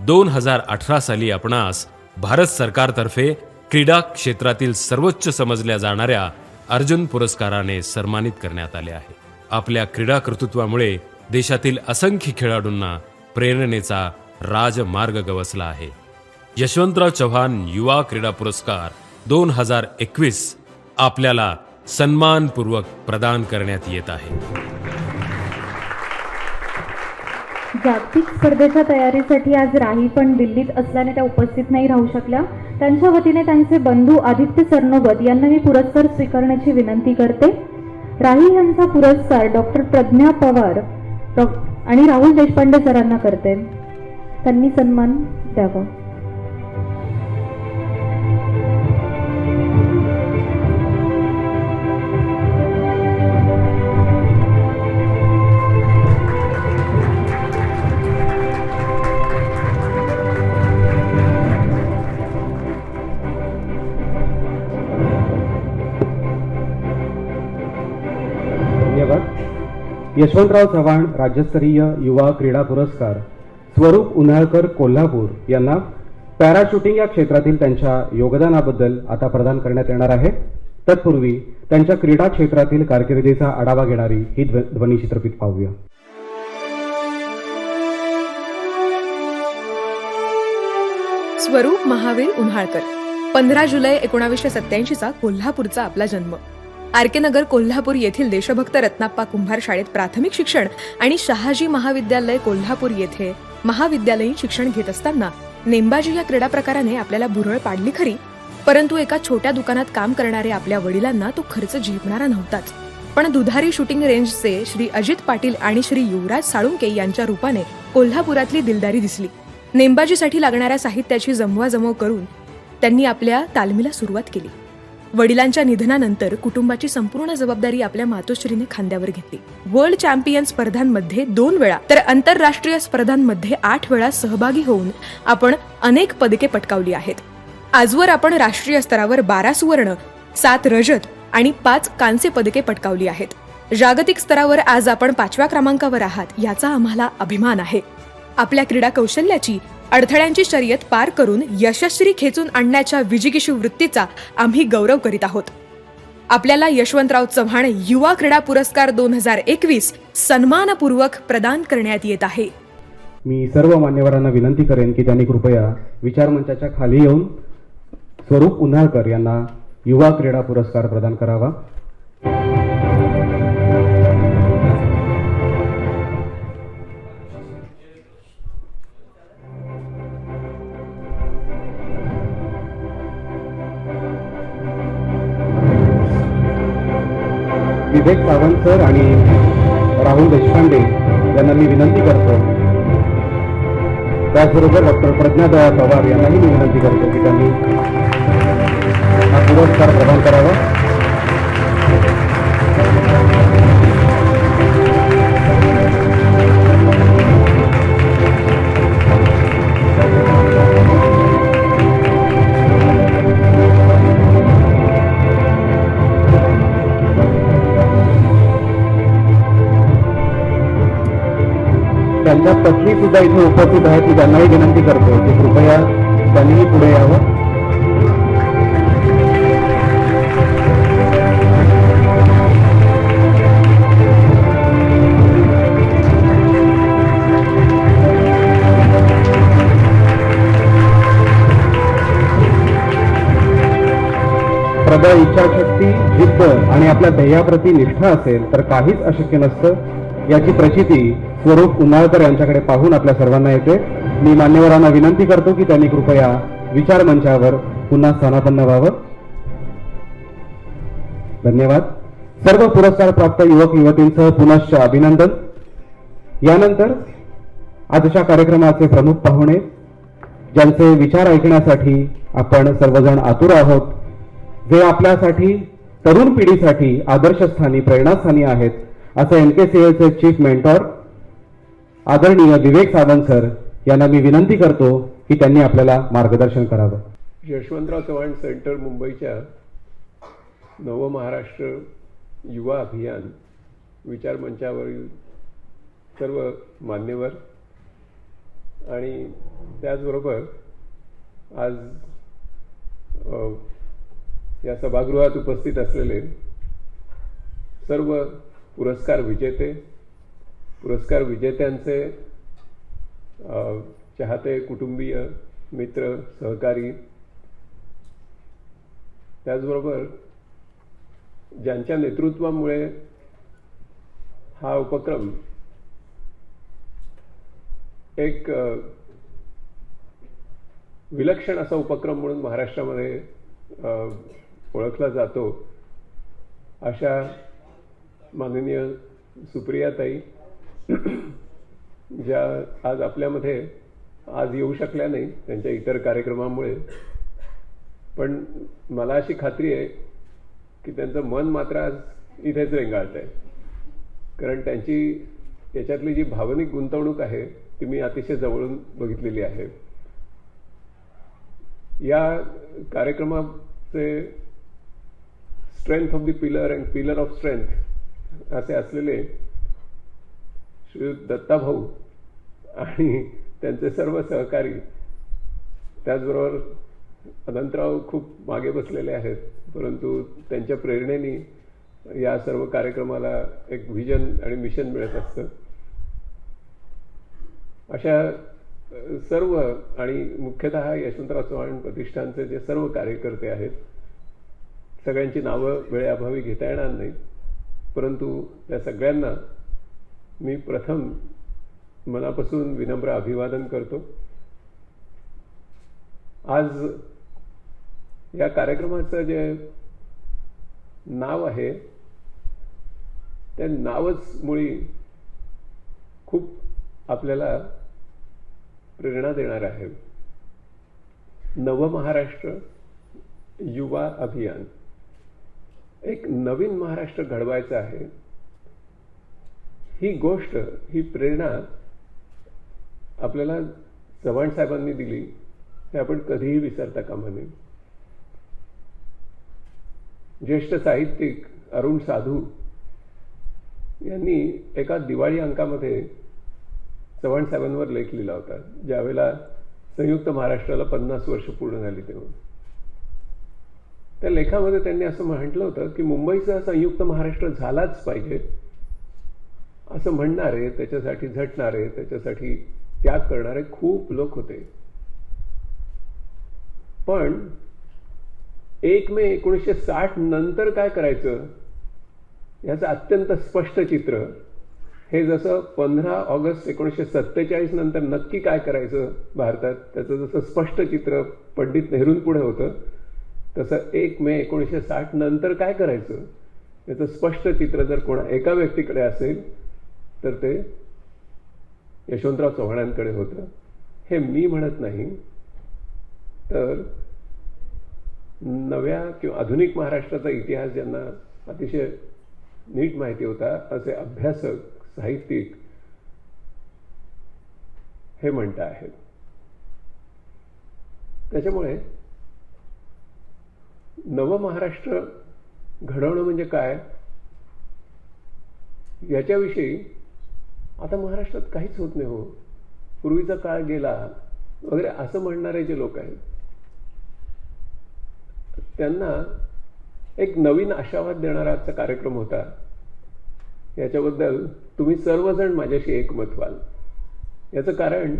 2018 साली आपणास भारत सरकारतर्फे क्रीडा क्षेत्रातील सर्वोच्च समजल्या जाणाऱ्या अर्जुन पुरस्काराने सन्मानित करण्यात आले आहे. आपल्या क्रीडा कर्तृत्वामुळे देशातील असंख्य खेळाडूंना प्रेरणेचा राजमार्ग गवसला आहे. यशवंतराव चव्हाण युवा क्रीडा पुरस्कार 2021 आपल्याला सन्मानपूर्वक प्रदान करण्यात येत आहे. जागतिक स्पर्धेच्या तयारीसाठी आज राही पण दिल्लीत असल्याने त्या उपस्थित नाही राहू शकल्या. त्यांच्या वतीने त्यांचे बंधू आदित्य सरनोबत यांना मी पुरस्कार स्वीकारण्याची विनंती करते. राही यांचा पुरस्कार डॉक्टर प्रज्ञा पवार आणि राहुल देशपांडे सरांना करते. त्यांनी सन्मान द्यावा. यशवंतराव चव्हाण राज्यस्तरीय युवा क्रीडा पुरस्कार स्वरूप उन्हाळकर कोल्हापूर यांना पॅराशूटिंग या क्षेत्रातील त्यांच्या योगदानाबद्दल आता प्रदान करण्यात येणार आहे. तत्पूर्वी त्यांच्या क्रीडा क्षेत्रातील कारकिर्दीचा आढावा घेणारी ही ध्वनिचित्रफीत पाहूया. स्वरूप महावीर उन्हाळकर 15 जुलै 1987 कोल्हापूरचा आपला जन्म. आर.के. नगर कोल्हापूर येथील देशभक्त रत्नाप्पा कुंभार शाळेत प्राथमिक शिक्षण आणि शहाजी महाविद्यालय कोल्हापूर येथे महाविद्यालयीन शिक्षण घेत असताना नेमबाजी या क्रीडा प्रकाराने आपल्याला भुरळ पाडली खरी, परंतु एका छोट्या दुकानात काम करणाऱ्या आपल्या वडिलांना तो खर्च झेपणारा नव्हताच. पण दुधारी शूटिंग रेंजचे श्री अजित पाटील आणि श्री युवराज साळुंके यांच्या रूपाने कोल्हापुरातली दिलदारी दिसली. नेमबाजीसाठी लागणाऱ्या साहित्याची जमवाजमव करून त्यांनी आपल्या तालमीला सुरुवात केली. वडिलांच्या निधनानंतर कुटुंबाची संपूर्ण जबाबदारी आपल्या मातोश्रीने खांद्यावर घेतली. वर्ल्ड चॅम्पियन स्पर्धांमध्ये 2 वेळा तर आंतरराष्ट्रीय स्पर्धांमध्ये 8 वेळा सहभागी होऊन आपण अनेक पदके पटकावली आहेत. आजवर आपण राष्ट्रीय स्तरावर 12 सुवर्ण, 7 रजत आणि 5 कांस्य पदके पटकावली आहेत. जागतिक स्तरावर आज आपण 5व्या क्रमांकावर आहात, याचा आम्हाला अभिमान आहे. आपल्या क्रीडा कौशल्याची, अडथळ्यांची शर्यत पार करून यशस्वी खेचून आणण्याच्या विजिगीषू वृत्तीचा आम्ही गौरव करीत आहोत. आपल्याला यशवंतराव चव्हाण युवा क्रीडा पुरस्कार 2021 सन्मानपूर्वक प्रदान करण्यात येत आहे. मी सर्व मान्यवरांना विनंती करेन की त्यांनी कृपया विचारमंचाच्या खाली येऊन स्वरूप उन्हाळकर यांना युवा क्रीडा पुरस्कार प्रदान करावा. विवेक सावंत सर आणि राहुल देशपांडे यांना मी विनंती करतो. त्याचबरोबर डॉक्टर प्रज्ञादया पवार यांनाही मी विनंती करतो की त्यांनी हा पुरस्कार प्रदान करावा. त्यांच्या पत्नी सुद्धा इथे उपस्थित आहेत. मी त्यांनाही विनंती करतो की कृपया त्यांनीही पुढे यावं. प्रबळ इच्छाशक्ती, जिद्द आणि आपल्या ध्येयाप्रती निष्ठा असेल तर काहीच अशक्य नसतं, याची प्रचिती स्वरूप उन्हाळकर यांच्याकडे पाहून आपल्या सर्वांना येते. मी मान्यवरांना विनंती करतो की त्यांनी कृपया विचार मंचावर पुन्हा स्थानापन्न व्हावं. धन्यवाद. सर्व पुरस्कार प्राप्त युवक युवतींचं पुनश्च अभिनंदन. यानंतर आजच्या कार्यक्रमाचे प्रमुख पाहुणे, ज्यांचे विचार ऐकण्यासाठी आपण सर्वजण आतुर आहोत, जे आपल्यासाठी, तरुण पिढीसाठी आदर्शस्थानी, प्रेरणास्थानी आहेत, असं NKCLचे चीफ मेंटॉर आदरणीय विवेक सावंत सर यांना मी विनंती करतो की त्यांनी आपल्याला मार्गदर्शन करावं. यशवंतराव चव्हाण सेंटर मुंबईच्या नव महाराष्ट्र युवा अभियान विचार मंचावरील सर्व मान्यवर आणि त्याचबरोबर आज या सभागृहात उपस्थित असलेले सर्व पुरस्कार विजेते, पुरस्कार विजेत्यांचे चाहते, कुटुंबीय, मित्र, सहकारी, त्याचबरोबर ज्यांच्या नेतृत्वामुळे हा उपक्रम एक विलक्षण असा उपक्रम म्हणून महाराष्ट्रामध्ये ओळखला जातो, अशा माननीय सुप्रियाताई, ज्या आज आपल्यामध्ये आज येऊ शकल्या नाही त्यांच्या इतर कार्यक्रमामुळे, पण मला अशी खात्री आहे की त्यांचं मन मात्र आज इथेच रेंगाळत आहे, कारण त्यांची याच्यातली जी भावनिक गुंतवणूक आहे ती मी अतिशय जवळून बघितलेली आहे. या कार्यक्रमाचे strength of the pillar and pillar of strength असे असलेले श्री दत्ताभाऊ आणि त्यांचे सर्व सहकारी, त्याचबरोबर अनंतराव खूप मागे बसलेले आहेत, परंतु त्यांच्या प्रेरणेने या सर्व कार्यक्रमाला एक व्हिजन आणि मिशन मिळत असतं. अशा सर्व आणि मुख्यतः यशवंतराव चव्हाण प्रतिष्ठानचे जे सर्व कार्यकर्ते आहेत, सगळ्यांची नावं वेळेअभावी घेता येणार नाही, परंतु त्या सगळ्यांना मी प्रथम मनापासून विनम्र अभिवादन करतो. आज या कार्यक्रमाचं जे नाव आहे ते नावच मुळी खूप आपल्याला प्रेरणा देणार आहे. नवमहाराष्ट्र युवा अभियान, एक नवीन महाराष्ट्र घडवायचा आहे, ही गोष्ट, ही प्रेरणा आपल्याला चव्हाण साहेबांनी दिली हे आपण कधीही विसरता कामा नये. ज्येष्ठ साहित्यिक अरुण साधू यांनी एका दिवाळी अंकामध्ये चव्हाण साहेबांवर लेख लिहिला होता, ज्यावेळेला संयुक्त महाराष्ट्राला 50 वर्ष पूर्ण झाली तेव्हा. त्या लेखामध्ये त्यांनी असं म्हटलं होतं की मुंबईचा संयुक्त महाराष्ट्र झालाच पाहिजे असं म्हणणारे, त्याच्यासाठी झटणारे, त्याच्यासाठी त्याग करणारे खूप लोक होते. पण 1 मे 1960 नंतर काय करायचं याचं अत्यंत स्पष्ट चित्र, हे जसं 15 ऑगस्ट 1947 नंतर नक्की काय करायचं भारतात त्याचं जसं स्पष्ट चित्र पंडित नेहरूंपुढे होतं, तसं 1 मे 1960 नंतर काय करायचं याचं स्पष्ट चित्र जर कोणा एका व्यक्तीकडे असेल तर ते यशवंतराव चव्हाणांकडे होतं. हे मी म्हणत नाही, तर नव्या किंवा आधुनिक महाराष्ट्राचा इतिहास ज्यांना अतिशय नीट माहिती होता असे अभ्यासक, साहित्यिक हे म्हणत आहेत. त्याच्यामुळे नवमहाराष्ट्र घडवणं म्हणजे काय याच्याविषयी आता महाराष्ट्रात काहीच होत नाही. हो, पूर्वीचा काळ गेला वगैरे असं म्हणणारे जे लोक आहेत त्यांना एक नवीन आशावाद देणारा आजचा कार्यक्रम होता. याच्याबद्दल तुम्ही सर्वजण माझ्याशी एकमत व्हाल. याचं कारण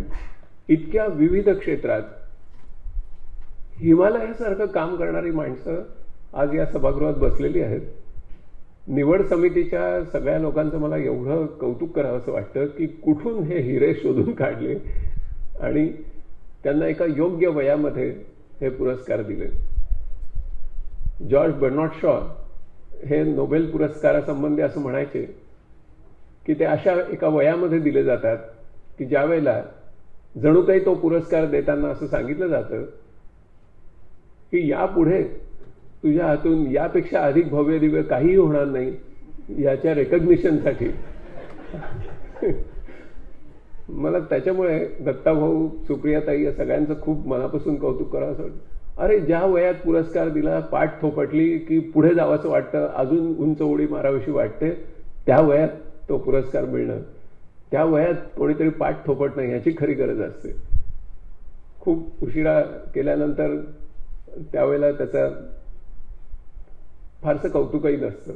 इतक्या विविध क्षेत्रात हिमालयासारखं काम करणारी माणसं आज या सभागृहात बसलेली आहेत. निवड समितीच्या सगळ्या लोकांचं मला एवढं कौतुक करावं असं वाटतं की कुठून हे हिरे शोधून काढले आणि त्यांना एका योग्य वयामध्ये हे पुरस्कार दिले. जॉर्ज बर्नार्ड शॉ हे नोबेल पुरस्कारासंबंधी असं म्हणायचे की ते अशा एका वयामध्ये दिले जातात की ज्या वेळेला जणू काही तो पुरस्कार देताना असं सांगितलं जातं की यापुढे तुझ्या हातून यापेक्षा अधिक भव्य दिव्य काहीही होणार नाही याच्या रेकग्निशनसाठी. मला त्याच्यामुळे दत्ताभाऊ, सुप्रियाताई या सगळ्यांचं खूप मनापासून कौतुक करावं असं वाटतं. अरे ज्या वयात पुरस्कार दिला, पाठ थोपटली की पुढे जावंसं वाटतं, अजून उंच उडी मारावीशी वाटते, त्या वयात तो पुरस्कार मिळणं, त्या वयात कोणीतरी पाठ थोपटणं ह्याची खरी गरज असते. खूप उशिरा केल्यानंतर त्यावेळेला त्याचा फारसं कौतुकही नसतं,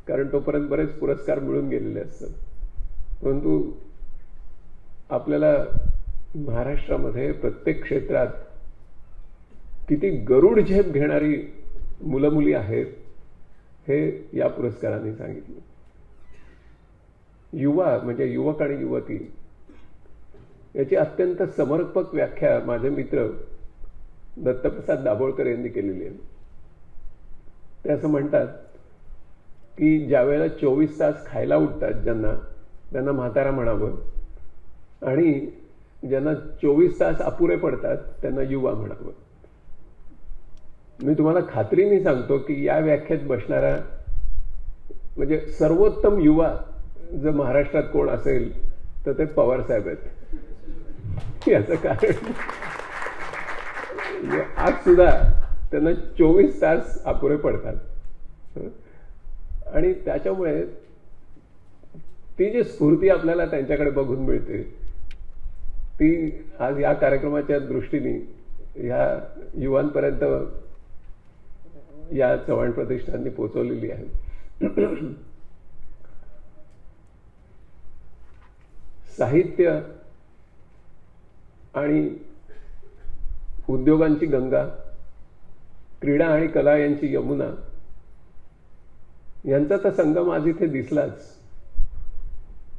कारण तोपर्यंत बरेच पुरस्कार मिळून गेलेले असतात. परंतु आपल्याला महाराष्ट्रामध्ये प्रत्येक क्षेत्रात किती गरुड झेप घेणारी मुलं मुली आहेत हे या पुरस्काराने सांगितलं. युवा म्हणजे युवक आणि युवती याची अत्यंत समर्पक व्याख्या माझे मित्र दत्तप्रसाद दाभोळकर यांनी केलेली आहे. ते असं म्हणतात की ज्या वेळेला 24 तास खायला उठतात ज्यांना, त्यांना म्हातारा म्हणावं, आणि ज्यांना 24 तास अपुरे पडतात त्यांना युवा म्हणावं. मी तुम्हाला खात्रीने सांगतो की या व्याख्येत बसणारा म्हणजे सर्वोत्तम युवा जर महाराष्ट्रात कोण असेल तर ते पवार साहेब आहेत. याचं कारण आज सुद्धा त्यांना 24 तास अपुरे पडतात आणि त्याच्यामुळे ती जी स्फूर्ती आपल्याला त्यांच्याकडे बघून मिळते ती आज या कार्यक्रमाच्या दृष्टीने ह्या युवांपर्यंत या चव्हाण प्रतिष्ठाननी पोहोचवलेली आहे. साहित्य आणि उद्योगांची गंगा, क्रीडा आणि कला यांची यमुना यांचा तर संगम आज इथे दिसलाच,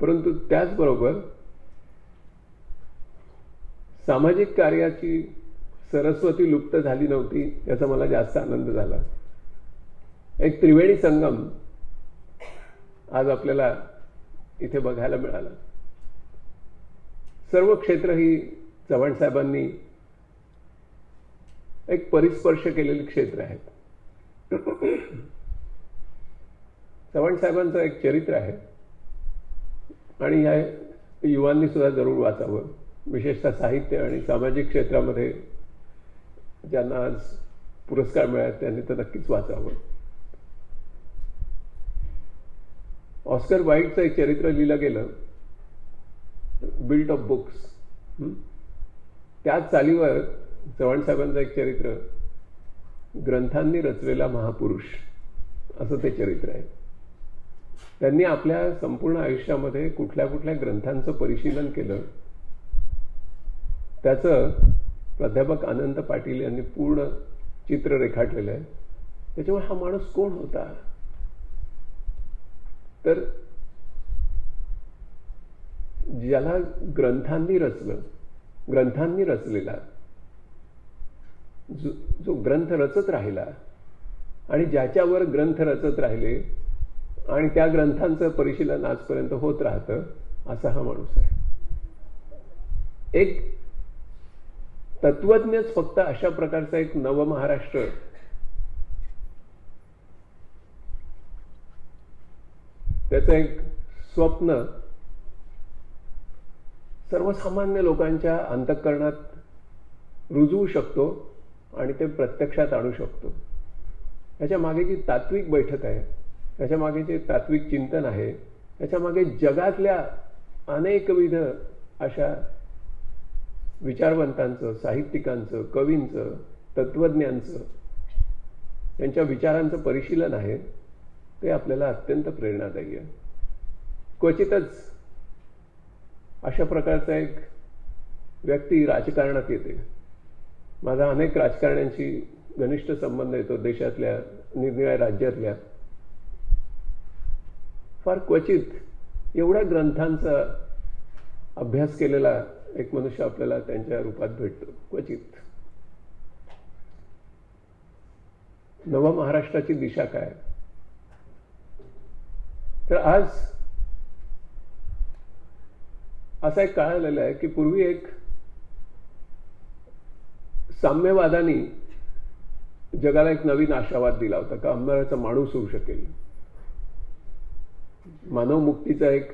परंतु त्याचबरोबर सामाजिक कार्याची सरस्वती लुप्त झाली नव्हती याचा मला जास्त आनंद झाला. एक त्रिवेणी संगम आज आपल्याला इथे बघायला मिळाला. सर्व क्षेत्र ही चव्हाण साहेबांनी एक परिस्पर्श केलेली क्षेत्र आहेत. चव्हाण साहेबांचं एक चरित्र आहे आणि या युवांनी सुद्धा जरूर वाचावं, विशेषतः साहित्य आणि सामाजिक क्षेत्रामध्ये ज्यांना आज पुरस्कार मिळाले त्यांनी तर नक्कीच वाचावं. ऑस्कर वाईल्डचं एक चरित्र लिहिलं गेलं, बिल्ट ऑफ बुक्स. त्याच चालीवर चव्हाण साहेबांचं एक चरित्र, ग्रंथांनी रचलेला महापुरुष असं ते चरित्र आहे. त्यांनी आपल्या संपूर्ण आयुष्यामध्ये कुठल्या कुठल्या ग्रंथांचं परिशीलन केलं त्याचं प्राध्यापक आनंद पाटील यांनी पूर्ण चित्र रेखाटलेलं आहे. त्याच्यामुळे हा माणूस कोण होता, तर ज्याला ग्रंथांनी रचलेला जो ग्रंथ रचत राहिला आणि ज्याच्यावर ग्रंथ रचत राहिले आणि त्या ग्रंथांचं परिशीलन आजपर्यंत होत राहतं, असा हा माणूस आहे. एक तत्वज्ञच फक्त अशा प्रकारचा एक नवमहाराष्ट्र त्याचं एक स्वप्न सर्वसामान्य लोकांच्या अंतःकरणात रुजवू शकतो आणि ते प्रत्यक्षात आणू शकतो. त्याच्या मागे जी तात्विक बैठक आहे, त्याच्या मागे जे तात्विक चिंतन आहे, त्याच्या मागे जगातल्या अनेकविध अशा विचारवंतांचं, साहित्यिकांचं, कवींचं, तत्वज्ञांचं, त्यांच्या विचारांचं परिशीलन आहे. ते आपल्याला अत्यंत प्रेरणादायी आहे. क्वचितच अशा प्रकारचा एक व्यक्ती राजकारणात येते. माझा अनेक राजकारण्यांशी घनिष्ठ संबंध येतो, देशातल्या निरनिराळ्या राज्यातल्या. फार क्वचित एवढ्या ग्रंथांचा अभ्यास केलेला एक मनुष्य आपल्याला त्यांच्या रूपात भेटतो, क्वचित. नवमहाराष्ट्राची दिशा काय, तर आज असा एक काळ आलेला आहे की पूर्वी एक साम्यवादाने जगाला एक नवीन आशावाद दिला होता का अंधाराचा माणूस होऊ शकेल. मानवमुक्तीचा एक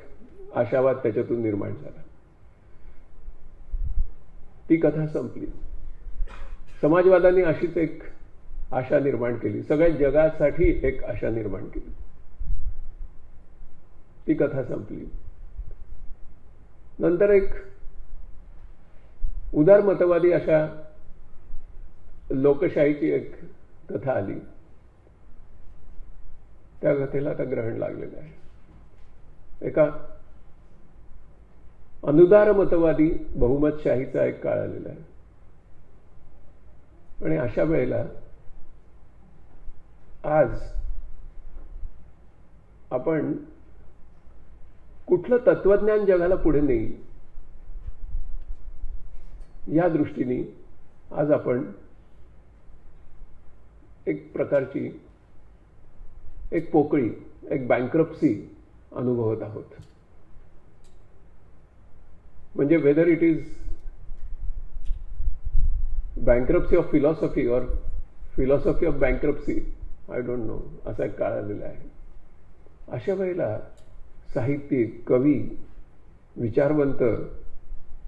आशावाद त्याच्यातून निर्माण झाला. ती कथा संपली. समाजवादाने अशीच एक आशा निर्माण केली, सगळ्या जगासाठी एक आशा निर्माण केली. ती कथा संपली. नंतर एक उदारमतवादी अशा लोकशाहीची एक कथा आली. त्या कथेला आता ग्रहण लागलेलं आहे. एका अनुदारमतवादी बहुमतशाहीचा एक काळ आलेला आहे. आणि अशा वेळेला आज आपण कुठलं तत्वज्ञान जगाला पुढे नेईल या दृष्टीने आज आपण एक प्रकारची एक पोकळी, एक बँक्रप्सी अनुभवत आहोत. म्हणजे whether it is bankruptcy of philosophy और philosophy of bankruptcy, I don't know, असा एक काळ आलेला आहे. अशा वेळेला साहित्यिक, कवी, विचारवंत,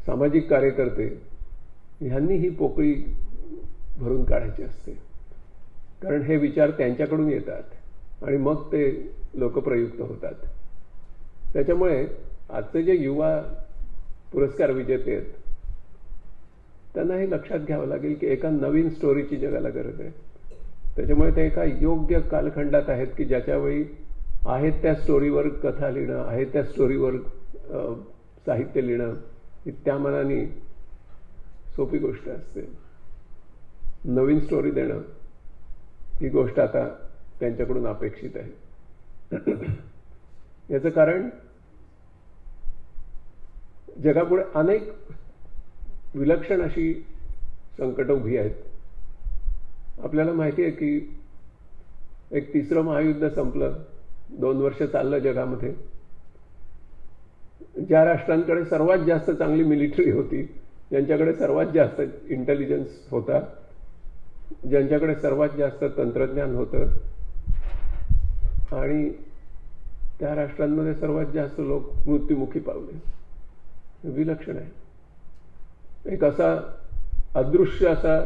सामाजिक कार्यकर्ते ह्यांनी ही पोकळी भरून काढायची असते. कारण हे विचार त्यांच्याकडून येतात आणि मग ते लोकप्रयुक्त होतात. त्याच्यामुळे आजचे जे युवा पुरस्कार विजेते आहेत त्यांना हे लक्षात घ्यावं लागेल की एका नवीन स्टोरीची जगाला गरज आहे. त्याच्यामुळे ते एका योग्य कालखंडात आहेत की ज्याच्यावेळी आहेत त्या स्टोरीवर कथा लिहिणं, आहेत त्या स्टोरीवर साहित्य लिहिणं ही त्या मनाने सोपी गोष्ट असते. नवीन स्टोरी देणं ही गोष्ट आता त्यांच्याकडून अपेक्षित आहे. याचं कारण जगापुढे अनेक विलक्षण अशी संकट उभी आहेत. आपल्याला माहिती आहे की एक तिसरं महायुद्ध संपलं, 2 वर्ष चाललं जगामध्ये. ज्या राष्ट्रांकडे सर्वात जास्त चांगली मिलिटरी होती, ज्यांच्याकडे सर्वात जास्त इंटेलिजन्स होता, ज्यांच्याकडे सर्वात जास्त तंत्रज्ञान होतं आणि त्या राष्ट्रांमध्ये सर्वात जास्त लोक मृत्युमुखी पावले. विलक्षण आहे. एक असा अदृश्य असा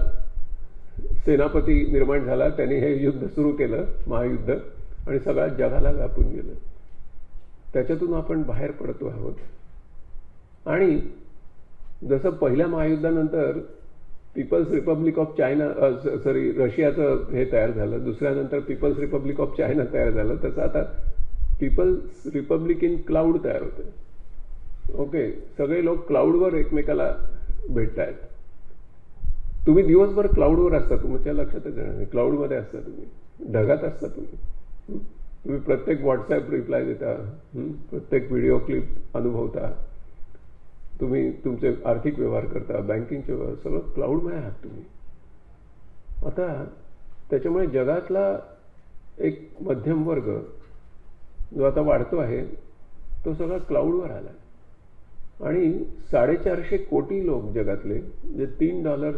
सेनापती निर्माण झाला, त्यांनी हे युद्ध सुरू केलं, महायुद्ध, आणि सगळ्या जगाला व्यापून गेलं. त्याच्यातून आपण बाहेर पडतो आहोत. आणि जसं पहिल्या महायुद्धानंतर पीपल्स रिपब्लिक ऑफ चायना रशियाचं हे तयार झालं, दुसऱ्यानंतर पीपल्स रिपब्लिक ऑफ चायना तयार झालं, तसं आता पीपल्स रिपब्लिक इन क्लाउड तयार होते. ओके, सगळे लोक क्लाउडवर एकमेकाला भेटतायत. तुम्ही दिवसभर क्लाउडवर असता, तुमच्या लक्षातच येणार नाही. क्लाउडमध्ये असता तुम्ही, ढगात असता तुम्ही प्रत्येक व्हॉट्सॲप रिप्लाय देता, प्रत्येक व्हिडिओ क्लिप अनुभवता, तुम्ही तुमचे आर्थिक व्यवहार करता, बँकिंगचे व्यवहार, सगळं क्लाउडमध्ये आहात तुम्ही. आता त्याच्यामुळे जगातला एक मध्यम वर्ग जो आता वाढतो आहे तो सगळा क्लाउडवर आला. आणि 450 कोटी लोक जगातले, जे $3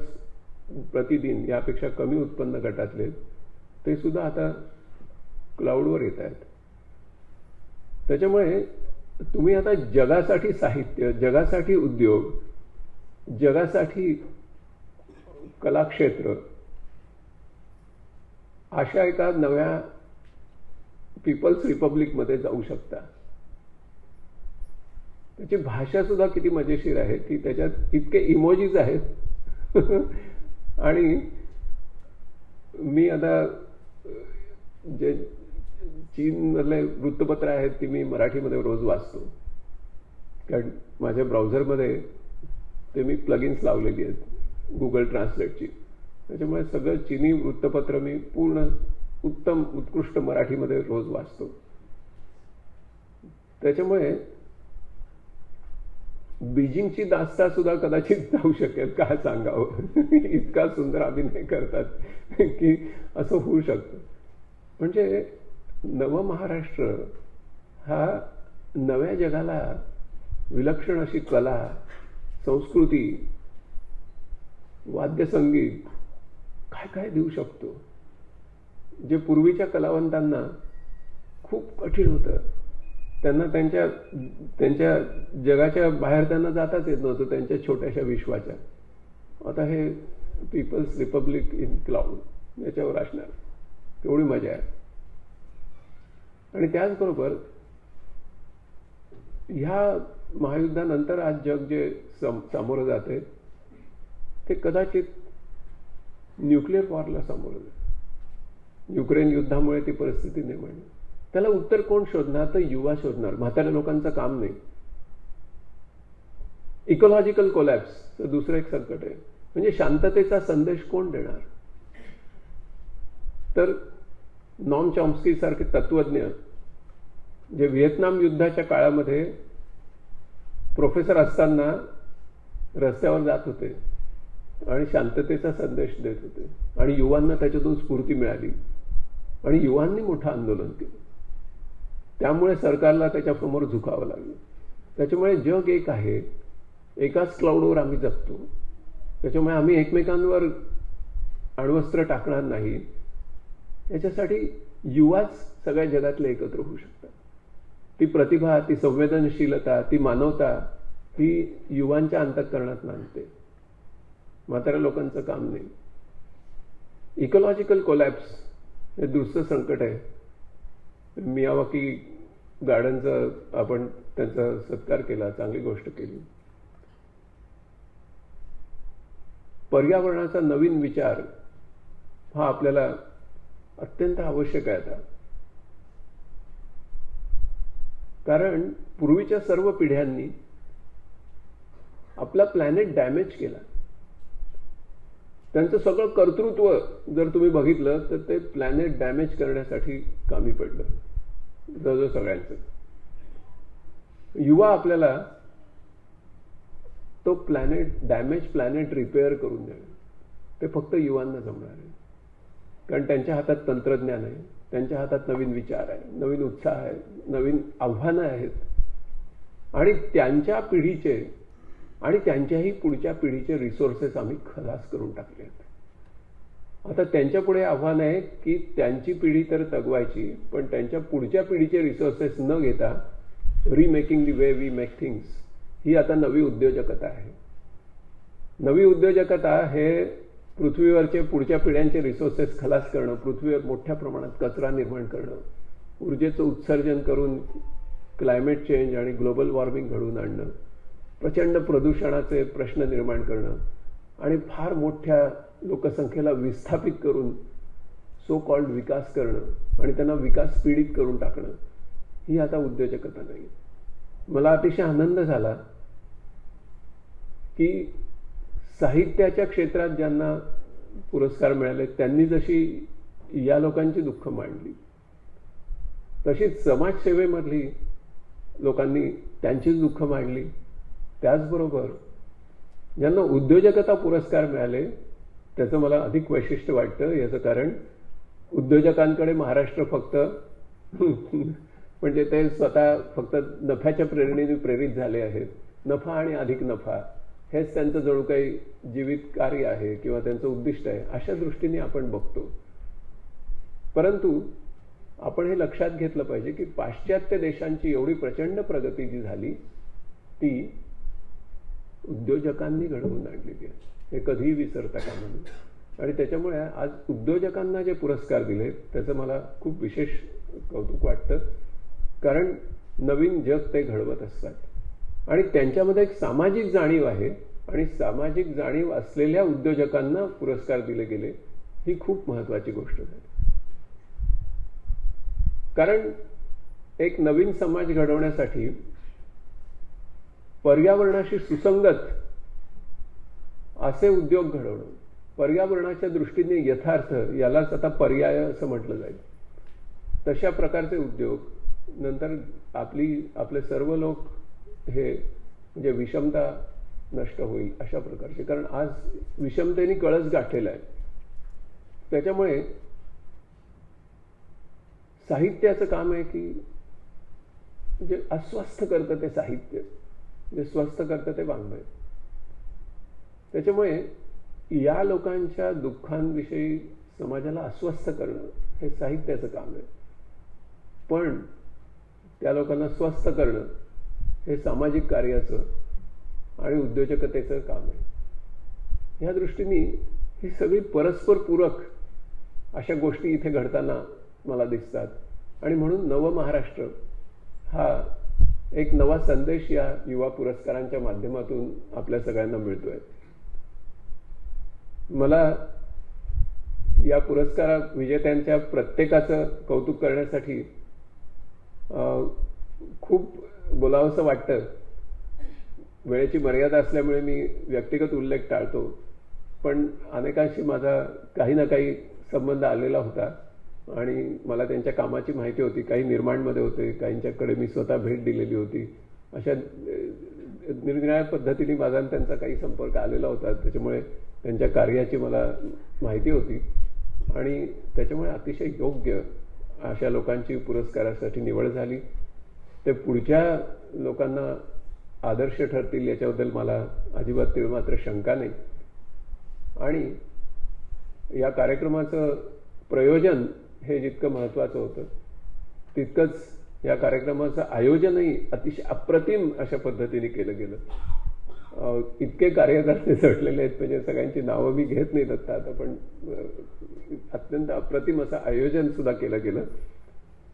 प्रतिदिन यापेक्षा कमी उत्पन्न गटातले, ते सुद्धा आता क्लाउडवर येत आहेत. त्याच्यामुळे तुम्ही आता जगासाठी साहित्य, जगासाठी उद्योग, जगासाठी कलाक्षेत्र अशा एका नव्या पीपल्स रिपब्लिकमध्ये जाऊ शकता. त्याची भाषा सुद्धा किती मजेशीर आहे की त्याच्यात इतके इमोजीज आहेत. आणि मी आता जे चीनमधले वृत्तपत्र आहेत ती मी मराठीमध्ये रोज वाचतो, कारण माझ्या ब्राउझरमध्ये ते मी प्लगइन्स लावलेली आहेत गुगल ट्रान्सलेटची. त्याच्यामुळे सगळं चीनी वृत्तपत्र मी पूर्ण उत्तम उत्कृष्ट मराठीमध्ये रोज वाचतो. त्याच्यामुळे बीजिंगची दास्ता सुद्धा कदाचित जाऊ शकेल, काय सांगावं. इतका सुंदर अभिनय करतात की असं होऊ शकतं. म्हणजे नवमहाराष्ट्र हा नव्या जगाला विलक्षण अशी कला, संस्कृती, वाद्यसंगीत काय काय देऊ शकतो, जे पूर्वीच्या कलावंतांना खूप कठीण होतं. त्यांना त्यांच्या जगाच्या बाहेर त्यांना जाताच येत नव्हतं, त्यांच्या छोट्याशा विश्वाच्या. आता हे पीपल्स रिपब्लिक इन क्लाउड याच्यावर असणार, तेवढी मजा आहे. आणि त्याचबरोबर ह्या महायुद्धानंतर आज जग जे सामोरं जाते ते कदाचित न्यूक्लिअर वॉरला सामोरं जाते. युक्रेन युद्धामुळे ती परिस्थिती निर्माण झाली. त्याला उत्तर कोण शोधणार? तर युवा शोधणार. म्हाताऱ्या लोकांचं काम नाही. इकोलॉजिकल कोलॅप्स दुसरं एक संकट आहे. म्हणजे शांततेचा संदेश कोण देणार? तर नॉम चॉम्स्की सारखे तत्वज्ञ जे व्हिएतनाम युद्धाच्या काळामध्ये प्रोफेसर असताना रस्त्यावर जात होते आणि शांततेचा संदेश देत होते, आणि युवांना त्याच्यातून स्फूर्ती मिळाली आणि युवांनी मोठं आंदोलन केलं. त्यामुळे सरकारला त्याच्यासमोर झुकावं लागलं. त्याच्यामुळे जग एक आहे, एकाच क्लाउडवर आम्ही जगतो. त्याच्यामुळे आम्ही एकमेकांवर अण्वस्त्र टाकणार नाही. याच्यासाठी युवाच सगळ्या जगातले एकत्र होऊ शकतात. ती प्रतिभा, ती संवेदनशीलता, ती मानवता ही युवांच्या अंतःकरणात नांदते. म्हाताऱ्या लोकांचं काम नाही. इकोलॉजिकल कोलॅप्स हे दुसरं संकट आहे. मियावाकी गार्डनचा आपण त्यांचा सत्कार केला, चांगली गोष्ट केली. पर्यावरणाचा नवीन विचार हा आपल्याला अत्यंत आवश्यक आहे आता. कारण पूर्वीच्या सर्व पिढ्यांनी आपला प्लॅनेट डॅमेज केला. त्यांचं सगळं कर्तृत्व जर तुम्ही बघितलं तर ते प्लॅनेट डॅमेज करण्यासाठी कामी पडलं जवळजवळ सगळ्यांचं. युवा आपल्याला तो डॅमेज प्लॅनेट रिपेअर करून देणं ते फक्त युवांना जमणार आहे. कारण त्यांच्या हातात तंत्रज्ञान आहे, त्यांच्या हातात नवीन विचार आहे, नवीन उत्साह आहे, नवीन आव्हानं आहेत. आणि त्यांच्या पिढीचे आणि त्यांच्याही पुढच्या पिढीचे रिसोर्सेस आम्ही खलास करून टाकले आहेत. आता त्यांच्या पुढे आव्हान आहे की त्यांची पिढी तर जगवायची, पण त्यांच्या पुढच्या पिढीचे रिसोर्सेस न घेता रिमेकिंग दी वे वी मेक थिंग्स ही आता नवी उद्योजकता आहे. नवी उद्योजकता हे पृथ्वीवरचे पुढच्या पिढ्यांचे रिसोर्सेस खलास करणं, पृथ्वीवर मोठ्या प्रमाणात कचरा निर्माण करणं, ऊर्जेचं उत्सर्जन करून क्लायमेट चेंज आणि ग्लोबल वॉर्मिंग घडवून आणणं, प्रचंड प्रदूषणाचे प्रश्न निर्माण करणं आणि फार मोठ्या लोकसंख्येला विस्थापित करून सो कॉल्ड विकास करणं आणि त्यांना विकास पीडित करून टाकणं ही आता उद्योजकता नाही. मला अतिशय आनंद झाला की साहित्याच्या क्षेत्रात ज्यांना पुरस्कार मिळाले त्यांनी जशी या लोकांची दुःख मांडली, तशीच समाजसेवेमधली लोकांनी त्यांचीच दुःख मांडली. त्याचबरोबर ज्यांना उद्योजकता पुरस्कार मिळाले त्याचं मला अधिक वैशिष्ट्य वाटतं. याचं कारण उद्योजकांकडे महाराष्ट्र फक्त म्हणजे ते स्वतः फक्त नफ्याच्या प्रेरणेने प्रेरित झाले आहेत. नफा आणि अधिक नफा हेच त्यांचं जणू काही जीवित कार्य आहे किंवा त्यांचं उद्दिष्ट आहे अशा दृष्टीने आपण बघतो. परंतु आपण हे लक्षात घेतलं पाहिजे की पाश्चात्य देशांची एवढी प्रचंड प्रगती जी झाली ती उद्योजकांनी घडवून आणलेली आहे, हे कधीही विसरता कामा नये. आणि त्याच्यामुळे आज उद्योजकांना जे पुरस्कार दिले त्याचं मला खूप विशेष कौतुक वाटतं, कारण नवीन जग ते घडवत असतात आणि त्यांच्यामध्ये एक सामाजिक जाणीव आहे आणि सामाजिक जाणीव असलेल्या उद्योजकांना पुरस्कार दिले गेले ही खूप महत्वाची गोष्ट झाली. कारण एक नवीन समाज घडवण्यासाठी पर्यावरणाशी सुसंगत असे उद्योग घडवणं, पर्यावरणाच्या दृष्टीने यथार्थ, यालाच आता पर्याय असं म्हटलं जाईल, तशा प्रकारचे उद्योग. नंतर आपले सर्व लोक हे म्हणजे विषमता नष्ट होईल अशा प्रकारचे, कारण आज विषमतेने कळस गाठलेला आहे. त्याच्यामुळे साहित्याचं काम आहे की म्हणजे अस्वस्थ करतं ते साहित्य, जे स्वस्थ करतं ते वाङ्मय. त्याच्यामुळे या लोकांच्या दुःखांविषयी समाजाला अस्वस्थ करणं हे साहित्याचं काम आहे, पण त्या लोकांना स्वस्थ करणं हे सामाजिक कार्याचं आणि उद्योजकतेचं काम आहे. या दृष्टीने ही सगळी परस्पर पूरक अशा गोष्टी इथे घडताना मला दिसतात आणि म्हणून नव महाराष्ट्र हा एक नवा संदेश या युवा पुरस्कारांच्या माध्यमातून आपल्या सगळ्यांना मिळतोय. मला या पुरस्कार विजेत्यांच्या प्रत्येकाचं कौतुक करण्यासाठी खूप बोलावंसं वाटतं. वेळेची मर्यादा असल्यामुळे मी व्यक्तिगत उल्लेख टाळतो, पण अनेकांशी माझा काही ना काही संबंध आलेला होता आणि मला त्यांच्या कामाची माहिती होती. काही निर्माणमध्ये होते, काहींच्याकडे मी स्वतः भेट दिलेली होती. अशा निरनिराळ्या पद्धतीने माझा त्यांचा काही संपर्क आलेला होता. त्याच्यामुळे त्यांच्या कार्याची मला माहिती होती आणि त्याच्यामुळे अतिशय योग्य अशा लोकांची पुरस्कारासाठी निवड झाली. ते पुढच्या लोकांना आदर्श ठरतील याच्याबद्दल मला अजिबात तिळमात्र शंका नाही. आणि या कार्यक्रमाचं प्रयोजन हे जितकं महत्त्वाचं होतं तितकंच या कार्यक्रमाचं आयोजनही अतिशय अप्रतिम अशा पद्धतीने केलं गेलं. इतके कार्यकर्ते जडलेले आहेत, म्हणजे सगळ्यांची नावं मी घेत नाही दत्ता आता, पण अत्यंत अप्रतिम असं आयोजन सुद्धा केलं गेलं.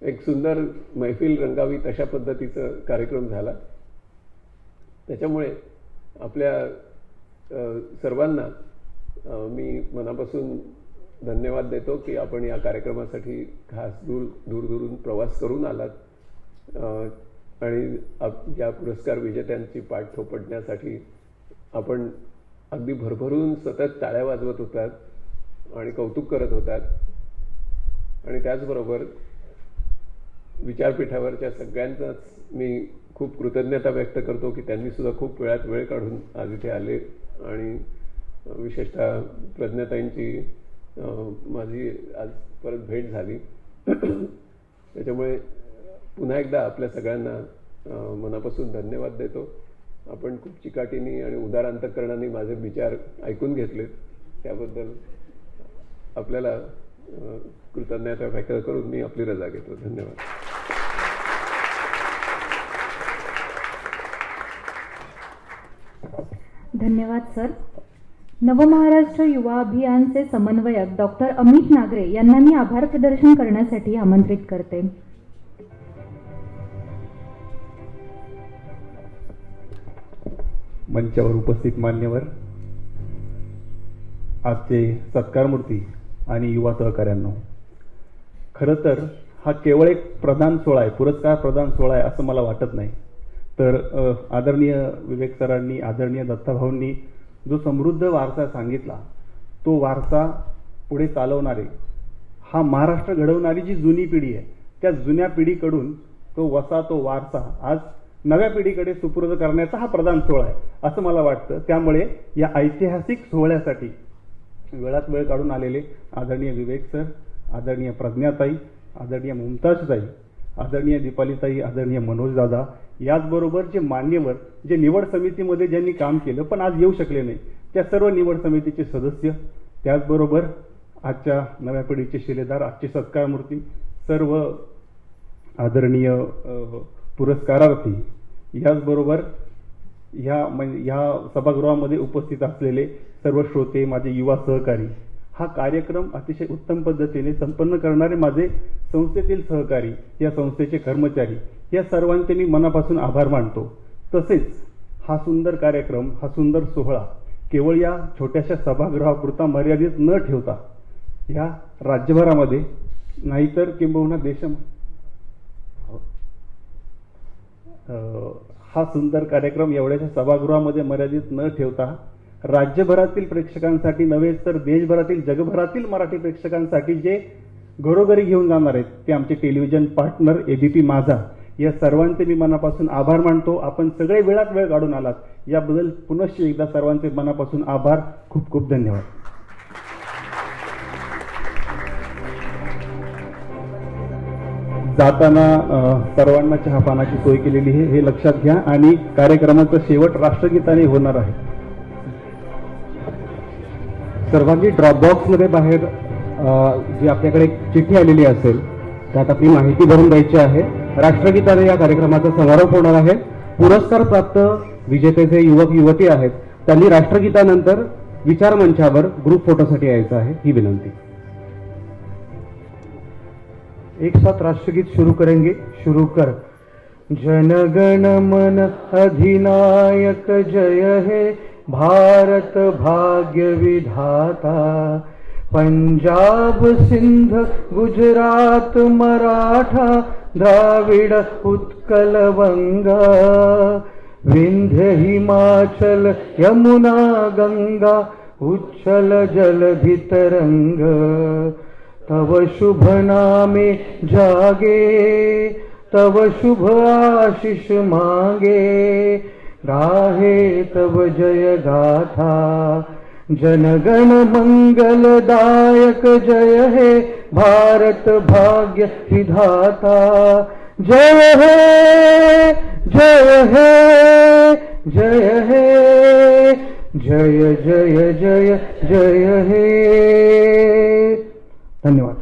एक सुंदर मैफिल रंगावी तशा पद्धतीचा कार्यक्रम झाला. त्याच्यामुळे आपल्या सर्वांना मी मनापासून धन्यवाद देतो की आपण या कार्यक्रमासाठी खास दूरदूरून प्रवास करून आलात आणि या पुरस्कार विजेत्यांची पाठ थोपटण्यासाठी आपण अगदी भरभरून सतत टाळ्या वाजवत होतात आणि कौतुक करत होतात. आणि त्याचबरोबर विचारपीठावरच्या सगळ्यांचाच मी खूप कृतज्ञता व्यक्त करतो की त्यांनी सुद्धा खूप वेळात वेळ काढून आज इथे आले आणि विशेषतः प्रज्ञाताईंची माझी आज परत भेट झाली. त्याच्यामुळे पुन्हा एकदा आपल्या सगळ्यांना मनापासून धन्यवाद देतो. आपण खूप चिकाटीने आणि उदार अंतःकरणाने माझे विचार ऐकून घेतलेत त्याबद्दल आपल्याला कृतज्ञता व्यक्त करून मी आपली रजा घेतो. धन्यवाद. धन्यवाद सर. नवमहाराष्ट्र युवा अभियानचे समन्वयक डॉक्टर अमित नागरे यांना मी आभार प्रदर्शन करण्यासाठी आमंत्रित करते. मंचावर उपस्थित मान्यवर, आजचे सत्कारमूर्ती आणि युवा सहकाऱ्यांनो, खरं तर हा केवळ एक प्रदान सोहळा आहे, पुरस्कार प्रदान सोहळा आहे असं मला वाटत नाही. तर आदरणीय विवेक सरांनी, आदरणीय दत्ताभाऊंनी जो समृद्ध वारसा सांगितला, तो वारसा पुढे चालवणारे, हा महाराष्ट्र घडवणारी जी जुनी पिढी आहे, त्या जुन्या पिढीकडून तो वसा, तो वारसा आज नव्या पिढीकडे सुपूर्द करण्याचा हा प्रदान सोहळा आहे असं मला वाटतं. त्यामुळे या ऐतिहासिक सोहळ्यासाठी वेळात वेळ काढून आलेले आदरणीय विवेक सर, आदरणीय प्रज्ञाताई, आदरणीय मुमताजताई, आदरणीय दीपालीताई, आदरणीय मनोजदादा, याचबरोबर जे मान्यवर, जे निवड समितीमध्ये ज्यांनी काम केलं पण आज येऊ शकले नाही, त्या सर्व निवड समितीचे सदस्य, त्याचबरोबर आजच्या नव्या पिढीचे शिलेदार, आजचे सत्कारमूर्ती, सर्व आदरणीय पुरस्कारार्थी, याचबरोबर ह्या सभागृहामध्ये उपस्थित असलेले सर्व श्रोते, माझे युवा सहकारी, हा कार्यक्रम अतिशय उत्तम पद्धतीने संपन्न करणारे माझे संस्थेतील सहकारी, या संस्थेचे कर्मचारी, या सर्वांचे मी मनापासून आभार मानतो. तसेच हा सुंदर कार्यक्रम, हा सुंदर सोहळा केवळ या छोट्याशा सभागृहापुरता मर्यादित न ठेवता या राज्यभरामध्ये, नाहीतर किंबहुना हा सुंदर कार्यक्रम एवढ्याशा सभागृहामध्ये मर्यादित न ठेवता राज्यभरातील प्रेक्षकांसाठी नव्हे तर देशभरातील, जगभरातील मराठी प्रेक्षकांसाठी जे घरोघरी घेऊन जाणार आहेत, ते आमचे टेलिव्हिजन पार्टनर एबीपी माझा, या सर्वांचे मी मनापासून आभार मानतो. आपण सगळे वेळात वेळ काढून आलात, याबद्दल पुनश्च एकदा सर्वांचे मनापासून आभार. खूप खूप धन्यवाद. जाताना सर्वांना चहापानाची सोय केलेली आहे हे लक्षात घ्या, आणि कार्यक्रमाचा शेवट राष्ट्रगीताने होणार आहे. सर्वांनी ड्रॉपबॉक्समध्ये बाहेर जी आपल्याकडे एक चिठ्ठी आलेली असेल त्यात आपली माहिती भरून द्यायची आहे. राष्ट्रगीताने या कार्यक्रमाचा समारोप होणार आहे. पुरस्कार प्राप्त विजेते जे युवक युवती आहेत त्यांनी राष्ट्रगीतानंतर विचार मंचावर ग्रुप फोटोसाठी यायचं आहे, ही विनंती. एक साथ राष्ट्रगीत शुरू करेंगे. शुरू कर. जनगण मन अधिनायक जय हे भारत भाग्य विधाता, पंजाब सिंध गुजरात मराठा द्राविड उत्कल वंगा, विंध्य हिमाचल यमुना गंगा उच्छल जलधि तरंग, तव शुभ नामे जागे तव शुभ आशीष मांगे, गाहे तव जय गाथा, जनगण मंगलदायक जय हे भारत भाग्य विधाता, जय हे जय हे जय हे जय जय जय जय हे. धन्यवाद.